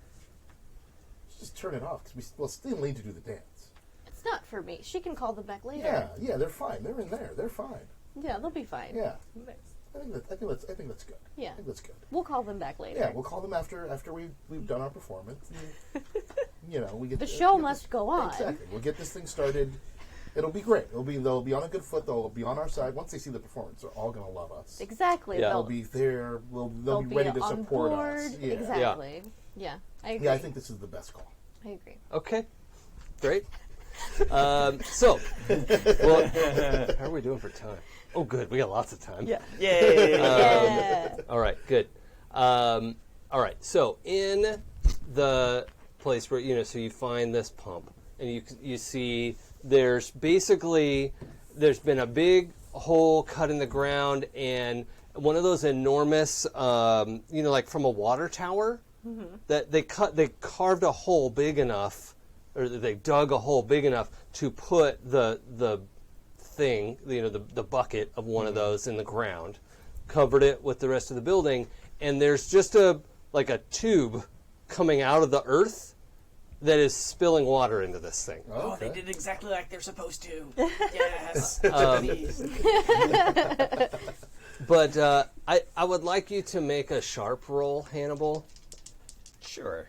Just turn it off because we'll still need to do the dance. It's not for me. She can call them back later. Yeah, they're fine. They're in there. They're fine. Yeah, they'll be fine. Yeah, I think that's good. Yeah. I think that's good. We'll call them back later. Yeah, we'll call them after we've done our performance. And, we get The show must go on. Exactly. We'll get this thing started. It'll be great. They'll be on a good foot. They'll be on our side. Once they see the performance, they're all going to love us. Exactly. Yeah. They'll be there. They'll be ready to on support board. us. Yeah. Exactly. Yeah, I agree. Yeah, I think this is the best call. I agree. Okay, great. So, well, how are we doing for time? Oh, good. We got lots of time. Yeah. Yay! Yeah. All right, good. All right, so in the place where so you find this pump, and you see there's been a big hole cut in the ground, and one of those enormous, like from a water tower, that they carved a hole big enough, or they dug a hole big enough to put the thing, the bucket of one of those in the ground, covered it with the rest of the building, and there's just a tube coming out of the earth that is spilling water into this thing. Oh, they did exactly like they're supposed to. Yes. But I would like you to make a sharp roll, Hannibal. Sure.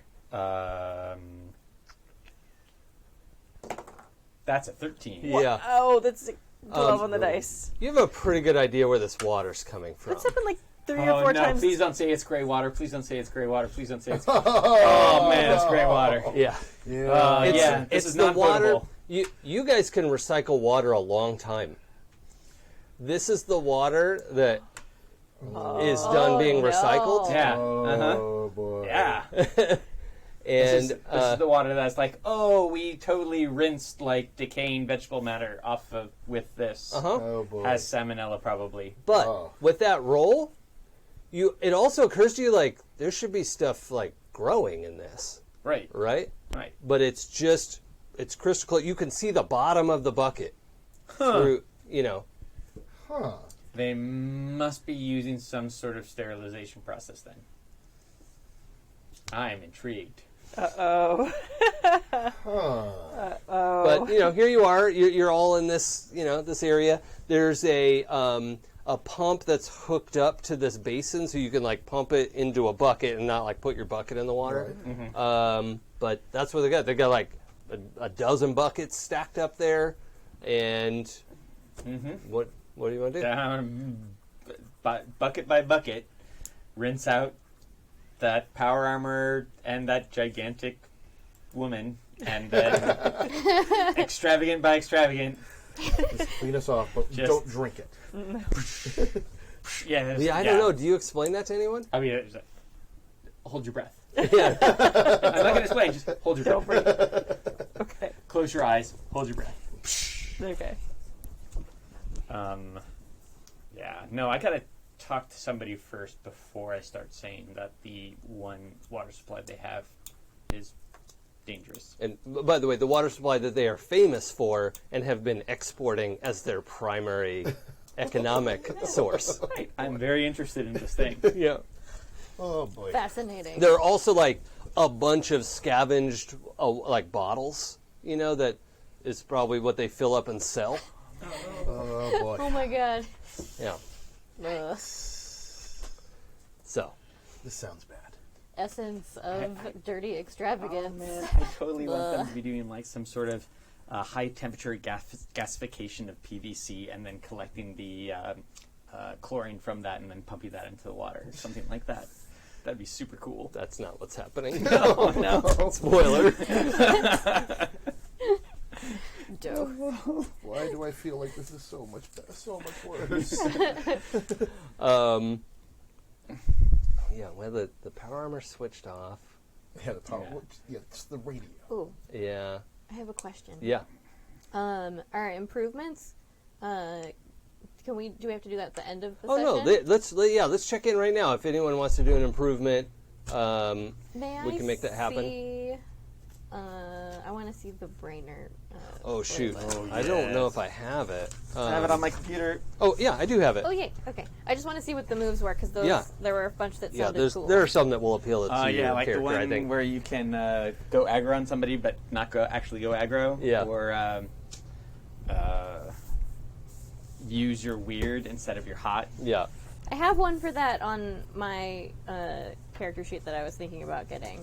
That's a 13. Yeah. Oh, that's a 12 on the dice. You have a pretty good idea where this water's coming from. That's happened like 3 Oh or 4 no! times. Please don't say it's gray water. Please don't say it's gray water. Please don't say it's. Oh man, it's gray water. Yeah. Yeah, this It's is the water. non-potable. You guys can recycle water a long time. This is the water that is done being no. recycled. Yeah. Oh boy. Yeah. And This is the water that's like, oh, we totally rinsed like decaying vegetable matter off of with this. Oh boy. Has salmonella probably. but Oh. with that roll, it also occurs to you like there should be stuff like growing in this, Right. right? Right. But it's crystal clear. You can see the bottom of the bucket through, Huh. They must be using some sort of sterilization process then. I'm intrigued. Uh-oh. But here you are. You're all in this this area. There's a pump that's hooked up to this basin, so you can like pump it into a bucket and not like put your bucket in the water. Right. But that's what they got. They got like a dozen buckets stacked up there. And what do you want to do? bucket by bucket, rinse out that power armor and that gigantic woman, and then extravagant by extravagant. Just clean us off, but don't drink it. Yeah, I don't know. Do you explain that to anyone? I mean, it's like, hold your breath. Yeah. I'm not going to explain. Just hold your breath. Okay. Close your eyes. Hold your breath. Okay. Yeah. No, I gotta talk to somebody first before I start saying that the one water supply they have is dangerous. And by the way, the water supply that they are famous for and have been exporting as their primary economic source. I'm very interested in this thing. Yeah. Oh boy. Fascinating. There are also like a bunch of scavenged like bottles, that is probably what they fill up and sell. Oh boy. Oh my god. Yeah. Ugh. So. This sounds bad. Essence of dirty extravagance. I totally want them to be doing like some sort of high temperature gasification of PVC and then collecting the chlorine from that and then pumping that into the water, something like that. That'd be super cool. That's not what's happening. No. Spoiler. Dope. Why do I feel like this is so much better, so much worse? Yeah, well, the power armor switched off. Yeah, the power. Yeah, it's the radio. Ooh, Yeah. I have a question. Yeah. Our improvements. Do we have to do that at the end of the Oh session? no, let's check in right now. If anyone wants to do an improvement, May we can make that happen. See, I want to see the brainer. Oh shoot! Oh, I don't know yes. if I have it. I have it on my computer. Oh yeah, I do have it. Oh yay! Okay, I just want to see what the moves were because there were a bunch that Yeah, sounded cool. there are some that will appeal to Yeah, your like character, the one I think. where you can go aggro on somebody but not actually go aggro. Yeah. Or use your weird instead of your hot. Yeah. I have one for that on my character sheet that I was thinking about getting.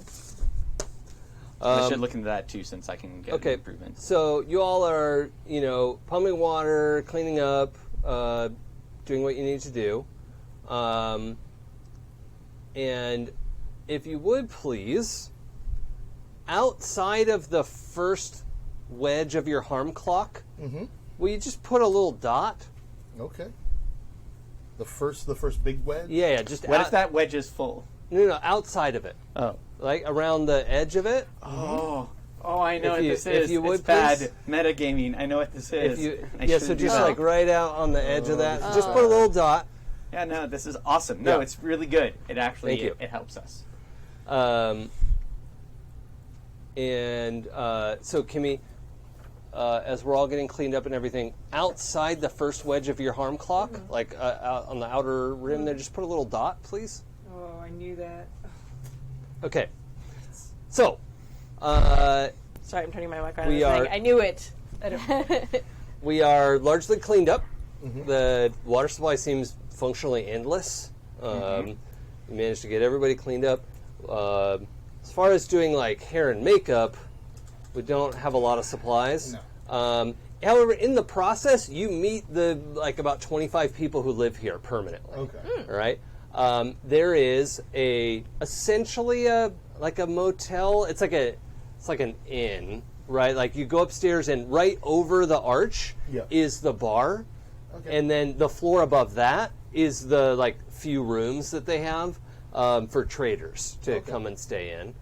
I should look into that too, since I can get Okay. improvements. So you all are, pumping water, cleaning up, doing what you need to do. And if you would please, outside of the first wedge of your harm clock, will you just put a little dot? Okay. The first big wedge. Yeah, just What if that wedge is full? No, outside of it, Oh. like around the edge of it. Oh, I know If what you- this if is. you would, it's bad. please. Metagaming. I know what this is. If you, I yeah, shouldn't so do just that. like right out on the edge of that, just put a little dot. Yeah, no, this is awesome. No, Yeah. it's really good. It actually Thank you. it helps us. So Kimi, as we're all getting cleaned up and everything, outside the first wedge of your harm clock, like out on the outer rim there, just put a little dot, please. Oh, I knew that. Okay. So, Sorry, I'm turning my mic on. We are- I knew it. I don't. we are largely cleaned up. The water supply seems functionally endless. We managed to get everybody cleaned up. As far as doing like hair and makeup, we don't have a lot of supplies. No. However, in the process, you meet about 25 people who live here permanently. Okay. All right. There is essentially a motel. It's like an inn, right? Like you go upstairs and right over the arch Yeah. is the bar, Okay. and then the floor above that is the few rooms that they have for traders to come and stay in.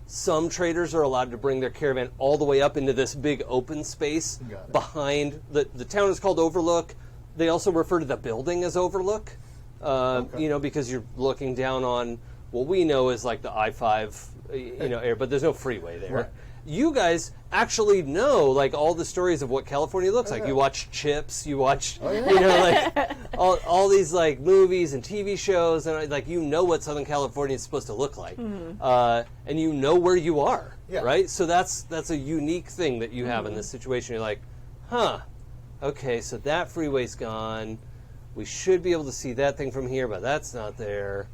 Some traders are allowed to bring their caravan all the way up into this big open space Got it. behind the town is called Overlook. They also refer to the building as Overlook, because you're looking down on what we know is like the I-5, area, but there's no freeway there. Right. You guys actually know like all the stories of what California looks like. You watch Chips, you watch, all these like movies and TV shows, and like what Southern California is supposed to look like, and you know where you are, Yeah. right? So that's a unique thing that you have in this situation. You're like, okay, so that freeway's gone. We should be able to see that thing from here, but that's not there.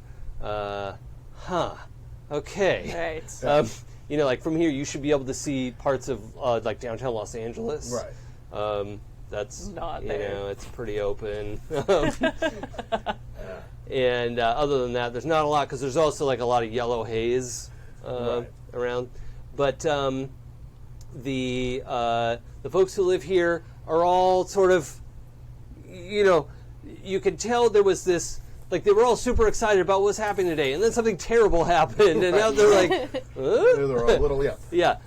Okay. Right. Like from here, you should be able to see parts of like downtown Los Angeles. Right. That's Not you there. know, it's pretty open. And other than that, there's not a lot because there's also like a lot of yellow haze around. But the folks who live here are all sort of, you know, you could tell there was this, like they were all super excited about what was happening today, and then something terrible happened, and now they're like, huh? They're a little, Yeah.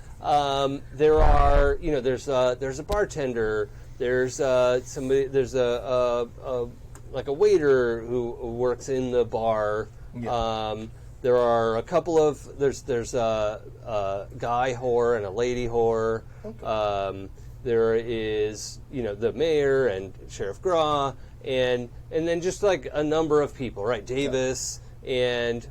There are, you know, there's a bartender. There's somebody. There's a like a waiter who works in the bar. Yeah. There are a couple of there's a guy whore and a lady whore. Okay. There is, you know, the mayor and Sheriff Graw, and then just like a number of people, right? Davis and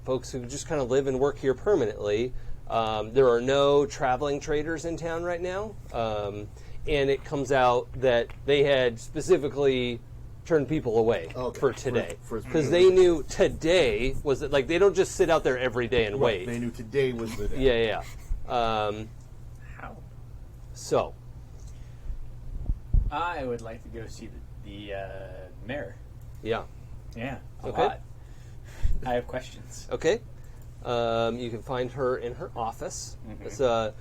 folks who just kind of live and work here permanently. There are no traveling traders in town right now, and it comes out that they had specifically turned people away for today because they knew today was like they don't just sit out there every day and wait. They knew today was the day. Yeah. How? So, I would like to go see the mayor. yeah. Yeah, a Okay. lot. I have questions. Okay. You can find her in her office. It's a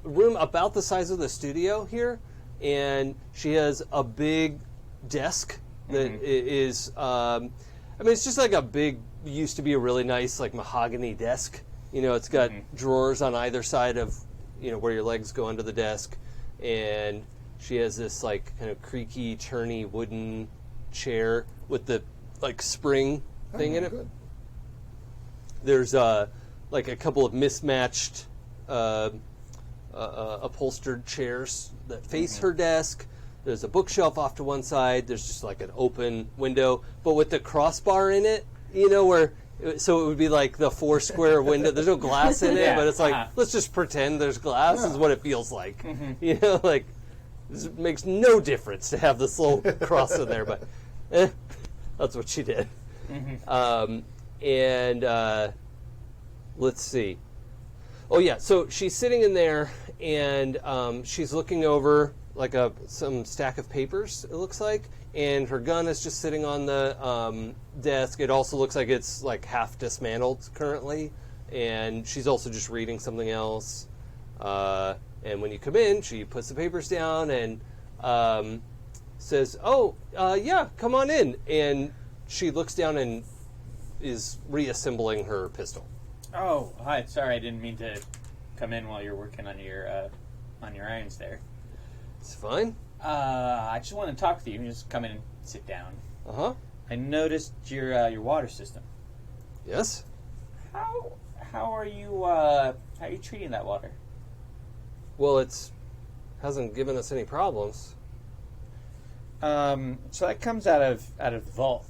room about the size of the studio here, and she has a big desk that is. I mean, it's just like a big. Used to be a really nice like mahogany desk. You know, it's got drawers on either side of, you know, where your legs go under the desk, and she has this like kind of creaky, turny wooden chair with the like spring thing in it. Good. There's like a couple of mismatched upholstered chairs that face her desk. There's a bookshelf off to one side. There's just like an open window, but with the crossbar in it, you know, where so it would be like the 4 square window. There's no glass in it, but it's like let's just pretend there's glass is what it feels like. You know, like this makes no difference to have this little cross in there, but that's what she did. And let's see. Oh yeah, so she's sitting in there, and she's looking over like some stack of papers. It looks like, and her gun is just sitting on the desk. It also looks like it's like half dismantled currently, and she's also just reading something else. And when you come in, she puts the papers down and says, "Oh, yeah, come on in." And she looks down and is reassembling her pistol. Oh, hi. Sorry, I didn't mean to come in while you're working on your irons there. It's fine. I just want to talk with you. Just come in and sit down. I noticed your water system. Yes. How are you treating that water? Well, hasn't given us any problems. So that comes out of the vault,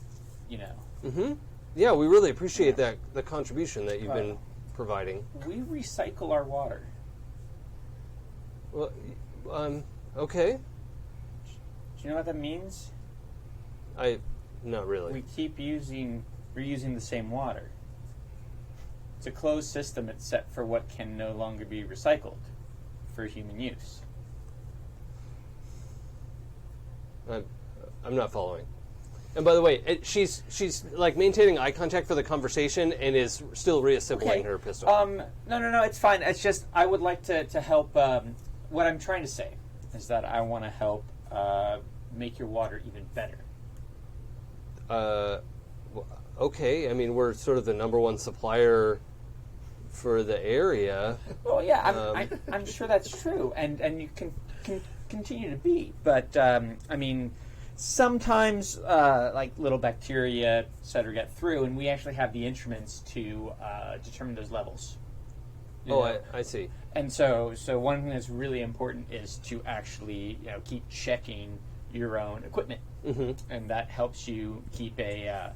you know. Mm-hmm. Yeah, we really appreciate the contribution that you've been providing. We recycle our water. Well, okay. Do you know what that means? Not really. We keep reusing the same water. It's a closed system. It's set for what can no longer be recycled for human use. I'm not following. And by the way, she's like maintaining eye contact for the conversation and is still reassembling her pistol. No, it's fine. It's just I would like to help. What I'm trying to say is that I want to help make your water even better. Okay. I mean, we're sort of the number one supplier for the area. Well, yeah, I'm sure that's true, and you can continue to be. But I mean, sometimes like little bacteria, et cetera, get through, and we actually have the instruments to determine those levels. I see. And so one thing that's really important is to actually keep checking your own equipment, and that helps you keep a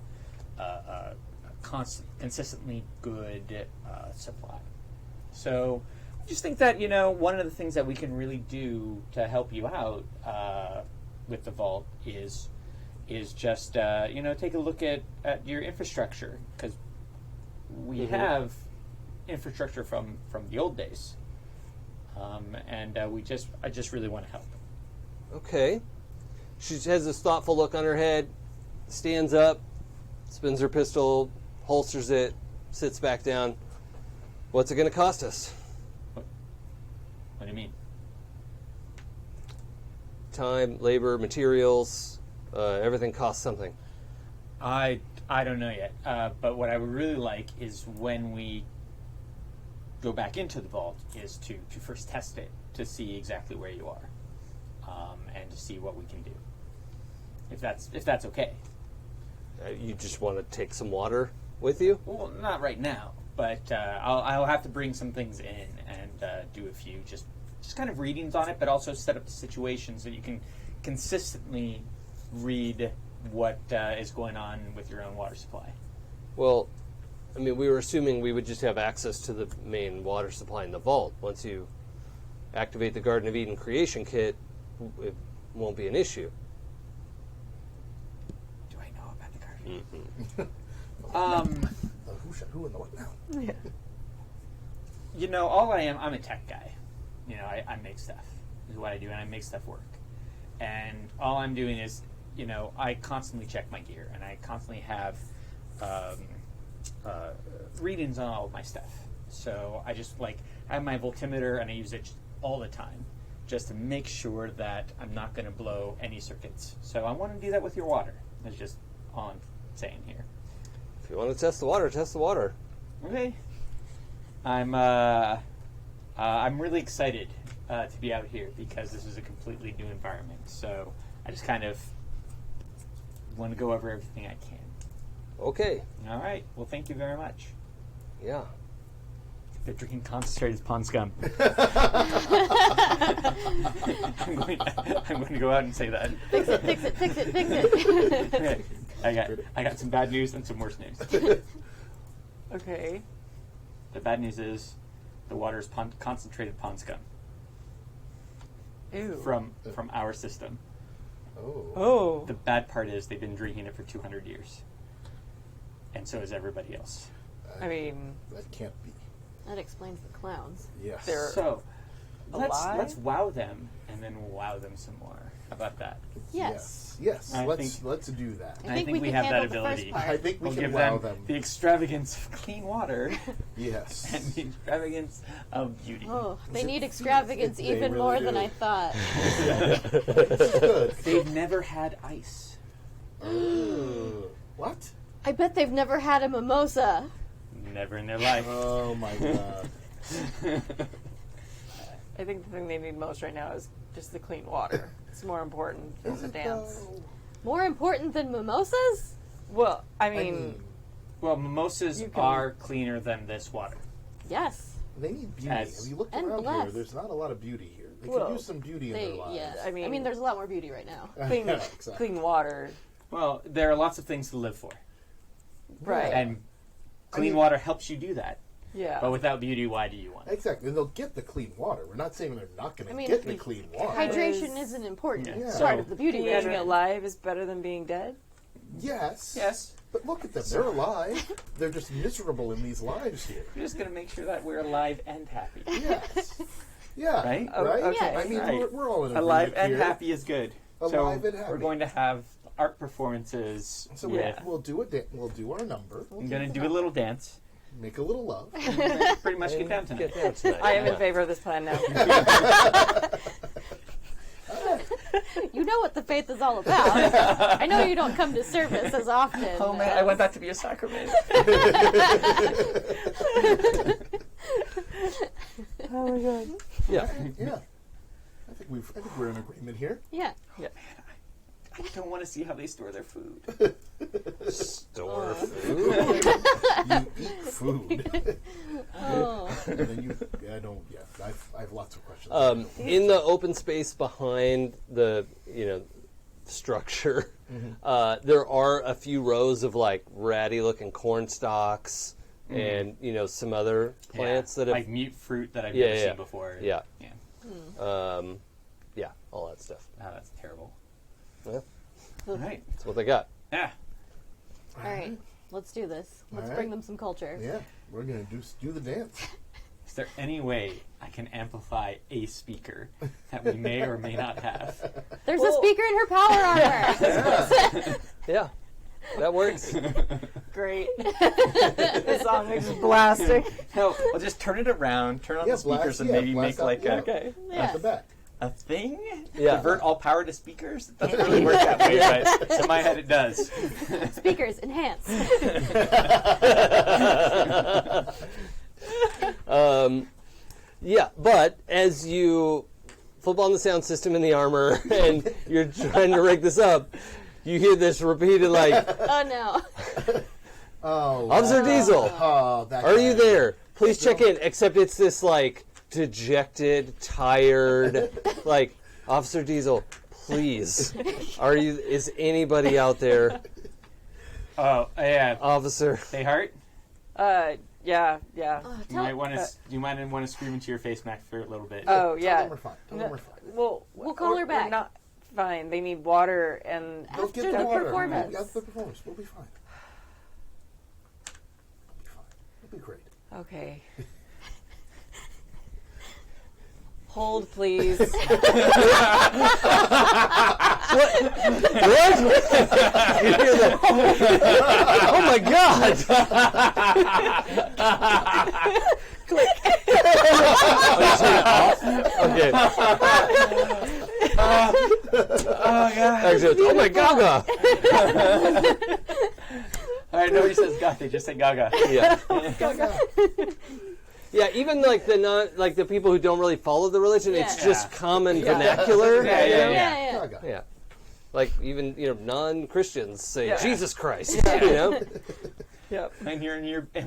consistently good supply. So I just think that one of the things that we can really do to help you out with the vault is just take a look at your infrastructure, because we have infrastructure from the old days, and I just really want to help. Okay. She has this thoughtful look on her head, stands up, spins her pistol, holsters it, sits back down. What's it going to cost us? What do you mean? Time, labor, materials, everything costs something. I don't know yet. But what I would really like is when we go back into the vault is to first test it to see exactly where you are, and to see what we can do. If that's okay. You just want to take some water with you? Well, not right now, but I'll have to bring some things in and do a few just kind of readings on it, but also set up the situation so you can consistently read what is going on with your own water supply. Well, I mean, we were assuming we would just have access to the main water supply in the vault. Once you activate the Garden of Eden creation kit, it won't be an issue. Do I know about the Garden? Who in the what now? You know, I'm a tech guy. You know, I make stuff, is what I do, and I make stuff work. And all I'm doing is, you know, I constantly check my gear, and I constantly have readings on all of my stuff. So I just, have my voltimeter, and I use it all the time, just to make sure that I'm not going to blow any circuits. So I want to do that with your water. That's just all I'm saying here. If you want to test the water, test the water. Okay. I'm really excited to be out here because this is a completely new environment. So I just kind of want to go over everything I can. Okay. All right. Well, thank you very much. Yeah. They're drinking concentrated pond scum. I'm going to go out and say that. Fix it. Okay. I got some bad news and some worse news. Okay. The bad news is the water is concentrated pond scum Ew. from our system. Oh. The bad part is they've been drinking it for 200 years. And so is everybody else. I mean, That can't be. That explains the clowns. Yes. They're- So Alive? let's wow them and then wow them some more. How about that? Yes. Yes. I let's think- do that. I think we we can have that handle the first ability. part. I think we We'll can give wow them them. the extravagance of clean water Yes. and the extravagance of beauty. Oh, they need extravagance They even really more do. than I thought. Good. They've never had ice. What? I bet they've never had a mimosa. Never in their life. Oh my god. I think the thing they need most right now is just the clean water. It's more important than the dance. More important than mimosas? Well, I I mean, mean, Well, mimosas You can- are cleaner than this water. Yes. they need beauty. As- Have you looked and around here? blessed. There's not a lot of beauty here. They Well, could use some beauty in their lives. Yeah. I mean- I mean, there's a lot more beauty right now. clean, Yeah, exactly. clean water. Well, there are lots of things to live for. Right. And clean mean- water helps you do that. Yeah. But without beauty, why do you want it? Exactly. And they'll get the clean water. We're not saying they're not going I to mean, get the clean water. Hydration is an important Yeah. part So- of the beauty being regimen. alive is better than being dead? Yes. Yes. But look at them. They're alive. They're just miserable in these lives here. We're just going to make sure that we're alive and happy. Yes. Yeah. Right? Right? Okay. I mean, Right. we're all in Alive agreement and here. happy is good. Alive so and happy. we're going to have art performances. So with, we'll do we'll do our number, I'm going to do a little dance. make a little love. Pretty much get down tonight. Get down tonight. I am in Yeah. favor of this plan now. You know what the faith is all about. I know you don't come to service as often. Oh man, I want that to be a sacrament. Oh my god. Yeah. Yeah. I think we're in agreement here. Yeah. I don't want to see how they store their food. Store food. You eat food. Oh. And then I have lots of questions. In the open space behind the structure, there are a few rows of like ratty looking corn stalks and some other plants that have like mute fruit that I've Yeah, never yeah. seen before. yeah Yeah. all that stuff. Oh, that's terrible. Yeah, All right. that's what they got. Yeah. All right. Let's do this. Let's All bring right. them some culture. Yeah, we're gonna do the dance. Is there any way I can amplify a speaker that we may or may not have. There's a speaker in her power armor. Yeah, that works. Great. The song is just blasting. No, we'll just turn it around, turn on the speakers, and maybe make like at the back. a thing? Yeah. Divert all power to speakers? It doesn't really work that way, but in my head it does. Speakers, enhance. Yeah, but as you flip on the sound system in the armor and you're trying to rig this up, you hear this repeated like, Oh no. Oh, Officer Diesel, oh, that are guy. you there? Please check in. Except it's this like dejected, tired, like, Officer Diesel, please, is anybody out there? Oh, yeah. Officer. Say heart? Yeah. You might want to scream into your face, Mac, for a little bit. Oh, Tell yeah. them we're fine. Tell them we're fine. Well, We'll call her back. We're not fine. They need water and... Go After get the water. performance. After the performance. We'll be fine. We'll be fine. We'll be great. Okay. Hold, please. What? You hear that? Oh my God! Click. Okay. Oh, God. Actually, oh my Gaga! All right, nobody says Gaga, just say Gaga. Yeah. Yeah, even like the people who don't really follow the religion, it's Yeah. just common vernacular. Yeah, you know? Yeah. Gaga. Yeah. Like even non-Christians say Yeah. Jesus Christ. You know? Yep. And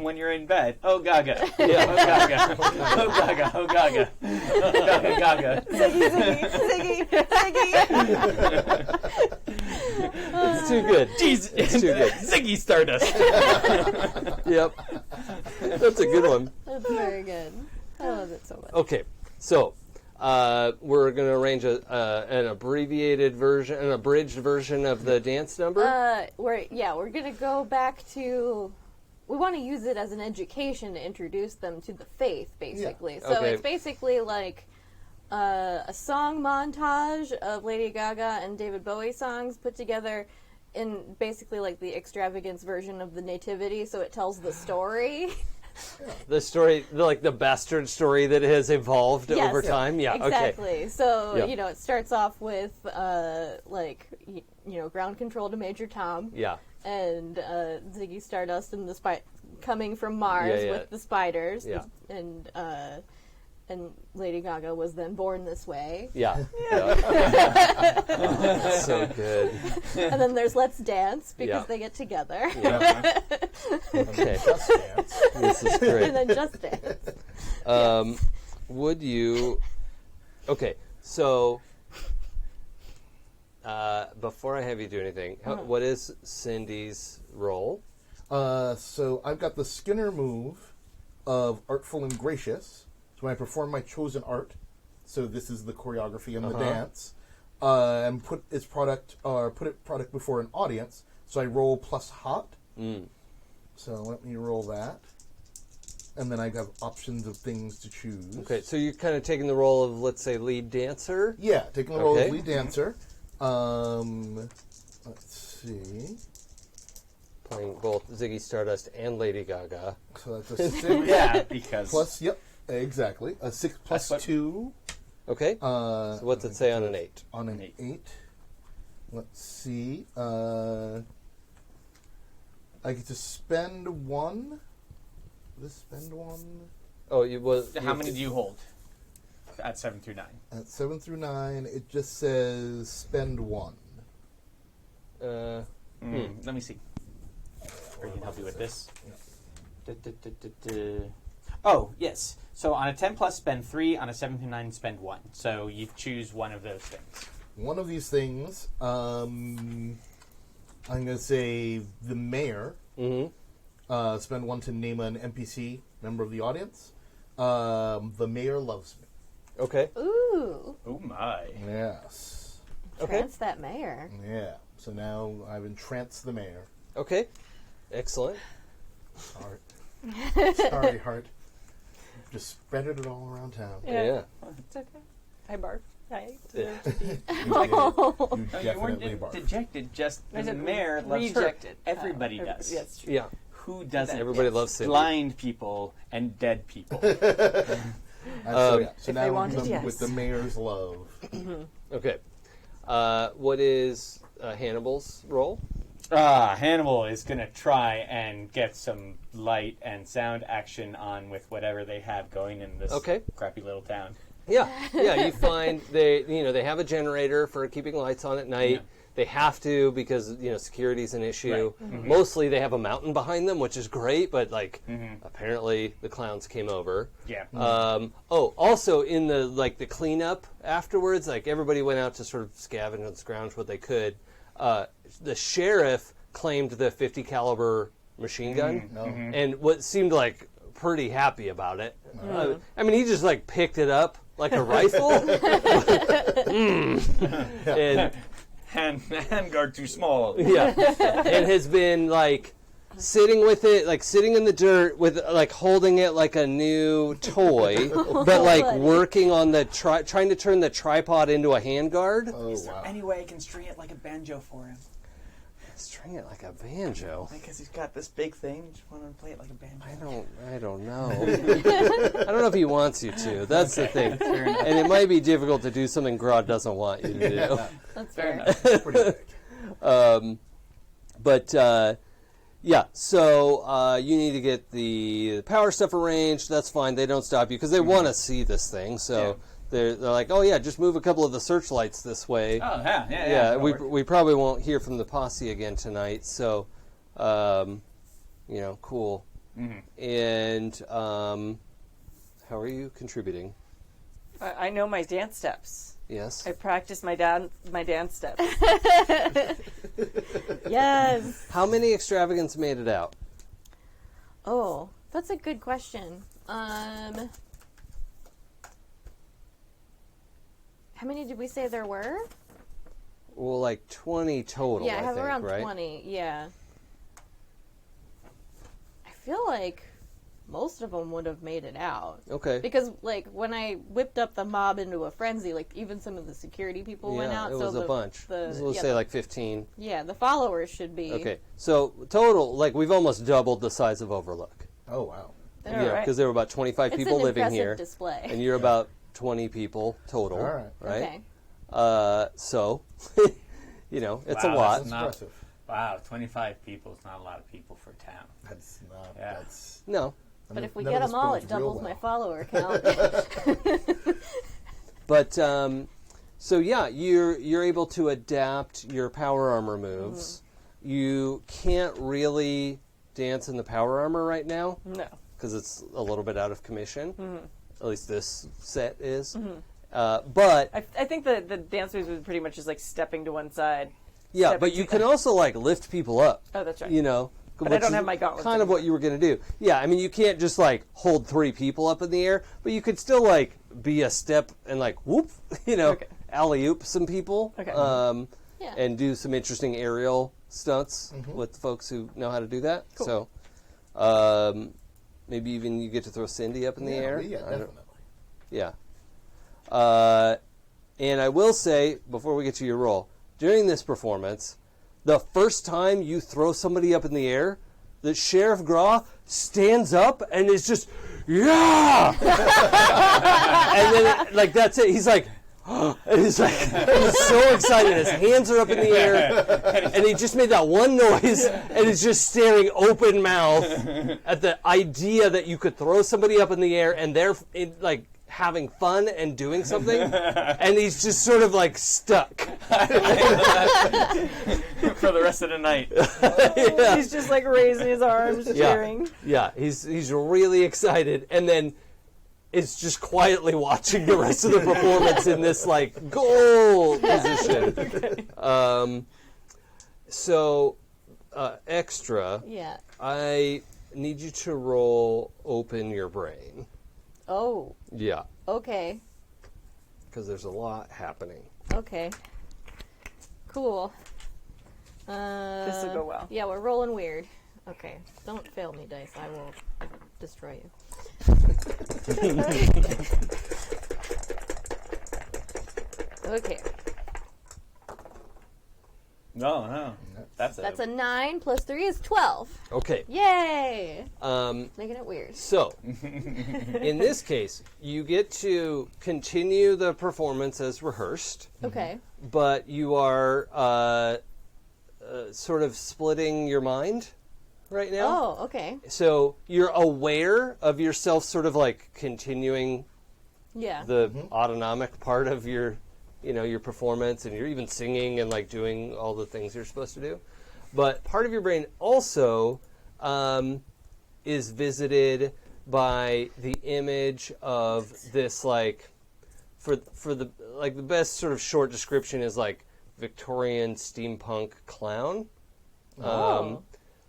when you're in bed, oh Gaga, Yeah. oh Gaga, oh Gaga, oh Gaga, oh Gaga, Gaga. Ziggy. It's too good. Jeez, It's too good. Ziggy Stardust. Yep. That's a good one. That's very good. I love it so much. Okay, so we're going to arrange an abbreviated version, an abridged version of the dance number. We're gonna go back to. We want to use it as an education to introduce them to the faith, basically. Yeah. So Okay. it's basically like a song montage of Lady Gaga and David Bowie songs put together in basically like the extravagance version of the Nativity. So it tells the story. The story, like the bastard story that has evolved Yes. over time. Yeah. Exactly. Okay. So, Yeah. it starts off with, ground control to Major Tom. Yeah. And Ziggy Stardust and the coming from Mars Yeah. with the spiders. Yeah. And Lady Gaga was then born this way. Yeah. Oh, that's so good. And then there's Let's Dance because Yeah. they get together. Yeah. Okay. Just dance. This is great. And then Just Dance. Would you? Okay, so before I have you do anything, what is Syndy's role? So I've got the Skinner move of Artful and Gracious. So when I perform my chosen art, so this is the choreography and the dance, and put its product before an audience. So I roll plus hot. So let me roll that, and then I have options of things to choose. Okay, so you're kind of taking the role of, let's say, lead dancer. Yeah, taking the role Okay. of lead dancer. Let's see. Playing both Ziggy Stardust and Lady Gaga. So that's a 6 Yeah, because plus. Yep, exactly. A 6 plus That's what- 2. Okay, so what's it say on an 8? On an 8. Let's see. I get to spend 1. This spend 1 Oh, you was. how many do you hold at 7 through 9? at 7 through 9. It just says spend 1. Let me see. Or I can help you with this. Oh, yes. So on a 10 plus, spend 3. On a 7 through 9, spend 1. So you choose one of those things. One of these things. I'm going to say the mayor. Mm-hmm. Spend 1 to name an NPC member of the audience. The mayor loves me. Okay. Ooh. Oh, my. Yes. Okay. Trance that mayor. Yeah. So now I've entranced the mayor. Okay. Excellent. Sorry. Sorry, Heart. just spreaded it all around town. Yeah. It's okay. I barf. I You No, you definitely weren't barf. dejected, just I the said mayor loves her. rejected. Everybody does. Yes, true. Yeah. Who doesn't? Everybody loves Syndy. Blind people and dead people. So If now they wanted, with, yes. with the mayor's love. Okay. What is Hannibal's role? Hannibal is going to try and get some light and sound action on with whatever they have going in this Okay. crappy little town. Yeah, you find they have a generator for keeping lights on at night. Yeah. They have to because security's an issue. Right. Mm-hmm. Mostly they have a mountain behind them, which is great, but apparently the clowns came over. Yeah. Also in the cleanup afterwards, everybody went out to sort of scavenge and scrounge what they could. The sheriff claimed the 50 caliber machine gun, and what seemed like pretty happy about it. I mean, he just picked it up like a rifle. And Handguard too small. yeah, and has been sitting with it, sitting in the dirt with holding it like a new toy, but working on the trying to turn the tripod into a handguard. Oh, wow. Any way I can string it like a banjo for him? String it like a banjo. Because he's got this big thing. Just want to play it like a banjo. I don't know. I don't know if he wants you to. That's the thing. And it might be difficult to do something Grodd doesn't want you to do. That's Fair fair. enough. Pretty big. So you need to get the power stuff arranged. That's fine. They don't stop you because they want to see this thing. So they're like, oh yeah, just move a couple of the searchlights this way. Oh, yeah. Yeah, we probably won't hear from the posse again tonight. So, cool. Mm-hmm. And how are you contributing? I know my dance steps. Yes. I practice my dance steps. Yes. How many extravagants made it out? Oh, that's a good question. How many did we say there were? Well, 20 total. Yeah, I have think, around right? 20. Yeah. I feel like most of them would have made it out. Okay. Because, when I whipped up the mob into a frenzy, even some of the security people went out. It was so a bunch. We'll say 15. Yeah, the followers should be. Okay. So total, we've almost doubled the size of Overlook. Oh, wow. All Yeah, right. because there were about 25 It's people an living impressive here, display. and you're about 20 people total. All right. Right. Okay. So, it's a Wow, lot. That's Not- impressive. Wow, 25 people is not a lot of people for a town. That's not. Yeah. That's. No. But if we none get of them this all, bodes it real doubles well. my follower count. But so yeah, you're able to adapt your power armor moves. You can't really dance in the power armor right now No. because it's a little bit out of commission. At least this set is. But I think the dance moves was pretty much just stepping to one side. yeah, stepping but you to- can also lift people up. Oh, that's right. But I don't have my gauntlets Kind of what you were going to do. Yeah, I mean, you can't just hold 3 people up in the air, but you could still be a step and whoop, Okay. alley-oop some people. Okay. Yeah. And do some interesting aerial stunts with folks who know how to do that. Cool. So maybe even you get to throw Syndy up in the air. Yeah, I don't- definitely. Yeah. And I will say, before we get to your role, during this performance, the first time you throw somebody up in the air, the Sheriff Graw stands up and is just, yeah! And then, that's it. He's like, and he's so excited. His hands are up in the air, and he just made that one noise, and is just staring open mouth at the idea that you could throw somebody up in the air, and they're having fun and doing something, and he's just sort of stuck. For the rest of the night. He's just raising his arms, cheering. Yeah, he's really excited, and then is just quietly watching the rest of the performance in this goal position. So extra. Yeah. I need you to roll open your brain. Oh, Yeah, okay. because there's a lot happening. Okay. Cool. This will go well. Yeah, we're rolling weird. Okay. Don't fail me, dice. I will destroy you. Okay. No. That's a 9 plus 3 is 12. Okay. Yay! Um, Making it weird. So, in this case, you get to continue the performance as rehearsed, Okay. but you are sort of splitting your mind right now. Oh, okay. So you're aware of yourself sort of like continuing Yeah. the autonomic part of your performance, and you're even singing and like doing all the things you're supposed to do. But part of your brain also is visited by the image of this like for the like the best sort of short description is like Victorian steampunk clown. Oh.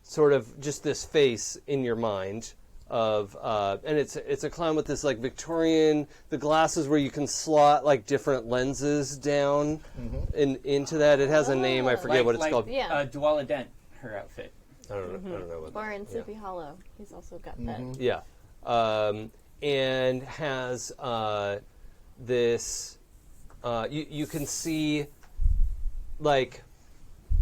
Sort of just this face in your mind of and it's a clown with this like Victorian, the glasses where you can slot like different lenses down into that. It has a name, I forget what it's called. Yeah. Dwala Dent, her outfit. I don't know what Or in yeah. Sleepy Hollow. He's also got that. Yeah. And has this you can see like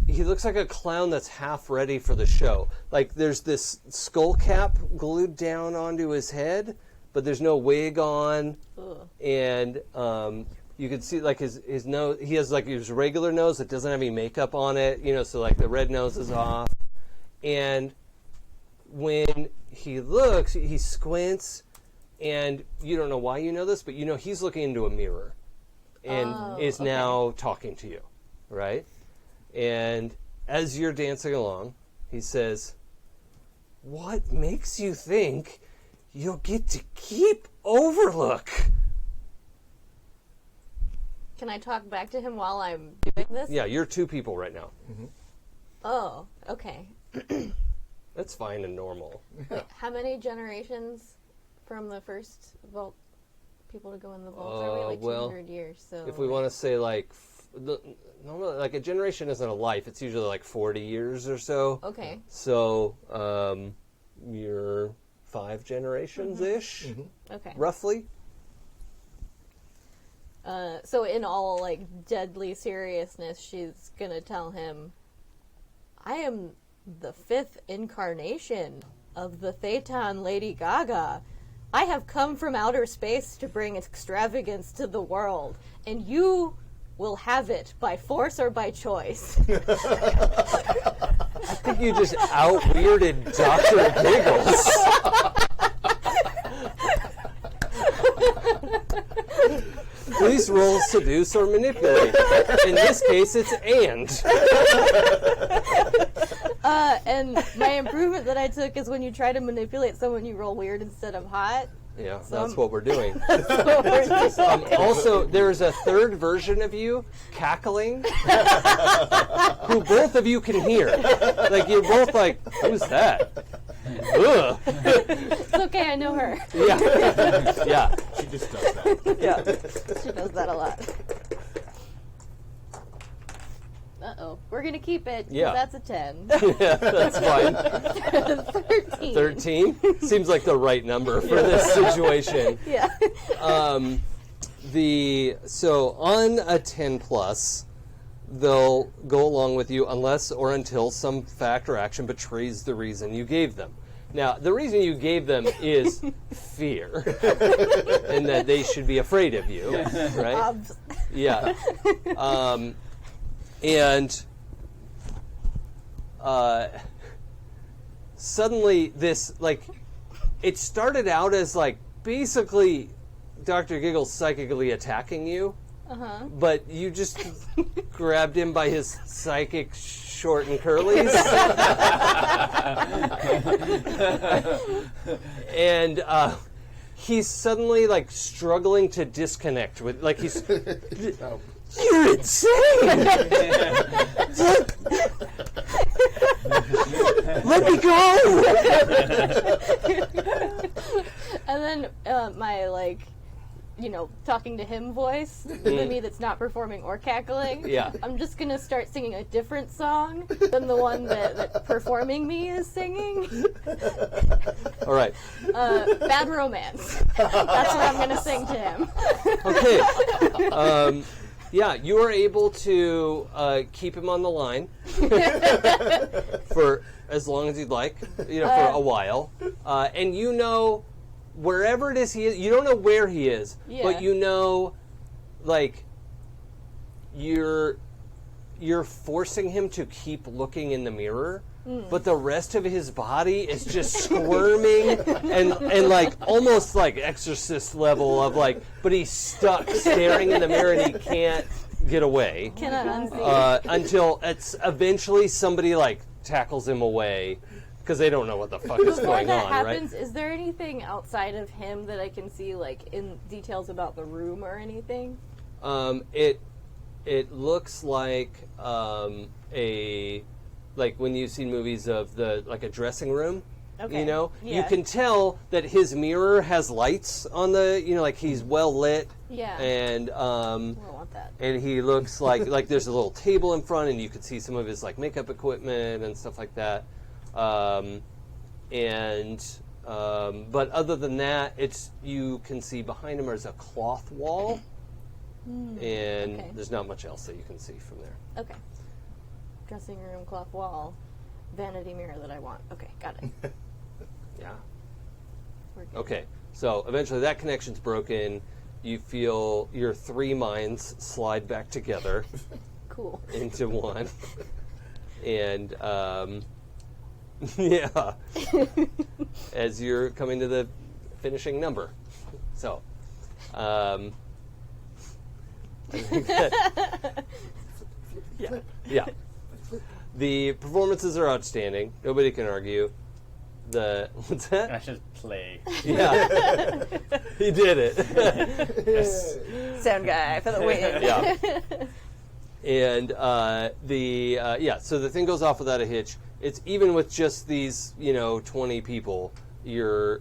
he looks like a clown that's half ready for the show. Like there's this skull cap glued down onto his head, but there's no wig on. Ugh. And you can see like his nose. He has like his regular nose that doesn't have any makeup on it. So like the red nose is off. And when he looks, he squints, and you don't know why you know this, but he's looking into a mirror, and is now talking to you, right? And as you're dancing along, he says, "What makes you think you'll get to keep Overlook?" Can I talk back to him while I'm doing this? Yeah, you're two people right now. Oh, okay. That's fine and normal. How many generations from the first vault people to go in the vault? Are we like 200 years? So if we want to say like normally like a generation isn't a life, it's usually like 40 years or so. Okay. So you're 5 generations ish, Okay. roughly. So in all like deadly seriousness, she's gonna tell him, "I am the 5th incarnation of the Thetan Lady Gaga. I have come from outer space to bring extravagance to the world, and you will have it by force or by choice." I think you just out-weirded Dr. Giggles. Please roll seduce or manipulate. In this case, it's and. And my improvement that I took is when you try to manipulate someone, you roll weird instead of hot. Yeah, that's what we're doing. So we're just- Also, there's a third version of you cackling, who both of you can hear. Like, you're both like, who's that? Ugh. It's okay, I know her. Yeah. Yeah. She just does that. Yeah. She does that a lot. Uh-oh. We're going to keep it. 'Cause Yeah. That's a 10. Yeah, that's fine. 13. 13 seems like the right number for this situation. Yeah. So on a 10 plus, they'll go along with you unless or until some fact or action betrays the reason you gave them. Now, the reason you gave them is fear, and that they should be afraid of you, right? Yeah. And suddenly this, like, it started out as, like, basically Dr. Giggles psychically attacking you, but you just grabbed him by his psychic short and curlies. And he's suddenly, like, struggling to disconnect with, like, he's... You're insane! Let me go! And then my, like, talking to him voice, the me that's not performing or cackling. Yeah. I'm just gonna start singing a different song than the one that performing me is singing. All right. Bad Romance. That's what I'm gonna sing to him. Okay. Yeah, you are able to keep him on the line for as long as you'd like, for a while. And wherever it is he is, you don't know where he is, but you're forcing him to keep looking in the mirror, but the rest of his body is just squirming and like almost like Exorcist level of like, but he's stuck staring in the mirror and he can't get away. Cannot unsee. Until it's eventually somebody like tackles him away because they don't know what the fuck is Before going that on, happens, right? is there anything outside of him that I can see, like in details about the room or anything? It looks like like when you've seen movies of a dressing room. Okay. You Yeah. can tell that his mirror has lights on the, like he's well lit. Yeah. And I don't want that. and he looks like there's a little table in front, and you can see some of his like makeup equipment and stuff like that. But other than that, you can see behind him there's a cloth wall, and okay. there's not much else that you can see from there. Okay. Dressing room, cloth wall, vanity mirror that I want. Okay, got it. Yeah. We're good. Okay. So eventually that connection's broken. You feel your three minds slide back together Cool. into one, and yeah, as you're coming to the finishing number. So, I think yeah. The performances are outstanding. Nobody can argue. What's that? I should play. Yeah, he did it. Yes. Sound guy for the win. Yeah. And so the thing goes off without a hitch. It's even with just these 20 people, you're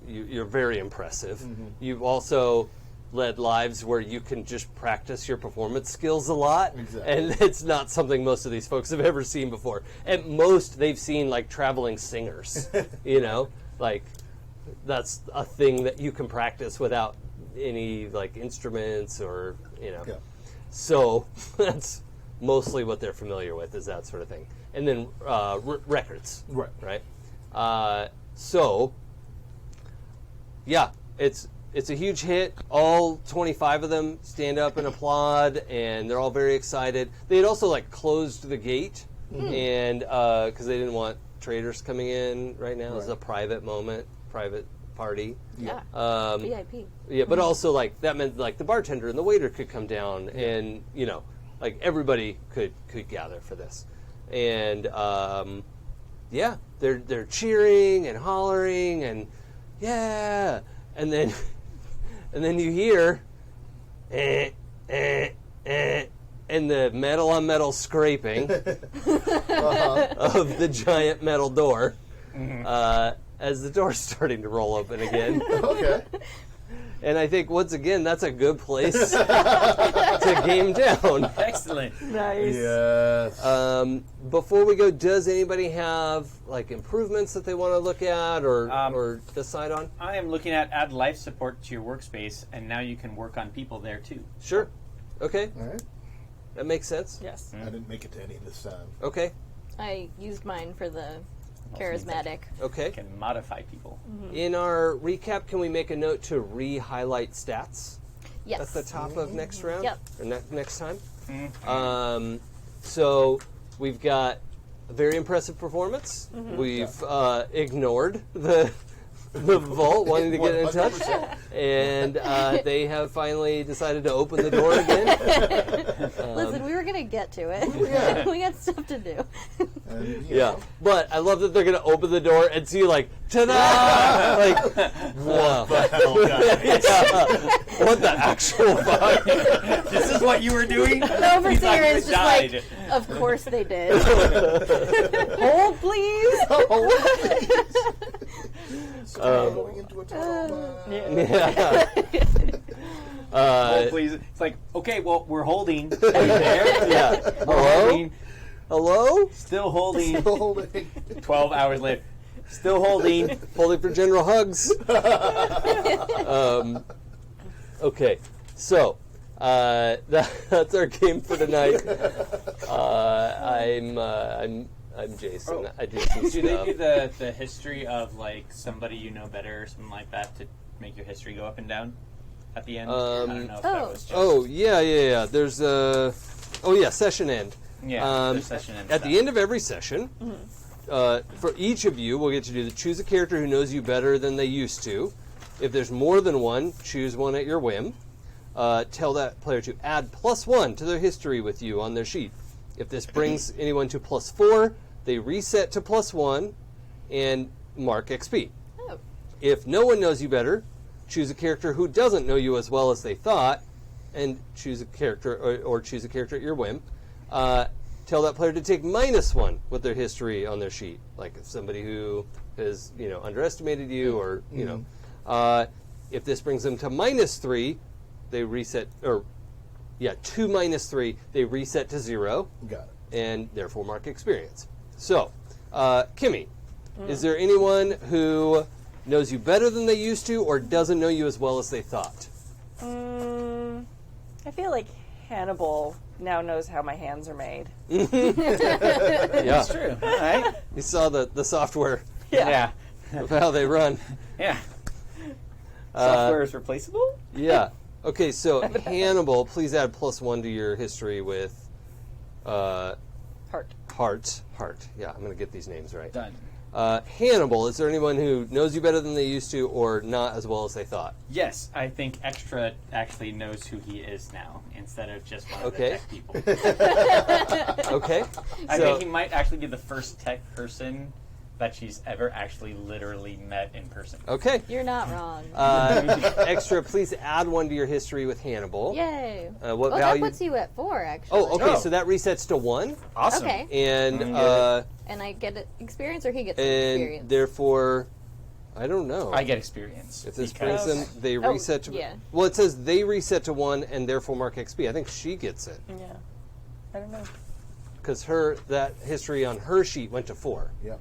very impressive. Mm-hmm. You've also led lives where you can just practice your performance skills a lot. Exactly. And it's not something most of these folks have ever seen before. At most, they've seen like traveling singers. Like that's a thing that you can practice without any like instruments or Yeah. So that's mostly what they're familiar with, is that sort of thing. And then records. Right. So, yeah, it's a huge hit. All 25 of them stand up and applaud, and they're all very excited. They had also like closed the gate, and because they didn't want traders coming in right now. This is a private moment, private party. Yeah. VIP. Yeah, but also like that meant like the bartender and the waiter could come down, and like everybody could gather for this, and they're cheering and hollering and and then you hear and the metal on metal scraping of the giant metal door as the door's starting to roll open again. Okay. And I think, once again, that's a good place to game down. Excellent. Nice. Yes. Before we go, does anybody have like improvements that they want to look at or decide on? I am looking at add life support to your workspace, and now you can work on people there too. Sure. Okay. All right. That makes sense. Yes. I didn't make it to any this time. Okay. I used mine for the charismatic. Okay. Can modify people. In our recap, can we make a note to re-highlight stats Yes. at the top of next round? Yep. Or next time? So we've got a very impressive performance. We've ignored the vault wanting to get in touch, 100%. and they have finally decided to open the door again. Listen, we were going to get to it. We got stuff to do. And, Yeah, but I love that they're going to open the door and see like, ta-da! Like, wow. Oh, What the actual fuck? This is what you were doing? The overseer You is just died. like, of course they did. Hold, please. So going into a tunnel. Yeah. Oh, please. It's like, okay, well, we're holding. Are you there? Yeah. We're Hello? holding. Hello? Still holding. Holding. 12 hours later. Still holding. Holding for general hugs. Okay, so that's our game for tonight. I'm Jason. I do some Do they stuff. do the history of like somebody you know better or something like that to make your history go up and down at the end? I don't know if that was just... Oh yeah. There's session end. Yeah, there's session end At stuff. the end of every session, for each of you, we'll get to do the choose a character who knows you better than they used to. If there's more than one, choose one at your whim. Tell that player to add +1 to their history with you on their sheet. If this brings anyone to +4, they reset to +1 and mark XP. Oh. If no one knows you better, choose a character who doesn't know you as well as they thought, and choose a character or choose a character at your whim. Tell that player to take -1 with their history on their sheet, like somebody who has underestimated you, or if this brings them to -3, they reset, to -3, they reset to 0, Got it. and therefore mark experience. So, Kimi, is there anyone who knows you better than they used to, or doesn't know you as well as they thought? I feel like Hannibal now knows how my hands are made. Yeah, That's true. All right. you saw the software Yeah. of how they run. Yeah. Software is replaceable? Yeah. Okay, so Hannibal, please add +1 to your history with Heart. Heart. Yeah, I'm going to get these names right. Done. Hannibal, is there anyone who knows you better than they used to, or not as well as they thought? Yes, I think Extra actually knows who he is now, instead of just one of the Okay. tech people. Okay. I So- think he might actually be the first tech person that she's ever actually literally met in person. Okay. You're not wrong. Extra, please add 1 to your history with Hannibal. Yay. What Well, value? that puts you at 4, actually. Oh, okay. Oh. So that resets to 1, Awesome. Okay. and And I get experience, or he gets and experience? therefore, I don't know. I get experience. If this because- brings them, they Oh, reset to. yeah. Well, it says they reset to 1 and therefore mark XP. I think she gets it Yeah. I don't know. because that history on her sheet went to 4. Yep.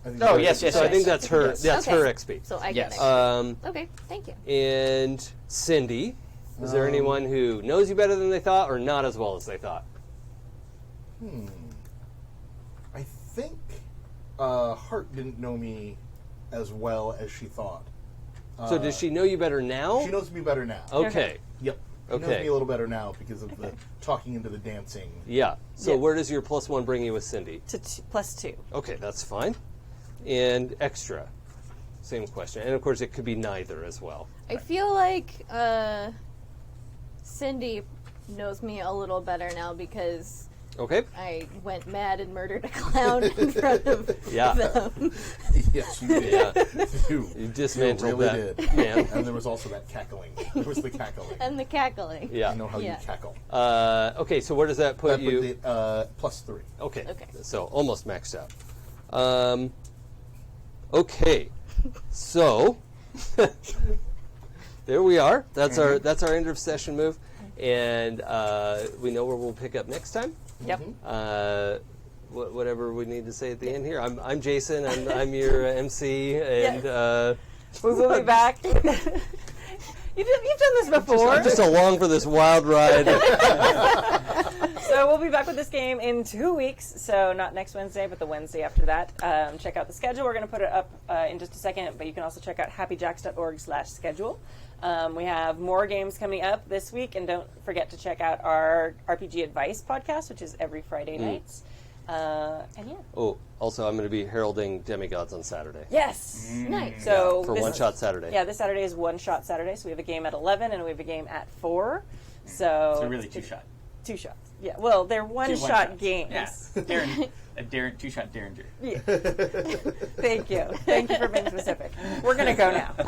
I think Oh, that's- yes. So I think that's her. Yes. That's Okay. her XP. So I Yes. get Okay, thank you. And Syndy, is there anyone who knows you better than they thought, or not as well as they thought? I think Hart didn't know me as well as she thought. So does she know you better now? She knows me better now. Okay. Yep. She knows Okay. me a little better now because of the talking into the dancing. Yeah. So Yeah. where does your +1 bring you with Syndy? To +2. Okay, that's fine. And Extra, same question. And of course, it could be neither as well. I feel like Syndy knows me a little better now because Okay. I went mad and murdered a clown in front of Yeah. them. Yes, you did. Yeah. You You dismantled really that did. man. And there was also that cackling. There was the cackling. And the cackling. Yeah. I know how Yeah. you cackle. Okay, so where does that put That you? put the +3. Okay. Okay. So almost maxed out. Okay. So there we are. That's our end of session move, and we know where we'll pick up next time. Yep. Whatever we need to say at the end here. I'm Jason, and I'm your MC, and We will be back. You've done this before. I'm just along for this wild ride. So we'll be back with this game in 2 weeks. So not next Wednesday, but the Wednesday after that. Check out the schedule. We're going to put it up in just a second, but you can also check out happyjacks.org/schedule. We have more games coming up this week, and don't forget to check out our RPG Advice podcast, which is every Friday nights. And yeah. Oh, also, I'm going to be heralding demigods on Saturday Yes. Nice. So for this- One Shot Saturday. Yeah, this Saturday is One Shot Saturday. So we have a game at 11 and we have a game at 4. So So really two shot. 2 shots. Yeah. Well, they're one-shot games. Yeah. Two-shot Derringer. Yeah. Thank you. Thank you for being specific. We're going to go now. Bye,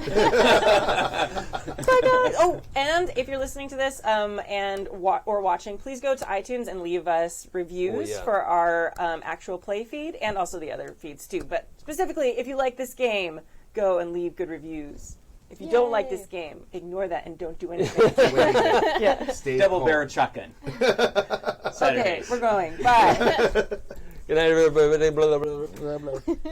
guys. Oh, and if you're listening to this or watching, please go to iTunes and leave us reviews for our actual play feed and also the other feeds too. But specifically, if you like this game, go and leave good reviews. If you don't like Yay. this game, ignore that and don't do anything. yeah. Stay Double home. barrel shotgun. Okay, Saturdays. we're going. Bye. Good night, everybody. Blah, blah, blah, blah, blah.